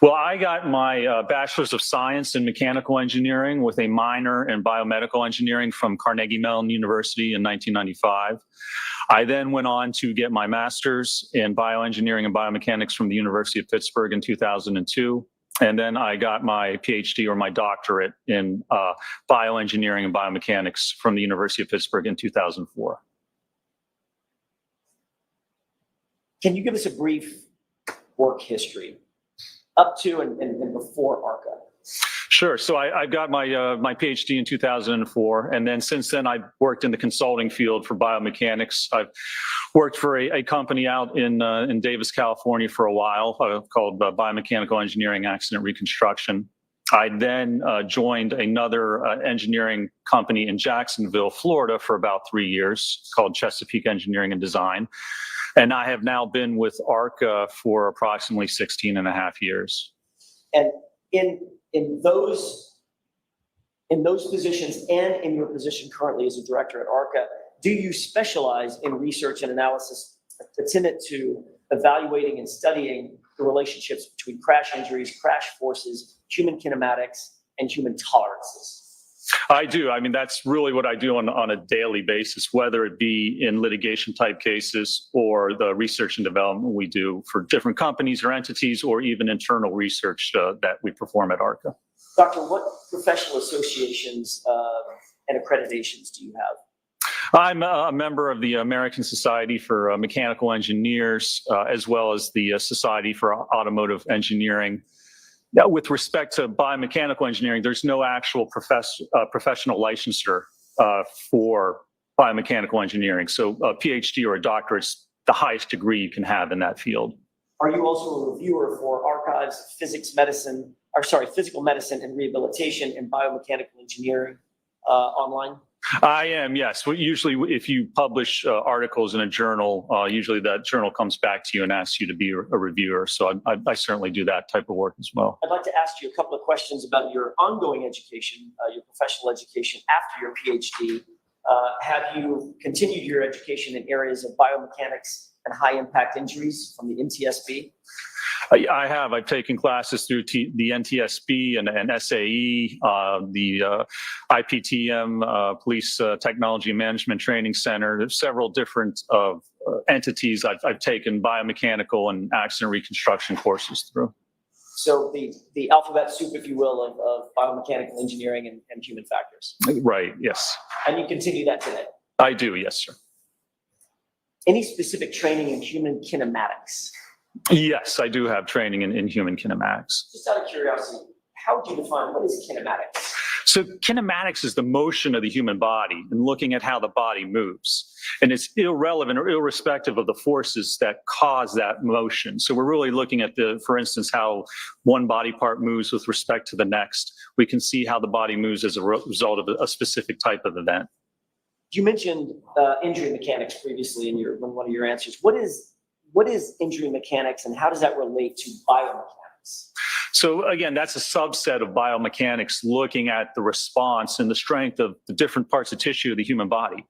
Well, I got my Bachelor's of Science in Mechanical Engineering with a minor in Biomedical Engineering from Carnegie Mellon University in 1995. I then went on to get my Master's in Bioengineering and Biomechanics from the University of Pittsburgh in 2002. And then I got my PhD or my doctorate in bioengineering and biomechanics from the University of Pittsburgh in 2004. Can you give us a brief work history up to and before ARCA? Sure. So I got my PhD in 2004, and then since then I've worked in the consulting field for biomechanics. I've worked for a company out in Davis, California for a while called Biomechanical Engineering Accident Reconstruction. I then joined another engineering company in Jacksonville, Florida for about 3 years called Chesapeake Engineering and Design. And I have now been with ARCA for approximately 16 and a half years. And in those positions and in your position currently as a director at ARCA, do you specialize in research and analysis attendant to evaluating and studying the relationships between crash injuries, crash forces, human kinematics, and human tolerances? I do. I mean, that's really what I do on a daily basis, whether it be in litigation type cases or the research and development we do for different companies or entities, or even internal research that we perform at ARCA. Doctor, what professional associations and accreditations do you have? I'm a member of the American Society for Mechanical Engineers, as well as the Society for Automotive Engineering. Now, with respect to biomechanical engineering, there's no actual professional licensure for biomechanical engineering. So a PhD or a doctorate is the highest degree you can have in that field. Are you also a reviewer for archives, physical medicine and rehabilitation and biomechanical engineering online? I am, yes. Well, usually if you publish articles in a journal, usually that journal comes back to you and asks you to be a reviewer. So I certainly do that type of work as well. I'd like to ask you a couple of questions about your ongoing education, your professional education after your PhD. Have you continued your education in areas of biomechanics and high impact injuries from the NTSB? I have. I've taken classes through the NTSB and SAE, the IPTM, Police Technology Management Training Center. There's several different entities I've taken biomechanical and accident reconstruction courses through. So the alphabet soup, if you will, of biomechanical engineering and human factors. Right, yes. And you continue that today? I do, yes, sir. Any specific training in human kinematics? Yes, I do have training in human kinematics. Just out of curiosity, how do you define what is kinematics? So kinematics is the motion of the human body and looking at how the body moves. And it's irrelevant or irrespective of the forces that cause that motion. So we're really looking at for instance, how one body part moves with respect to the next. We can see how the body moves as a result of a specific type of event. You mentioned injury mechanics previously in one of your answers. What is injury mechanics and how does that relate to biomechanics? So again, that's a subset of biomechanics looking at the response and the strength of the different parts of tissue of the human body.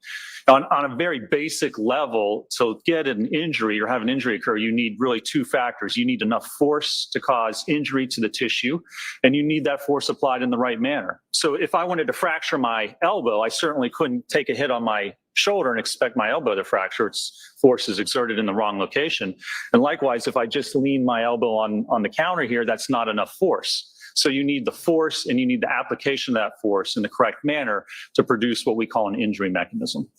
On a very basic level, to get an injury or have an injury occur, you need really two factors. You need enough force to cause injury to the tissue, and you need that force applied in the right manner. So if I wanted to fracture my elbow, I certainly couldn't take a hit on my shoulder and expect my elbow to fracture. Its force is exerted in the wrong location. And likewise, if I just lean my elbow on the counter here, that's not enough force. So you need the force and you need the application of that force in the correct manner to produce what we call an injury mechanism.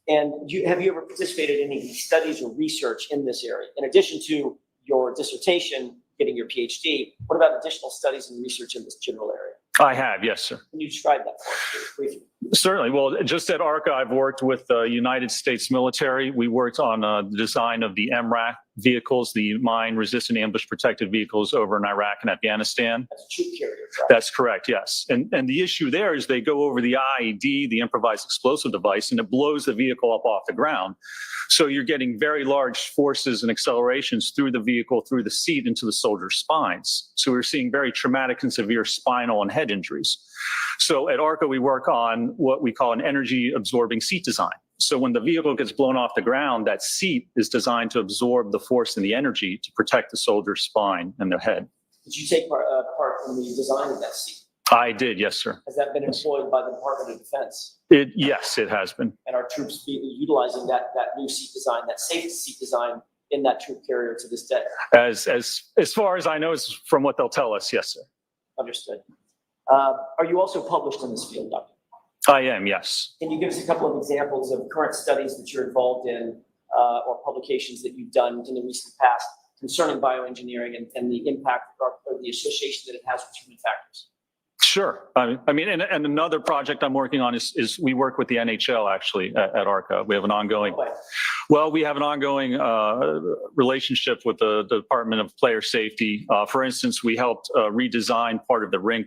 And have you ever participated in any studies or research in this area? In addition to your dissertation, getting your PhD, what about additional studies and research in this general area? I have, yes, sir. Can you describe that for us briefly? Certainly. Well, just at ARCA, I've worked with the United States military. We worked on the design of the MRAC vehicles, the mine-resistant ambush protected vehicles over in Iraq and Afghanistan. That's a troop carrier, right? That's correct, yes. And the issue there is they go over the IED, the improvised explosive device, and it blows the vehicle up off the ground. So you're getting very large forces and accelerations through the vehicle, through the seat, into the soldier's spines. So we're seeing very traumatic and severe spinal and head injuries. So at ARCA, we work on what we call an energy absorbing seat design. So when the vehicle gets blown off the ground, that seat is designed to absorb the force and the energy to protect the soldier's spine and their head. Did you take part in the design of that seat? I did, yes, sir. Has that been employed by the Department of Defense? Yes, it has been. And are troops utilizing that new seat design, that safety seat design in that troop carrier to this day? As far as I know, is from what they'll tell us, yes, sir. Understood. Are you also published in this field, Dr.? I am, yes. Can you give us a couple of examples of current studies that you're involved in or publications that you've done in the recent past concerning bioengineering and the impact or the association that it has with human factors? Sure. I mean, and another project I'm working on is we work with the NHL actually at ARCA. We have an ongoing, we have an ongoing relationship with the Department of Player Safety. For instance, we helped redesign part of the rink.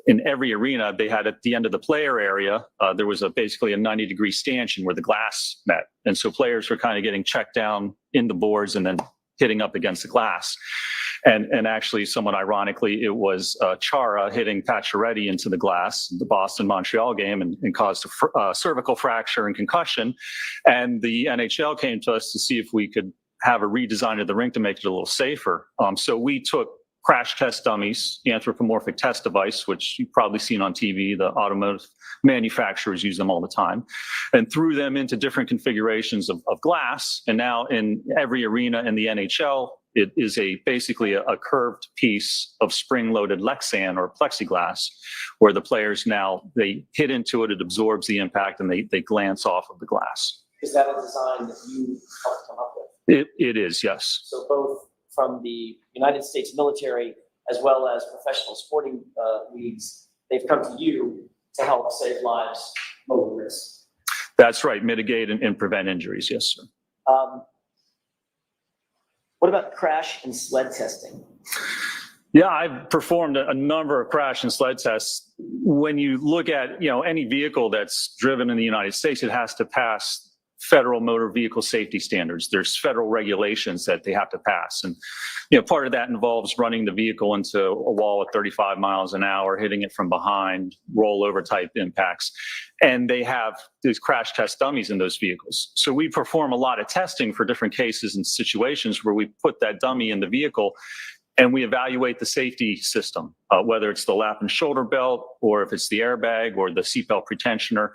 In every arena, they had at the end of the player area, there was basically a 90-degree stanchion where the glass met. And so players were kind of getting checked down in the boards and then hitting up against the glass. And actually, somewhat ironically, it was Chara hitting Pacioretty into the glass, the Boston-Montreal game, and caused a cervical fracture and concussion. And the NHL came to us to see if we could have a redesign of the rink to make it a little safer. So we took crash test dummies, the anthropomorphic test device, which you've probably seen on TV, the automotive manufacturers use them all the time, and threw them into different configurations of glass. And now in every arena in the NHL, it is basically a curved piece of spring-loaded Lexan or plexiglass, where the players now, they hit into it, it absorbs the impact, and they glance off of the glass. Is that a design that you helped come up with? It is, yes. So both from the United States military as well as professional sporting leagues, they've come to you to help save lives, lower risk. That's right, mitigate and prevent injuries, yes, sir. What about crash and sled testing? Yeah, I've performed a number of crash and sled tests. When you look at, any vehicle that's driven in the United States, it has to pass federal motor vehicle safety standards. There's federal regulations that they have to pass. And, part of that involves running the vehicle into a wall at 35 miles an hour, hitting it from behind, rollover type impacts. And they have these crash test dummies in those vehicles. So we perform a lot of testing for different cases and situations where we put that dummy in the vehicle and we evaluate the safety system, whether it's the lap and shoulder belt, or if it's the airbag or the seatbelt pretensioner,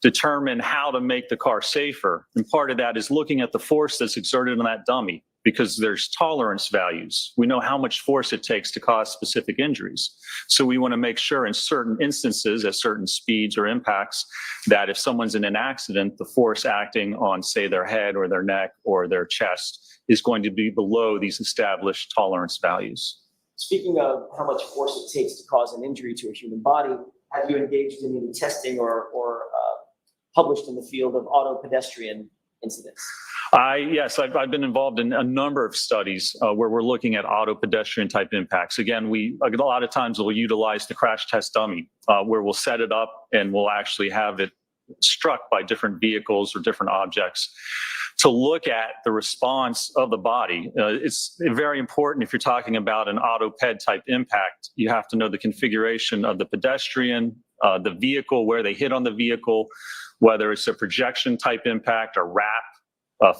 determine how to make the car safer. And part of that is looking at the force that's exerted on that dummy. because there's tolerance values. We know how much force it takes to cause specific injuries. So we want to make sure in certain instances, at certain speeds or impacts, that if someone's in an accident, the force acting on, say, their head or their neck or their chest is going to be below these established tolerance values. Speaking of how much force it takes to cause an injury to a human body, have you engaged in any testing or published in the field of auto-pedestrian incidents? Yes, I've been involved in a number of studies where we're looking at auto-pedestrian type impacts. Again, a lot of times we'll utilize the crash test dummy where we'll set it up and we'll actually have it struck by different vehicles or different objects to look at the response of the body. It's very important if you're talking about an auto-ped type impact. You have to know the configuration of the pedestrian, the vehicle, where they hit on the vehicle, whether it's a projection type impact, a wrap,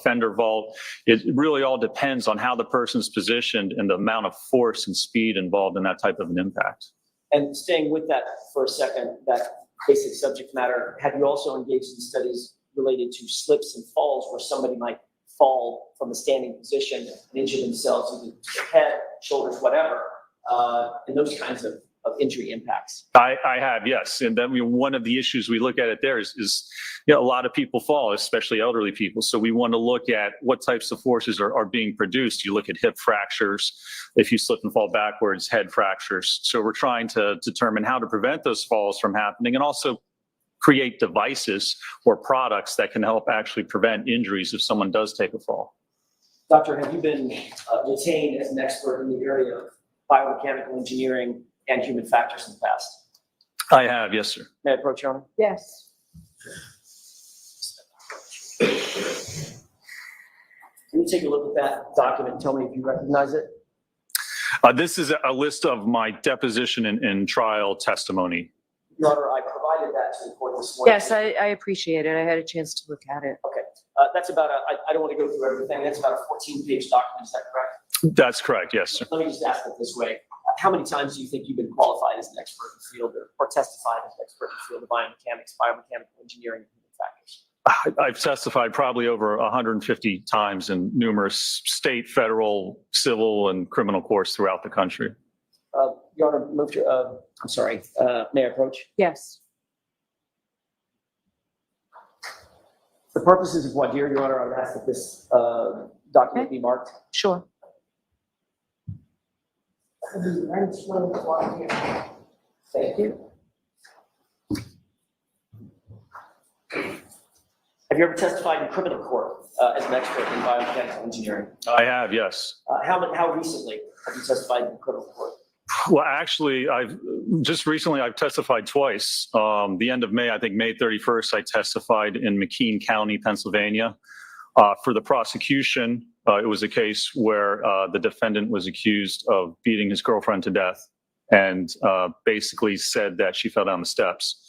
fender vault. It really all depends on how the person's positioned and the amount of force and speed involved in that type of an impact. And staying with that for a second, that basic subject matter, have you also engaged in studies related to slips and falls where somebody might fall from a standing position and injure themselves either to their head, shoulders, whatever, and those kinds of injury impacts? I have, yes. And then one of the issues we look at it there is a lot of people fall, especially elderly people. So we want to look at what types of forces are being produced. You look at hip fractures, if you slip and fall backwards, head fractures. So we're trying to determine how to prevent those falls from happening and also create devices or products that can help actually prevent injuries if someone does take a fall. Doctor, have you been retained as an expert in the area of biomechanical engineering and human factors in the past? I have, yes, sir. May I approach, Your Honor? Yes. Can you take a look at that document and tell me if you recognize it? This is a list of my deposition and trial testimony. Your Honor, I provided that to the court this morning. Yes, I appreciate it. I had a chance to look at it. Okay. That's about I don't want to go through everything. That's about a 14-page document. Is that correct? That's correct, yes, sir. Let me just ask it this way. How many times do you think you've been qualified as an expert in the field or testified as an expert in the field of biomechanics, biomechanical engineering, and human factors? I've testified probably over 150 times in numerous state, federal, civil, and criminal courts throughout the country. Your Honor, move to, I'm sorry, may I approach? Yes. For purposes of voir dire, Your Honor, I would ask that this document be marked. Sure. Thank you. Have you ever testified in criminal court as an expert in biomechanical engineering? I have, yes. How recently have you testified in criminal court? Well, actually, I've testified twice. The end of May, I think May 31st, I testified in McKean County, Pennsylvania. For the prosecution, it was a case where the defendant was accused of beating his girlfriend to death and basically said that she fell down the steps.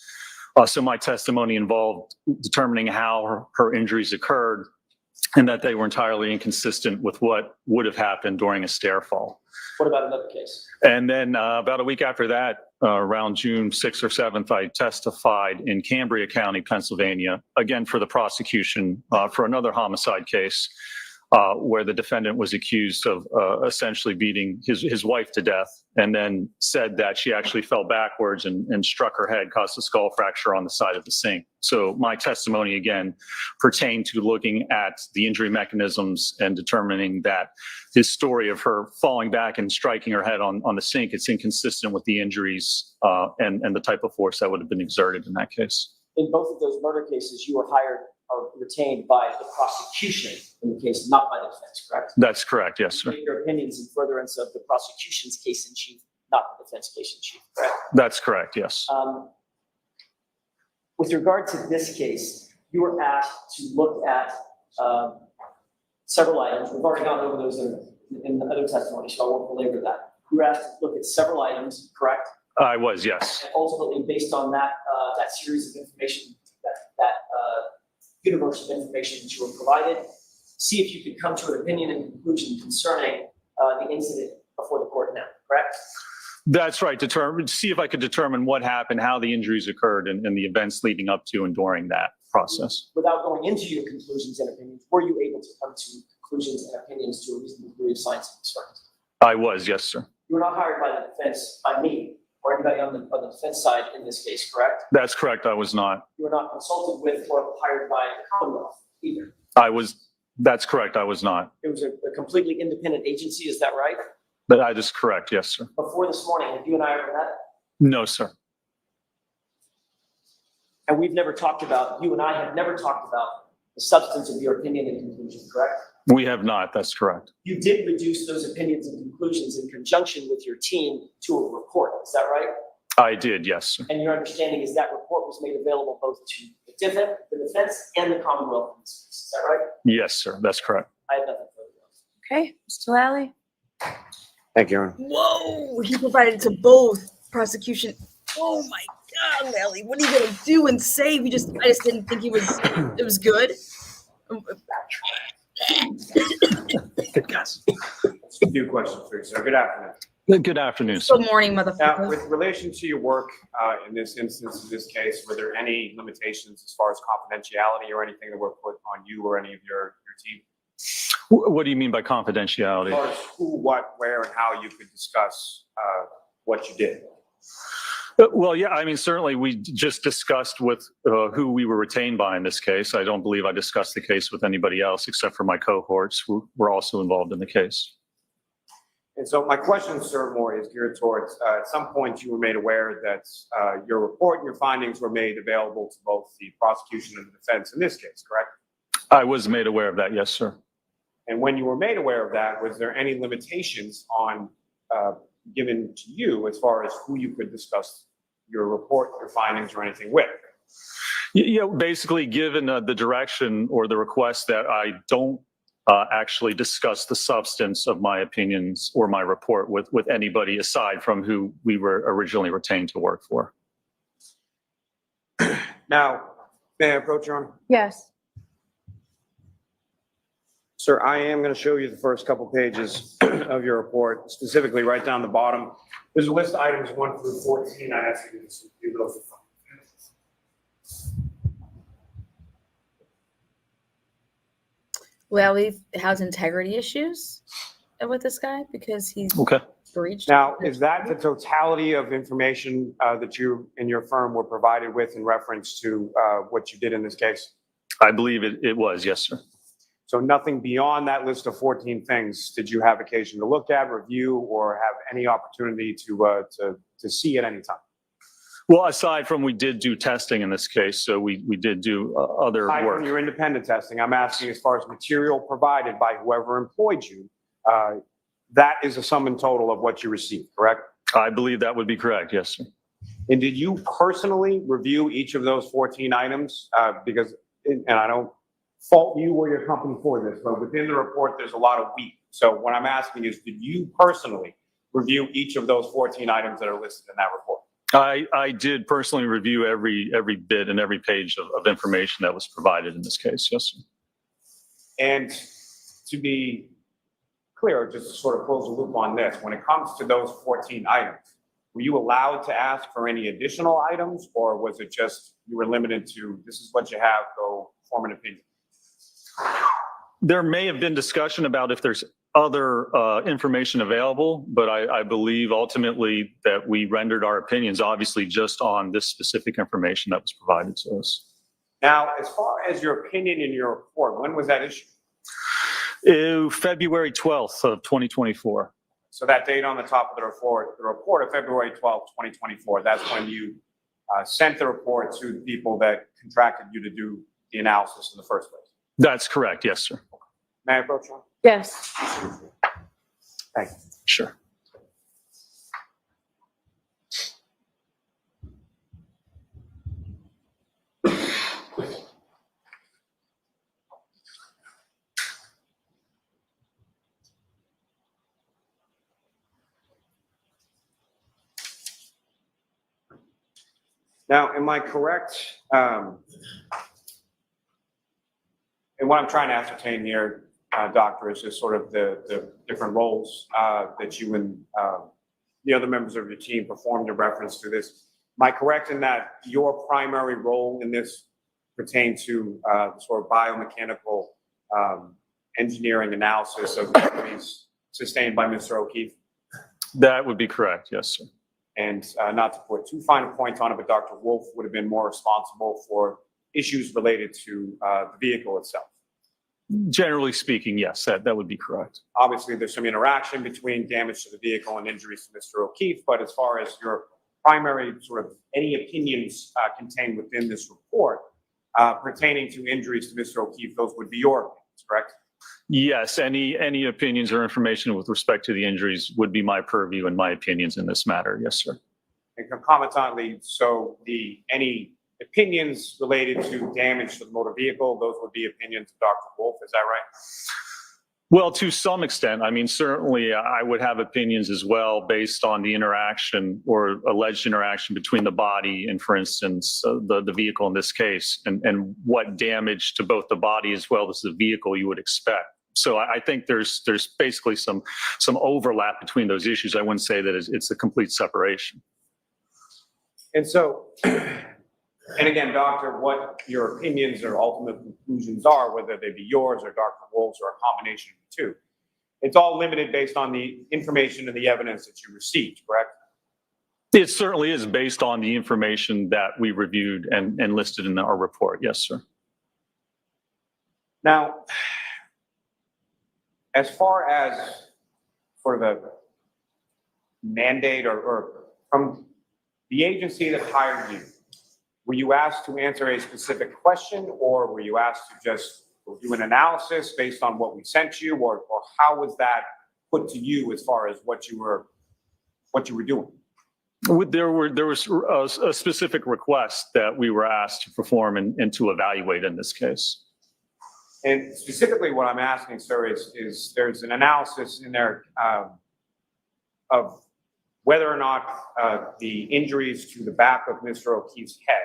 So my testimony involved determining how her injuries occurred and that they were entirely inconsistent with what would have happened during a stair fall. What about another case? And then about a week after that, around June 6th or 7th, I testified in Cambria County, Pennsylvania, again for the prosecution for another homicide case where the defendant was accused of essentially beating his wife to death and then said that she actually fell backwards and struck her head, caused a skull fracture on the side of the sink. So my testimony, again, pertained to looking at the injury mechanisms and determining that his story of her falling back and striking her head on the sink, it's inconsistent with the injuries and the type of force that would have been exerted in that case. In both of those murder cases, you were hired or retained by the prosecution in the case, not by the defense, correct? That's correct, yes, sir. Your opinions in furtherance of the prosecution's case in chief, not the defense case in chief, correct? That's correct, yes. With regard to this case, you were asked to look at several items. We've already gone over those in the other testimony, so I won't belabor that. You were asked to look at several items, correct? I was, yes. And ultimately, based on that series of information, that universe of information that you were provided, see if you could come to an opinion and conclusion concerning the incident before the court now, correct? That's right. See if I could determine what happened, how the injuries occurred, and the events leading up to and during that process. Without going into your conclusions and opinions, were you able to come to conclusions and opinions to a reasonable degree of science and expertise? I was, yes, sir. You were not hired by the defense, by me, or anybody on the defense side in this case, correct? That's correct. I was not. You were not consulted with or hired by the Commonwealth either. That's correct. I was not. It was a completely independent agency, is that right? That is correct. Yes, sir. Before this morning, have you and I ever met? No, sir. And we've never talked about, you and I have never talked about the substance of your opinion and conclusion, correct? We have not. That's correct. You did reduce those opinions and conclusions in conjunction with your team to a report, is that right? I did, yes, sir. And your understanding is that report was made available both to the defense and the Commonwealth in this case, is that right? Yes, sir. That's correct. I have nothing further. Okay, Mr. Lally? Thank you, Your Honor. Whoa, he provided to both prosecution. Oh my God, Lally, what are you gonna do and say? I just didn't think it was good. Good guess. A few questions for you, sir. Good afternoon. Good afternoon, sir. Good morning, Now, motherfucker. with relation to your work in this instance, in this case, were there any limitations as far as confidentiality or anything that were put on you or any of your team? What do you mean by As confidentiality? far as who, what, where, and how you could discuss what you did? Well, yeah, I mean, certainly we just discussed with who we were retained by in this case. I don't believe I discussed the case with anybody else except for my cohorts who were also involved in the case. And so my question, sir, more is geared towards, at some point you were made aware that your report and your findings were made available to both the prosecution and the defense in this case, correct? I was made aware of that, yes, sir. And when you were made aware of that, was there any limitations on given to you as far as who you could discuss your report, your findings, or anything with? Yeah, basically given the direction or the request that I don't actually discuss the substance of my opinions or my report with anybody aside from who we were originally retained to work for. Now, may I approach you, Your Honor? Yes. Sir, I am going to show you the first couple pages of your report, specifically right down the bottom. There's a list of items 1 through 14. I asked you to just do those. Lally has integrity issues with this guy because he's Okay. breached. Now, is that the totality of information that you and your firm were provided with in reference to what you did in this case? I believe it was, yes, sir. So nothing beyond that list of 14 things did you have occasion to look at, review, or have any opportunity to see at any time? Well, aside from we did do testing in this case, so we did do other Aside work. from your independent testing, I'm asking as far as material provided by whoever employed you, that is a sum and total of what you received, correct? I believe that would be correct, yes, sir. And did you personally review each of those 14 items? Because, and I don't fault you or your company for this, but within the report, there's a lot of we. So what I'm asking is, did you personally review each of those 14 items that are listed in that report? I did personally review every bit and every page of information that was provided in this case, yes, sir. And to be clear, just to sort of close the loop on this, when it comes to those 14 items, were you allowed to ask for any additional items, or was it just you were limited to this is what you have, go form an opinion? There may have been discussion about if there's other information available, but I believe ultimately that we rendered our opinions obviously just on this specific information that was provided to us. Now, as far as your opinion in your report, when was that issued? February 12th of 2024. So that date on the top of the report of February 12th, 2024, that's when you sent the report to the people that contracted you to do the analysis in the first place. That's correct, yes, sir. May I approach you? Yes. Thank you. Sure. Now, am I correct? And what I'm trying to ascertain here, Doctor, is just sort of the different roles that you and the other members of your team performed in reference to this. Am I correct in that your primary role in this pertained to sort of biomechanical engineering analysis of injuries sustained by Mr. O'Keefe? That would be correct, yes, sir. And not to put too fine a point on it, but Dr. Wolf would have been more responsible for issues related to the vehicle itself. Generally speaking, yes, that would be correct. Obviously, there's some interaction between damage to the vehicle and injuries to Mr. O'Keefe, but as far as your primary sort of any opinions contained within this report pertaining to injuries to Mr. O'Keefe, those would be your opinions, correct? Yes, any opinions or information with respect to the injuries would be my purview and my opinions in this matter. Yes, sir. And concomitantly, so any opinions related to damage to the motor vehicle, those would be opinions of Dr. Wolf, is that right? Well, to some extent. I mean, certainly I would have opinions as well based on the interaction or alleged interaction between the body and, for instance, the vehicle in this case, and what damage to both the body as well as the vehicle you would expect. So I think there's basically some overlap between those issues. I wouldn't say that it's a complete separation. And so, and again, Doctor, what your opinions or ultimate conclusions are, whether they be yours or Dr. Wolf's or a combination of the two, it's all limited based on the information and the evidence that you received, correct? It certainly is based on the information that we reviewed and listed in our report. Yes, sir. Now, as far as for the mandate or from the agency that hired you, were you asked to answer a specific question, or were you asked to just do an analysis based on what we sent you, or how was that put to you as far as what you were doing? There was a specific request that we were asked to perform and to evaluate in this case. And specifically what I'm asking, sir, is there's an analysis in there of whether or not the injuries to the back of Mr. O'Keefe's head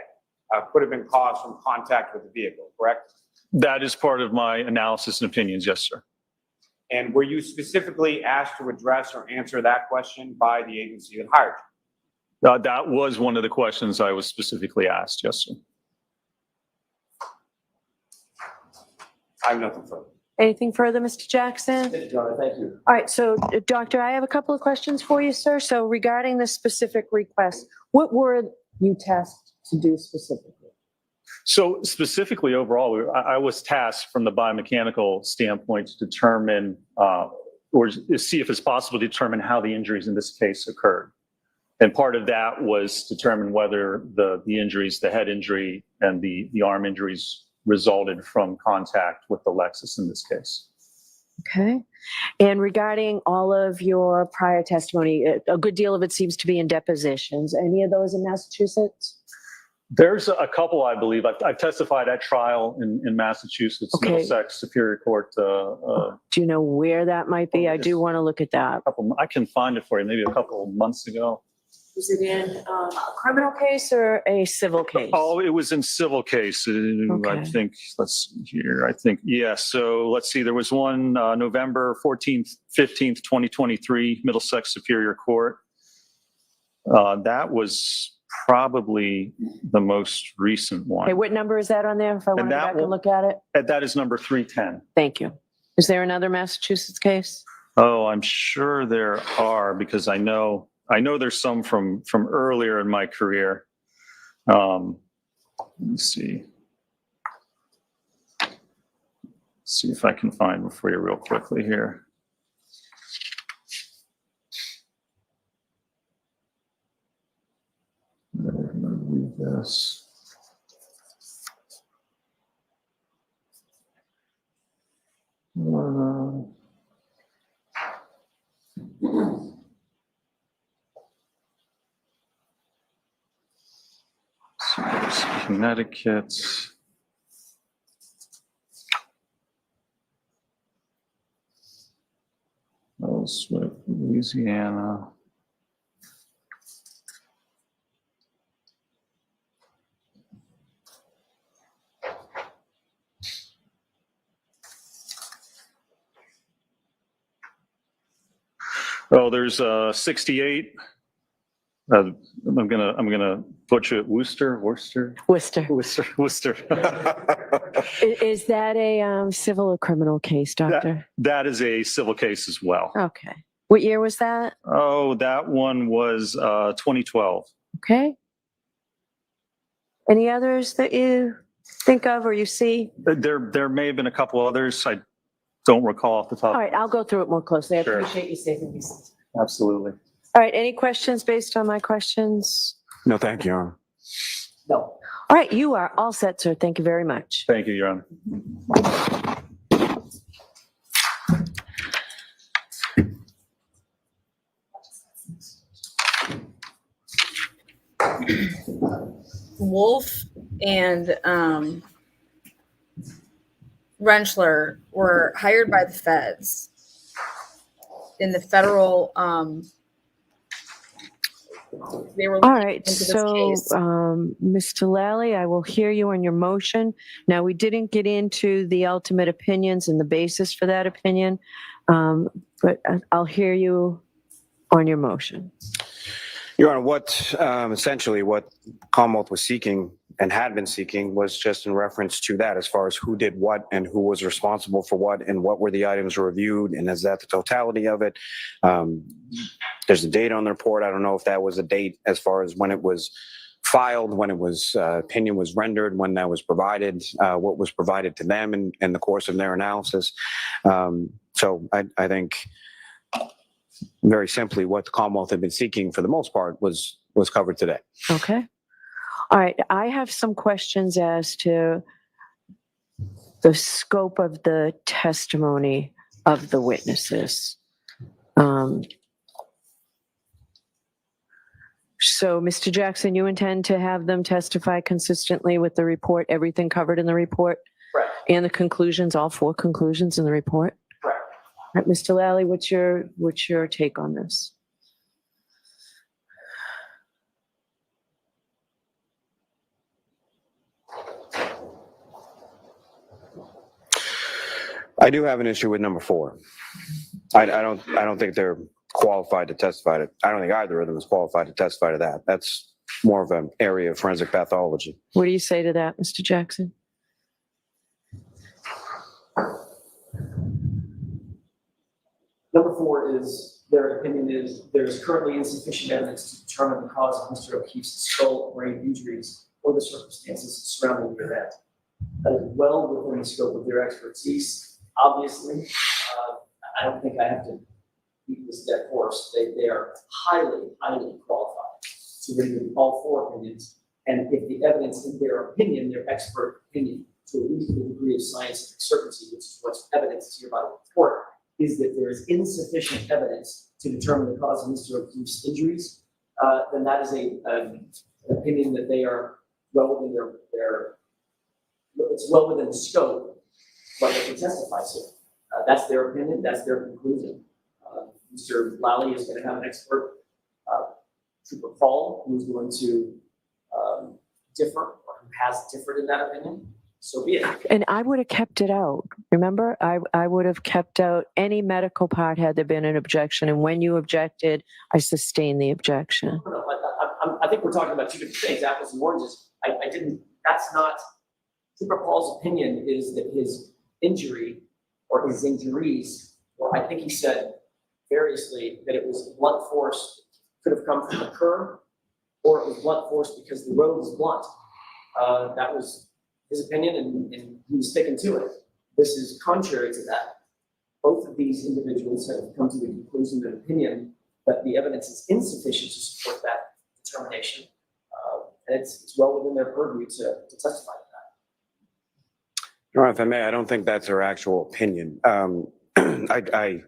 could have been caused from contact with the vehicle, correct? That is part of my analysis and opinions, yes, sir. And were you specifically asked to address or answer that question by the agency that hired you? That was one of the questions I was specifically asked, yes, sir. I have nothing further. Anything further, Mr. Jackson? Thank you. All right, so Doctor, I have a couple of questions for you, sir. So regarding this specific request, what were you tasked to do specifically? So specifically overall, I was tasked from the biomechanical standpoint to determine or see if it's possible to determine how the injuries in this case occurred. And part of that was determine whether the injuries, the head injury and the arm injuries resulted from contact with the Lexus in this case. Okay. And regarding all of your prior testimony, a good deal of it seems to be in depositions. Any of those in Massachusetts? There's a couple, I believe. I've testified at trial in Massachusetts, Okay. Middlesex Superior Court. Do you know where that might be? I do want to look at that. I can find it for you, maybe a couple of months ago. Was it in a criminal case or a civil case? Oh, it was in civil case. I think, let's see here. I think, yeah. So let's see. There was one November 14th, 15th, 2023, Middlesex Superior Court. That was probably the most recent one. Hey, what number is that on there if I want to go back and look at it? That is number 310. Thank you. Is there another Massachusetts case? Oh, I'm sure there are, because I know there's some from earlier in my career. Let me see. See if I can find them for you real quickly here. Read this. So there's Connecticut. Ellsworth, Louisiana. Oh, there's 68. I'm gonna butcher it. Worcester. Is that a civil or criminal case, doctor? That is a civil case as well. Okay. What year was that? Oh, that one was 2012. Okay. Any others that you think of or you see? There may have been a couple others. I don't recall off the top. All right, I'll go through it more closely. I Sure. appreciate you saving me some time. Absolutely. All right, any questions based on my questions? No, thank you, Your Honor. No. All right, you are all set, sir. Thank you very much. Thank you, Your Honor. Wolf and Rentschler were hired by the feds in the federal. They were All right, into this so case. Mr. Lally, I will hear you on your motion. Now, we didn't get into the ultimate opinions and the basis for that opinion, but I'll hear you on your motion. Your Honor, what essentially what Commonwealth was seeking and had been seeking was just in reference to that, as far as who did what and who was responsible for what and what were the items reviewed, and is that the totality of it? There's a date on the report. I don't know if that was a date as far as when it was filed, when it was opinion was rendered, when that was provided, what was provided to them in the course of their analysis. So I think very simply what the Commonwealth had been seeking for the most part was covered today. Okay. All right, I have some questions as to the scope of the testimony of the witnesses. So, Mr. Jackson, you intend to have them testify consistently with the report, everything covered in the report? Correct. And the conclusions, all 4 conclusions in the report? Correct. All right, Mr. Lally, what's your take on this? I do have an issue with number 4. I don't think they're qualified to testify to. I don't think either of them is qualified to testify to that. That's more of an area of forensic pathology. What do you say to that, Mr. Jackson? Number 4 is, their opinion is, there is currently insufficient evidence to determine the cause of Mr. O'Keefe's skull brain injuries or the circumstances surrounding the event. That is well within the scope of their expertise. Obviously, I don't think I have to beat this dead horse. They are highly, highly qualified to review all 4 opinions. And if the evidence in their opinion, their expert opinion, to a reasonable degree of scientific certainty, which is what's evidenced here by the report, is that there is insufficient evidence to determine the cause of Mr. O'Keefe's injuries, then that is an opinion that they are well within it's well within the scope what they can testify to. That's their opinion, that's their conclusion. Mr. Lally is going to have an expert, Trooper Paul, who's going to differ, or who has differed in that opinion. So be it. And I would have kept it out. Remember, I would have kept out any medical part had there been an objection. And when you objected, I sustained the objection. I think we're talking about 2 different things, apples and oranges. That's not, Trooper Paul's opinion is that his injury or his injuries, or I think he said variously that it was blunt force, could have come from the curb, or it was blunt force because the road was blunt. That was his opinion, and he was sticking to it. This is contrary to that. Both of these individuals have come to the conclusion and opinion that the evidence is insufficient to support that determination. And it's well within their purview to testify to that. Your Honor, if I may, I don't think that's their actual opinion. I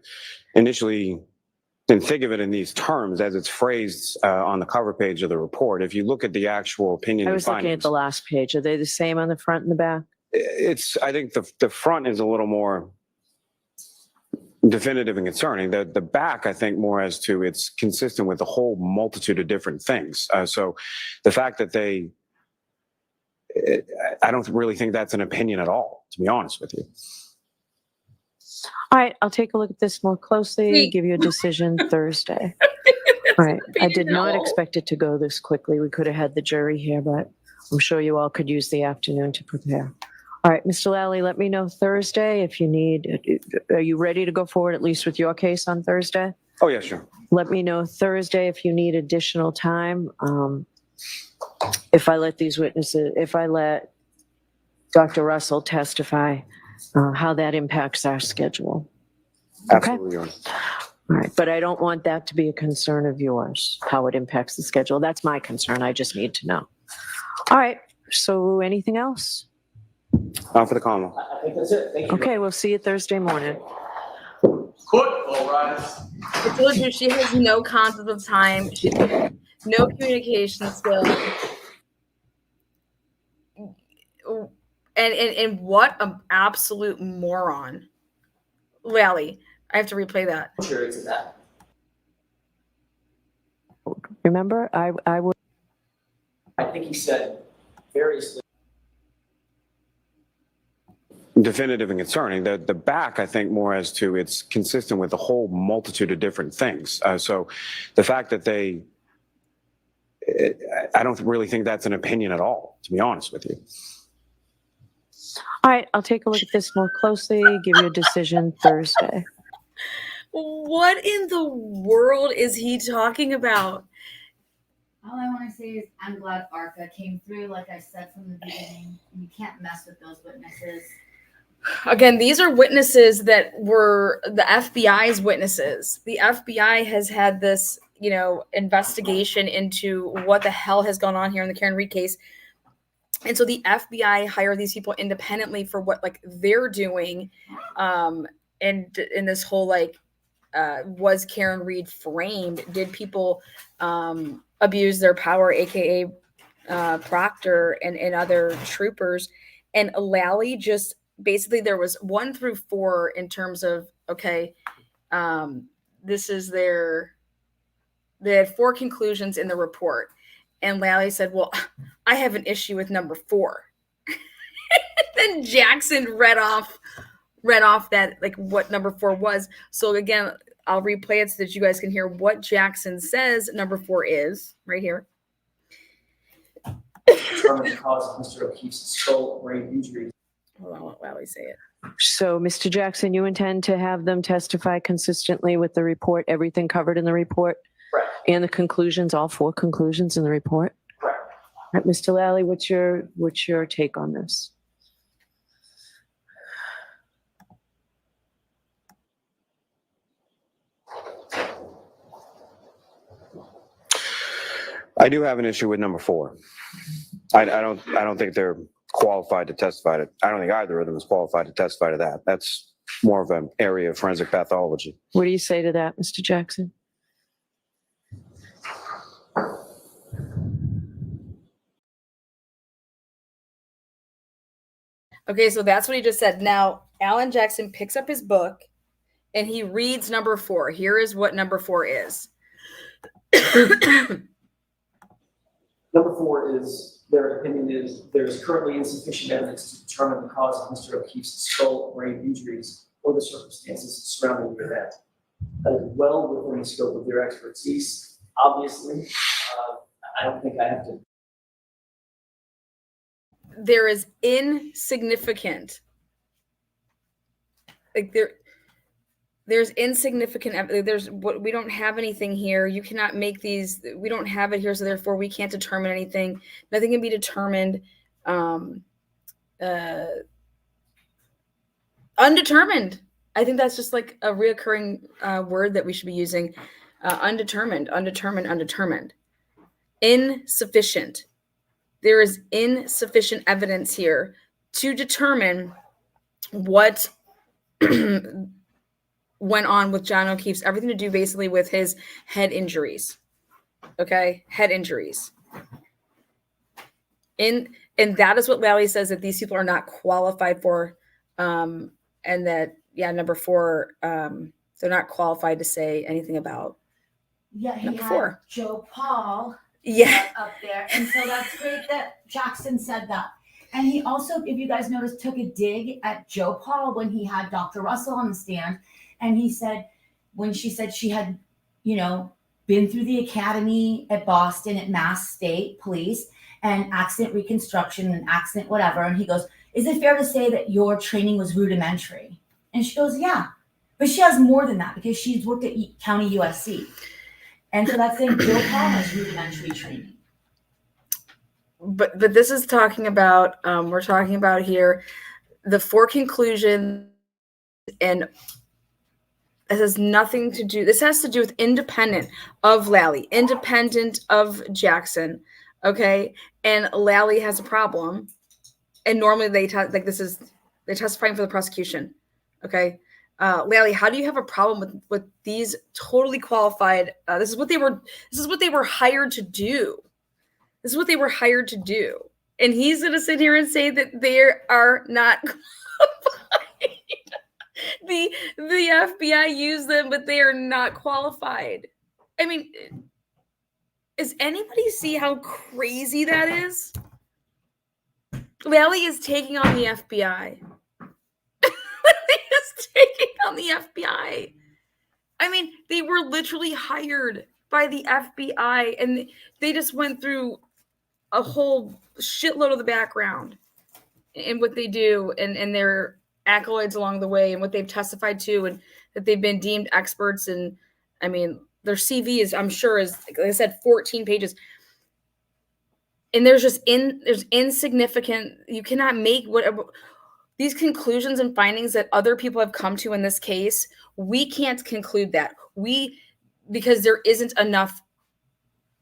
initially didn't think of it in these terms as it's phrased on the cover page of the report. If you look at the actual opinion I and was looking at findings, the last page. Are they the same on the front and the back? I think the front is a little more definitive and concerning. The back, I think, more as to it's consistent with a whole multitude of different things. So the fact that I don't really think that's an opinion at all, to be honest with you. All right, I'll take a look at this more closely, Wait. give you a decision Thursday. Right. I anticipated did at not all. expect it to go this quickly. We could have had the jury here, but I'm sure you all could use the afternoon to prepare. All right, Mr. Lally, let me know Thursday if you need, are you ready to go forward at least with your case on Thursday? Oh, yeah, sure. Let me know Thursday if you need additional time. If I let these witnesses, if I let Dr. Russell testify, how that impacts our schedule. Okay. Absolutely, Your Honor. All right, but I don't want that to be a concern of yours, how it impacts the schedule. That's my concern. I just need to know. All right, so anything else? For the Commonwealth. I think that's it. Thank you. Okay, we'll see you Thursday morning. Court will rise. I told you she has no concept of time. She has no communication skills. And what an absolute moron. Lally, I have to replay that. Contrary to that. Remember, I would. I think he said variously. Definitive and concerning. The back, I think, more as to it's consistent with a whole multitude of different things. So the fact that I don't really think that's an opinion at all, to be honest with you. All right, I'll take a look at this more closely, give you a decision Thursday. What in the world is he talking about? All I want to say is I'm glad ARCA came through, like I said from the beginning. You can't mess with those witnesses. Again, these are witnesses that were the FBI's witnesses. The FBI has had this, investigation into what the hell has gone on here in the Karen Reed case. And so the FBI hired these people independently for what they're doing. And in this whole was Karen Reed framed? Did people abuse their power, aka Proctor and other troopers? And Lally just basically there was 1 through 4 in terms of this is they had 4 conclusions in the report, and Lally said, well, I have an issue with number 4. Then Jackson read off that what number 4 was. So again, I'll replay it so that you guys can hear what Jackson says number 4 is right here. Determine the cause of Mr. O'Keefe's skull brain injury. Hold on, I'll let Lally say it. So, Mr. Jackson, you intend to have them testify consistently with the report, everything covered in the report? Correct. And the conclusions, all 4 conclusions in the report? Correct. All right, Mr. Lally, what's your take on this? I do have an issue with number 4. I don't think they're qualified to testify to. I don't think either of them is qualified to testify to that. That's more of an area of forensic pathology. What do you say to that, Mr. Jackson? Okay, so that's what he just said. Now, Alan Jackson picks up his book and he reads number 4. Here is what number 4 is. Number 4 is, their opinion is, there is currently insufficient evidence to determine the cause of Mr. O'Keefe's skull brain injuries or the circumstances surrounding the event. That is well within the scope of their expertise. Obviously, I don't think I have to. There is insignificant, there's insignificant, we don't have anything here. You cannot make these, we don't have it here, so therefore we can't determine anything. Nothing can be determined. Undetermined. I think that's just a reoccurring word that we should be using. Undetermined. Insufficient. There is insufficient evidence here to determine what went on with John O'Keefe's, everything to do basically with his head injuries. Okay? Head injuries. And that is what Lally says, that these people are not qualified for, and that, number 4, they're not qualified to say anything about. Yeah, he number had 4. Joe Paul up there. And so that's great that Jackson said that. And he also, if you guys noticed, took a dig at Joe Paul when he had Dr. Russell on the stand. And he said, when she said she had, been through the academy at Boston at Mass State Police and accident reconstruction and accident whatever. And he goes, is it fair to say that your training was rudimentary? And she goes, yeah. But she has more than that because she's worked at County USC. And so that's saying Joe Paul has rudimentary training. But this is talking about, we're talking about here the 4 conclusions, and it has nothing to do, this has to do with independent of Lally, independent of Jackson, okay? And Lally has a problem, and normally they're testifying for the prosecution, okay? Lally, how do you have a problem with these totally qualified, this is what they were hired to do. This is what they were hired to do. And he's going to sit here and say that they are not qualified. The FBI used them, but they are not qualified. I mean, does anybody see how crazy that is? Lally is taking on the FBI. Lally is taking on the FBI. I mean, they were literally hired by the FBI, and they just went through a whole shitload of the background and what they do and their accolades along the way and what they've testified to and that they've been deemed experts. And I mean, their CV is, I'm sure, is, like I said, 14 pages. And there's insignificant, you cannot make whatever these conclusions and findings that other people have come to in this case. We can't conclude that because there isn't enough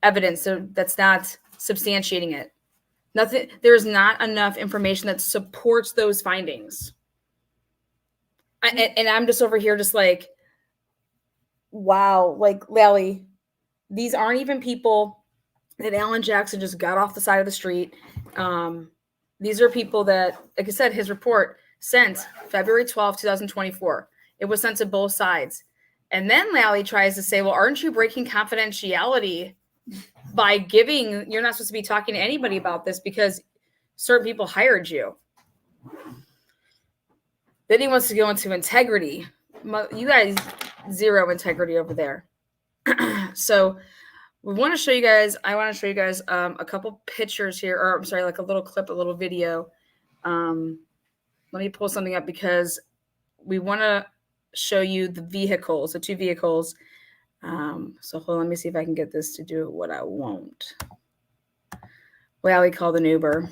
evidence that's not substantiating it. There's not enough information that supports those findings. And I'm just over here just like, wow, like, Lally, these aren't even people that Alan Jackson just got off the side of the street. These are people that, like I said, his report sent February 12, 2024. It was sent to both sides. And then Lally tries to say, well, aren't you breaking confidentiality by you're not supposed to be talking to anybody about this because certain people hired you. Then he wants to go into integrity. You guys, zero integrity over there. So I want to show you guys a couple pictures here, or I'm sorry, like a little clip, a little video. Let me pull something up because we want to show you the vehicles, the 2 vehicles. So hold on, let me see if I can get this to do what I want. Lally called an Uber.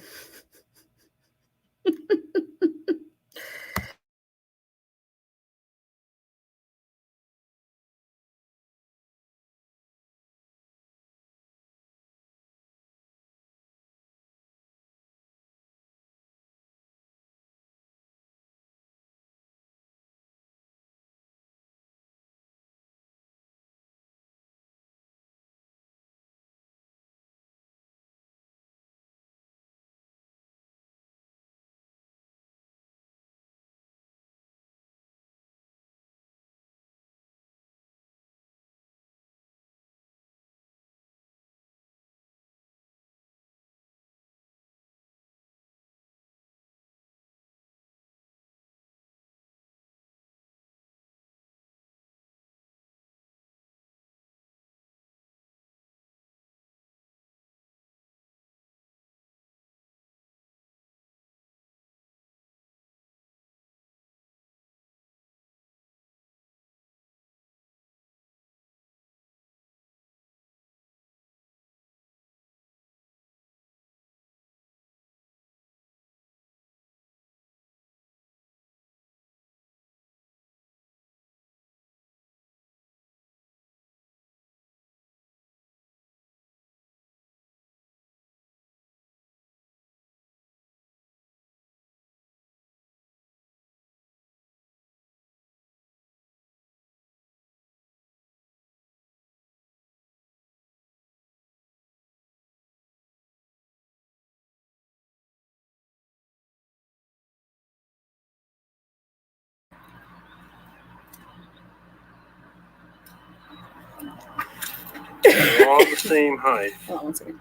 They're all the same height. Hold on one second.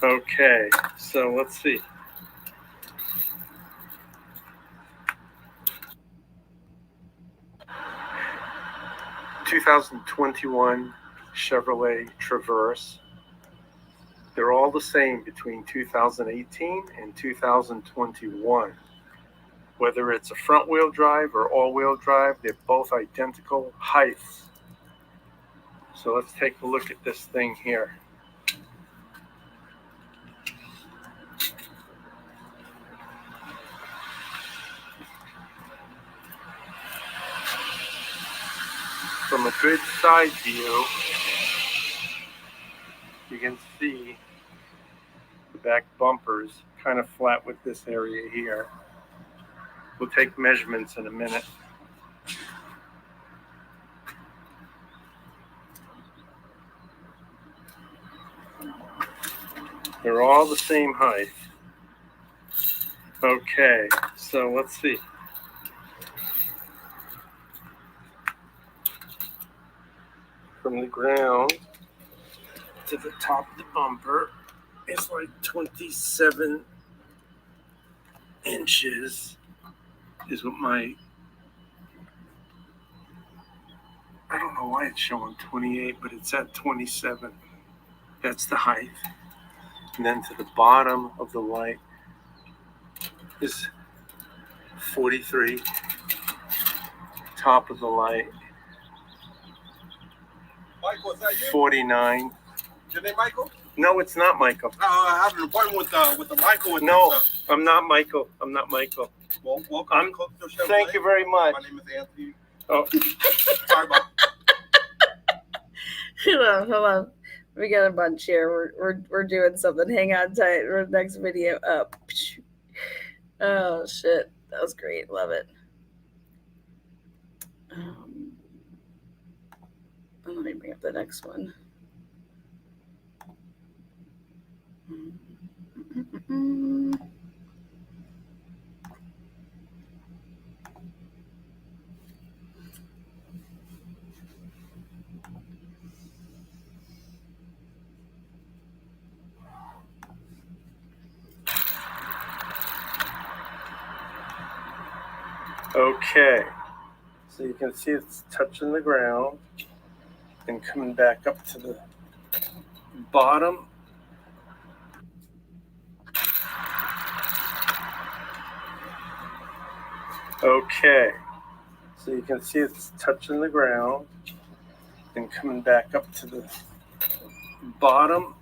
Okay, so let's see. (2021) Chevrolet Traverse. They're all the same between 2018 and 2021. Whether it's a front-wheel drive or all-wheel drive, they're both identical heights. So let's take a look at this thing here. From a good side view, you can see the back bumpers kind of flat with this area here. We'll take measurements in a minute. They're all the same height. Okay, so let's see. From the ground to the top of the bumper is like 27 inches is what my, I don't know why it's showing 28, but it's at 27. That's the height. And then to the bottom of the light is 43. Top of the light, Michael, is that you? 49. Your name Michael? No, it's not Michael. I have an appointment with the Michael. No, I'm not Michael. I'm not Michael. Well, welcome to Chevrolet. Thank you very much. My name is Anthony. Oh, Sorry about Hold on. We got a bunch here. We're doing something. Hang on tight. We're next video up. Oh shit. That was great. Love it. Let me bring up the next one. okay. So you can see it's touching the ground and coming back up to the bottom. Okay. So you can see it's touching the ground and coming back up to the bottom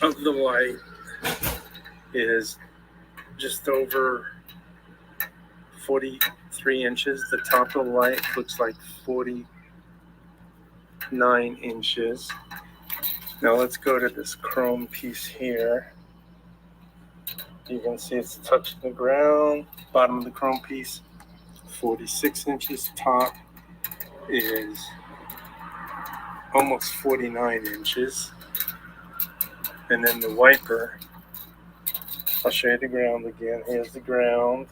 of the light is just over 43 inches. The top of the light looks like 49 inches. Now let's go to this chrome piece here. You can see it's touching the ground. Bottom of the chrome piece, 46 inches. Top is almost 49 inches. And then the wiper, I'll show you the ground again. Here's the ground.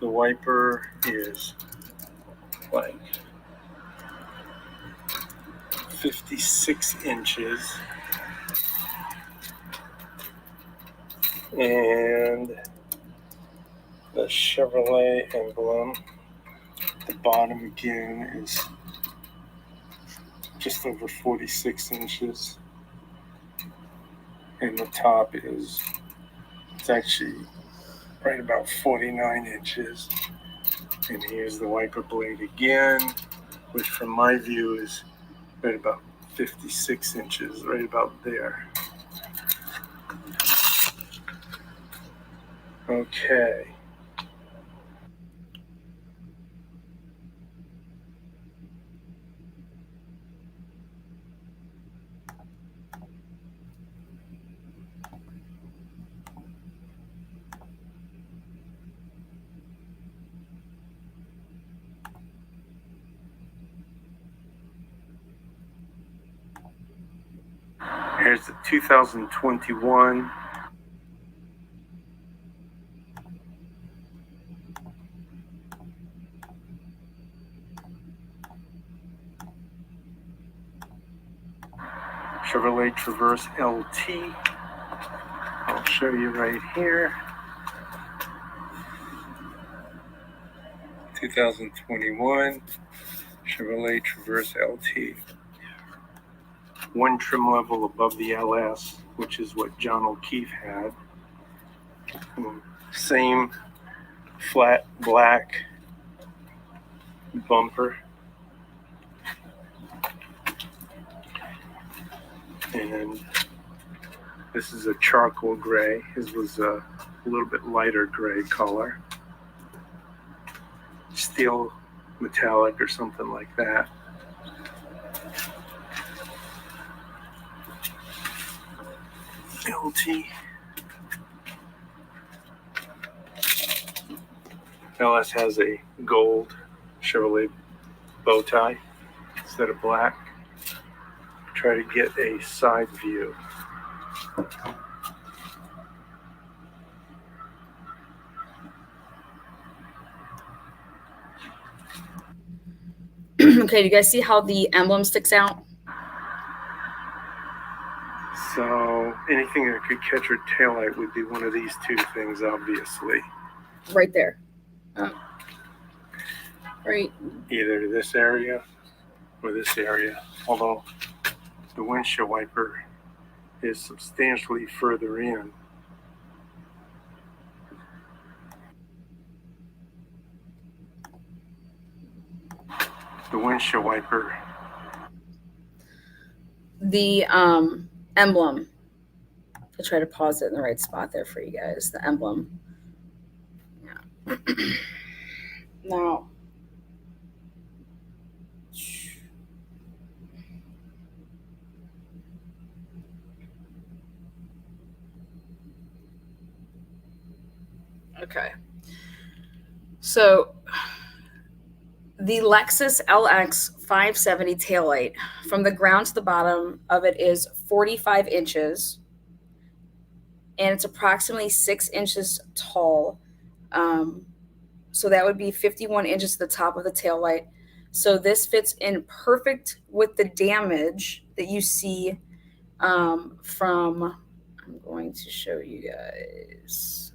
The wiper is like 56 inches. And the Chevrolet emblem, the bottom again is just over 46 inches. And the top is, it's actually right about 49 inches. And here's the wiper blade again, which from my view is right about 56 inches, right about there. Okay. Here's the 2021 Chevrolet Traverse LT. I'll show you right here. 2021 Chevrolet Traverse LT. One trim level above the LS, which is what John O'Keefe had. Same flat black bumper. And this is a charcoal gray. His was a little bit lighter gray color. Steel metallic or something like that. LT. LS has a gold Chevrolet bow tie instead of black. Try to get a side view. Okay, do you guys see how the emblem sticks out? So anything that could catch her taillight would be one of these two things, obviously. Right there. Right. Either this area or this area, although the windshield wiper is substantially further in. The windshield wiper. The emblem. I'll try to pause it in the right spot there for you guys. The emblem. Yeah. Now, okay. So the Lexus LX 570 taillight, from the ground to the bottom of it is 45 inches, and it's approximately 6 inches tall. So that would be 51 inches to the top of the taillight. So this fits in perfect with the damage that you see from, I'm going to show you guys.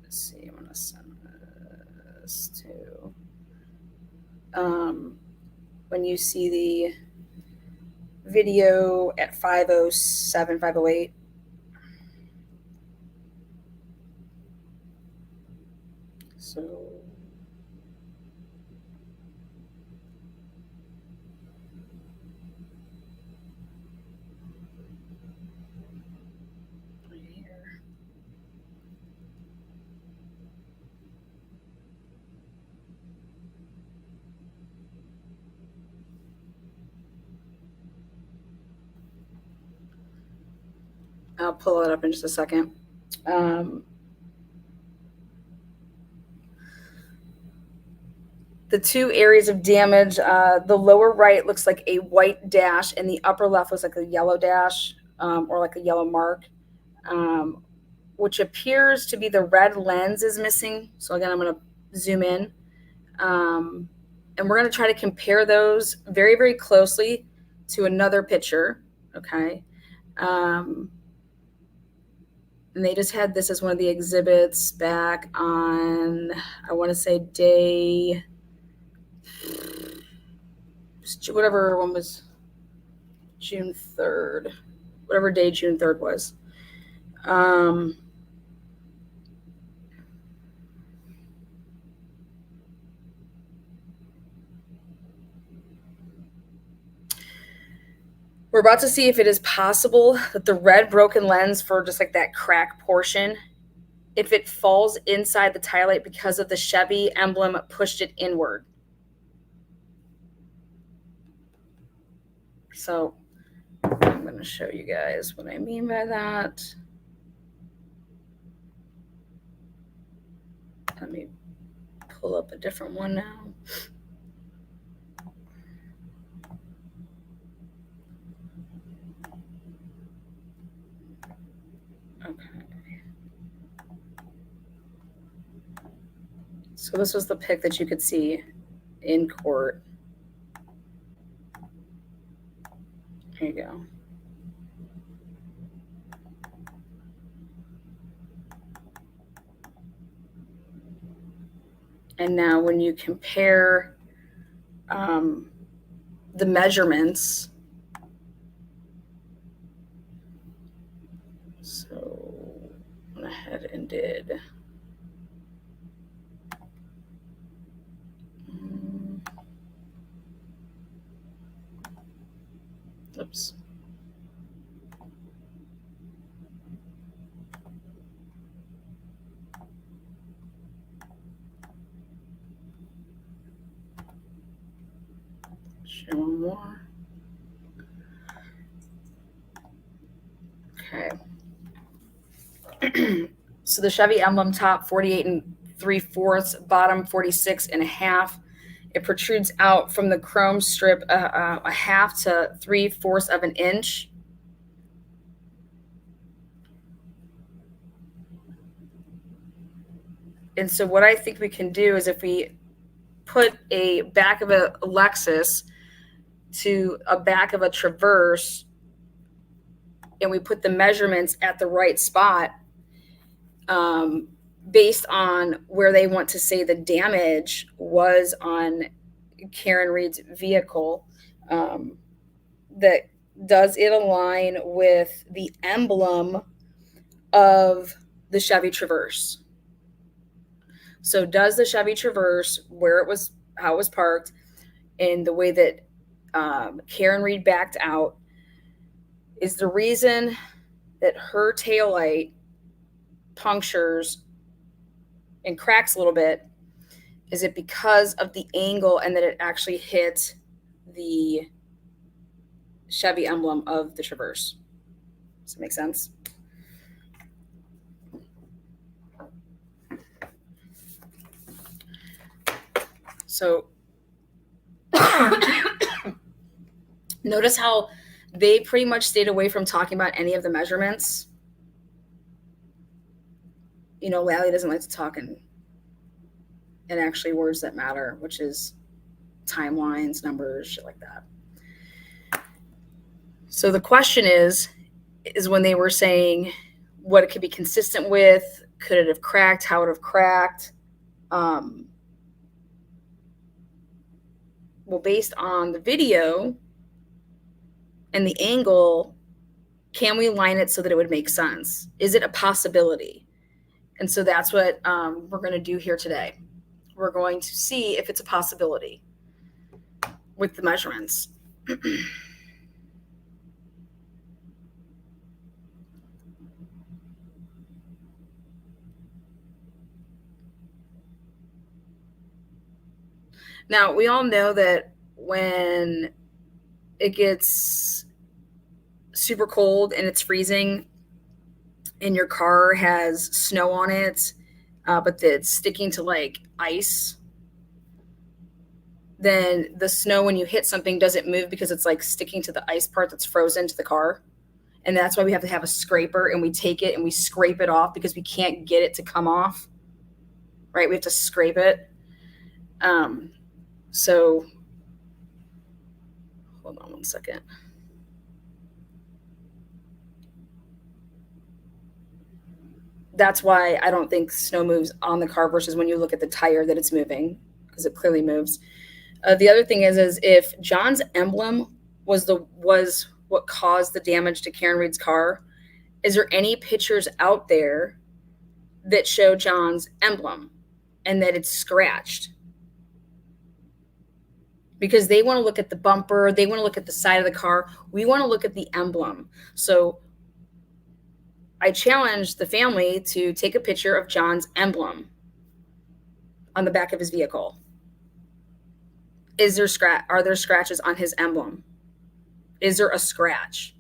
Let's see, I'm going to send this to, when you see the video at 507, 508. So right here. I'll pull it up in just a second. The two areas of damage, the lower right looks like a white dash, and the upper left looks like a yellow dash, or like a yellow mark, which appears to be the red lens is missing. So again, I'm going to zoom in. And we're going to try to compare those very, very closely to another picture. Okay. And they just had this as one of the exhibits back on, I want to say day, whatever one was, June 3rd, whatever day June 3rd was. We're about to see if it is possible that the red broken lens for just like that crack portion, if it falls inside the taillight because of the Chevy emblem pushed it inward. So I'm going to show you guys what I mean by that. Let me pull up a different one now. Okay. So this was the pic that you could see in court. Here you go. And now when you compare the measurements. So went ahead and did. Oops. Share one more. Okay. So the Chevy emblem, top 48 3/4, bottom 46.5. It protrudes out from the chrome strip a half to 3/4 of an inch. And so what I think we can do is if we put a back of a Lexus to a back of a Traverse and we put the measurements at the right spot, based on where they want to say the damage was on Karen Reed's vehicle, that does it align with the emblem of the Chevy Traverse? So does the Chevy Traverse, where it was, how it was parked, and the way that Karen Reed backed out, is the reason that her taillight punctures and cracks a little bit, is it because of the angle and that it actually hit the Chevy emblem of the Traverse? Does that make sense? So notice how they pretty much stayed away from talking about any of the measurements. You know, Lally doesn't like to talk in actually words that matter, which is timelines, numbers, shit like that. So the question is when they were saying what it could be consistent with, could it have cracked, how it have cracked? Well, based on the video and the angle, can we line it so that it would make sense? Is it a possibility? And so that's what we're going to do here today. We're going to see if it's a possibility with the measurements. Now, we all know that when it gets super cold and it's freezing and your car has snow on it, but it's sticking to like ice, then the snow, when you hit something, doesn't move because it's like sticking to the ice part that's frozen to the car. And that's why we have to have a scraper, and we take it and we scrape it off because we can't get it to come off, right? We have to scrape it. So hold on one second. That's why I don't think snow moves on the car versus when you look at the tire that it's moving, because it clearly moves. The other thing is if John's emblem was what caused the damage to Karen Reed's car, is there any pictures out there that show John's emblem and that it's scratched? Because they want to look at the bumper, they want to look at the side of the car. We want to look at the emblem. So I challenged the family to take a picture of John's emblem on the back of his vehicle. Are there scratches on his emblem? Is there a scratch?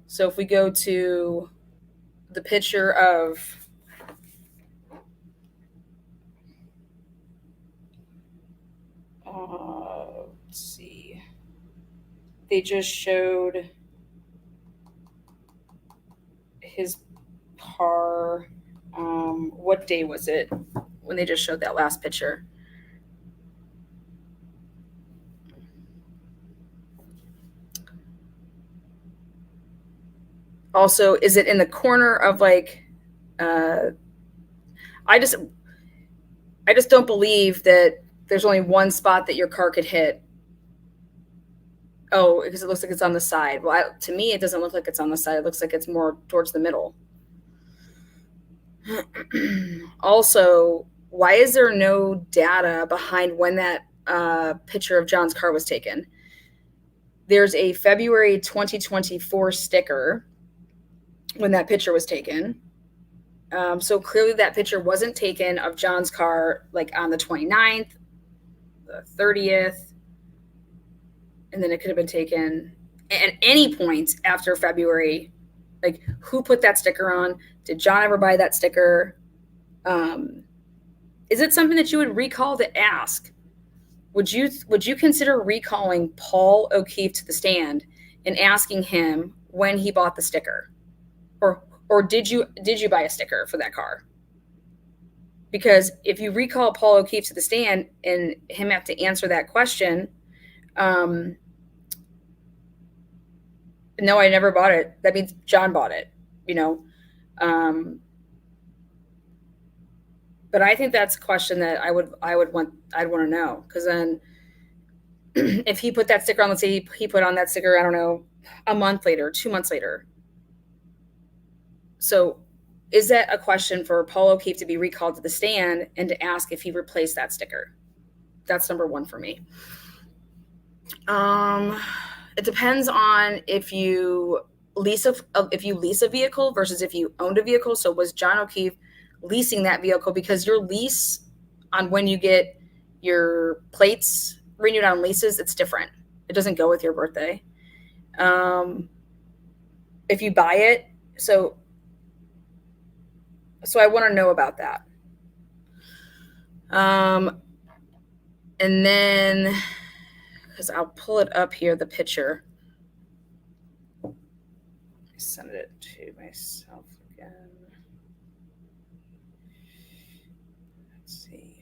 So if we go to the picture of let's see. They just showed his car. What day was it when they just showed that last picture? Also, is it in the corner of like, I just don't believe that there's only one spot that your car could hit. Oh, because it looks like it's on the side. Well, to me, it doesn't look like it's on the side. It looks like it's more towards the middle. Also, why is there no data behind when that picture of John's car was taken? There's a February 2024 sticker when that picture was taken. So clearly that picture wasn't taken of John's car like on the 29th, the 30th, and then it could have been taken at any point after February. Like, who put that sticker on? Did John ever buy that sticker? Is it something that you would recall to ask? Would you consider recalling Paul O'Keefe to the stand and asking him when he bought the sticker? Or did you buy a sticker for that car? Because if you recall Paul O'Keefe to the stand and him have to answer that question, no, I never bought it. That means John bought it, you know. But I think that's a question that I'd want to know, because then if he put that sticker on, let's say he put on that sticker, I don't know, a month later, 2 months later. So is that a question for Paul O'Keefe to be recalled to the stand and to ask if he replaced that sticker? That's number one for me. It depends on if you lease a vehicle versus if you owned a vehicle. So was John O'Keefe leasing that vehicle? Because your lease on when you get your plates renewed on leases, it's different. It doesn't go with your birthday. If you buy it, so I want to know about that. And then, because I'll pull it up here, the picture. I send it to myself again. Let's see.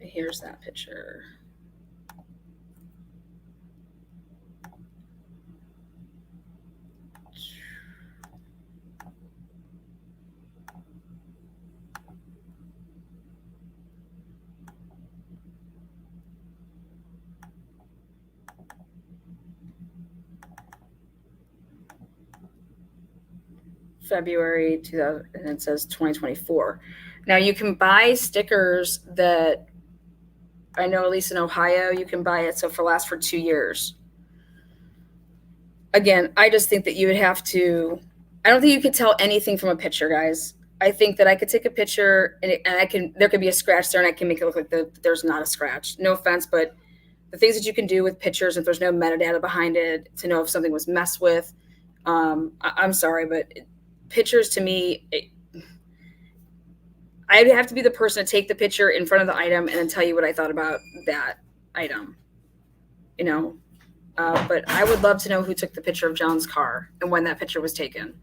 Here's that picture. February 2000, and it says 2024. Now you can buy stickers that I know, at least in Ohio, you can buy it so for last for 2 years. Again, I just think that you would have to. I don't think you could tell anything from a picture, guys. I think that I could take a picture and there could be a scratch there, and I can make it look like there's not a scratch. No offense, but the things that you can do with pictures, if there's no metadata behind it to know if something was messed with, I'm sorry, but pictures to me, I'd have to be the person to take the picture in front of the item and then tell you what I thought about that item, you know. But I would love to know who took the picture of John's car and when that picture was taken.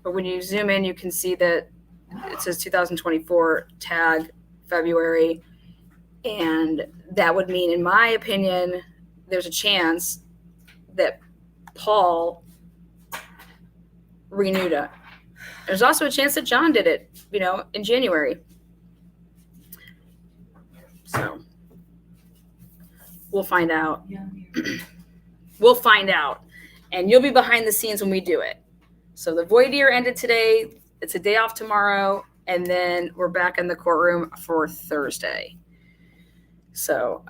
But when you zoom in, you can see that it says 2024 tag February. And that would mean, in my opinion, there's a chance that Paul renewed it. There's also a chance that John did it, you know, in January. So we'll find out. We'll find out. And you'll be behind the scenes when we do it. So the voir dire ended today. It's a day off tomorrow. And then we're back in the courtroom for Thursday. So,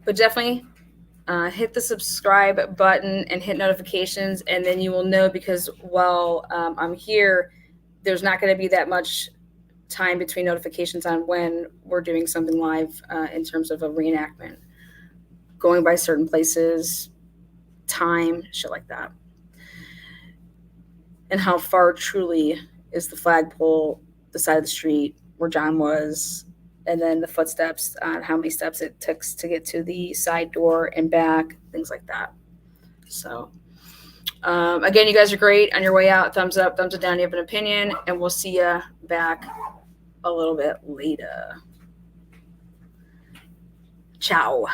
but definitely hit the subscribe button and hit notifications, and then you will know, because while I'm here, there's not going to be that much time between notifications on when we're doing something live in terms of a reenactment, going by certain places, time, shit like that. And how far truly is the flagpole the side of the street where John was, and then the footsteps on how many steps it took to get to the side door and back, things like that. So again, you guys are great. On your way out, thumbs up, thumbs down, you have an opinion, and we'll see you back a little bit later. Ciao.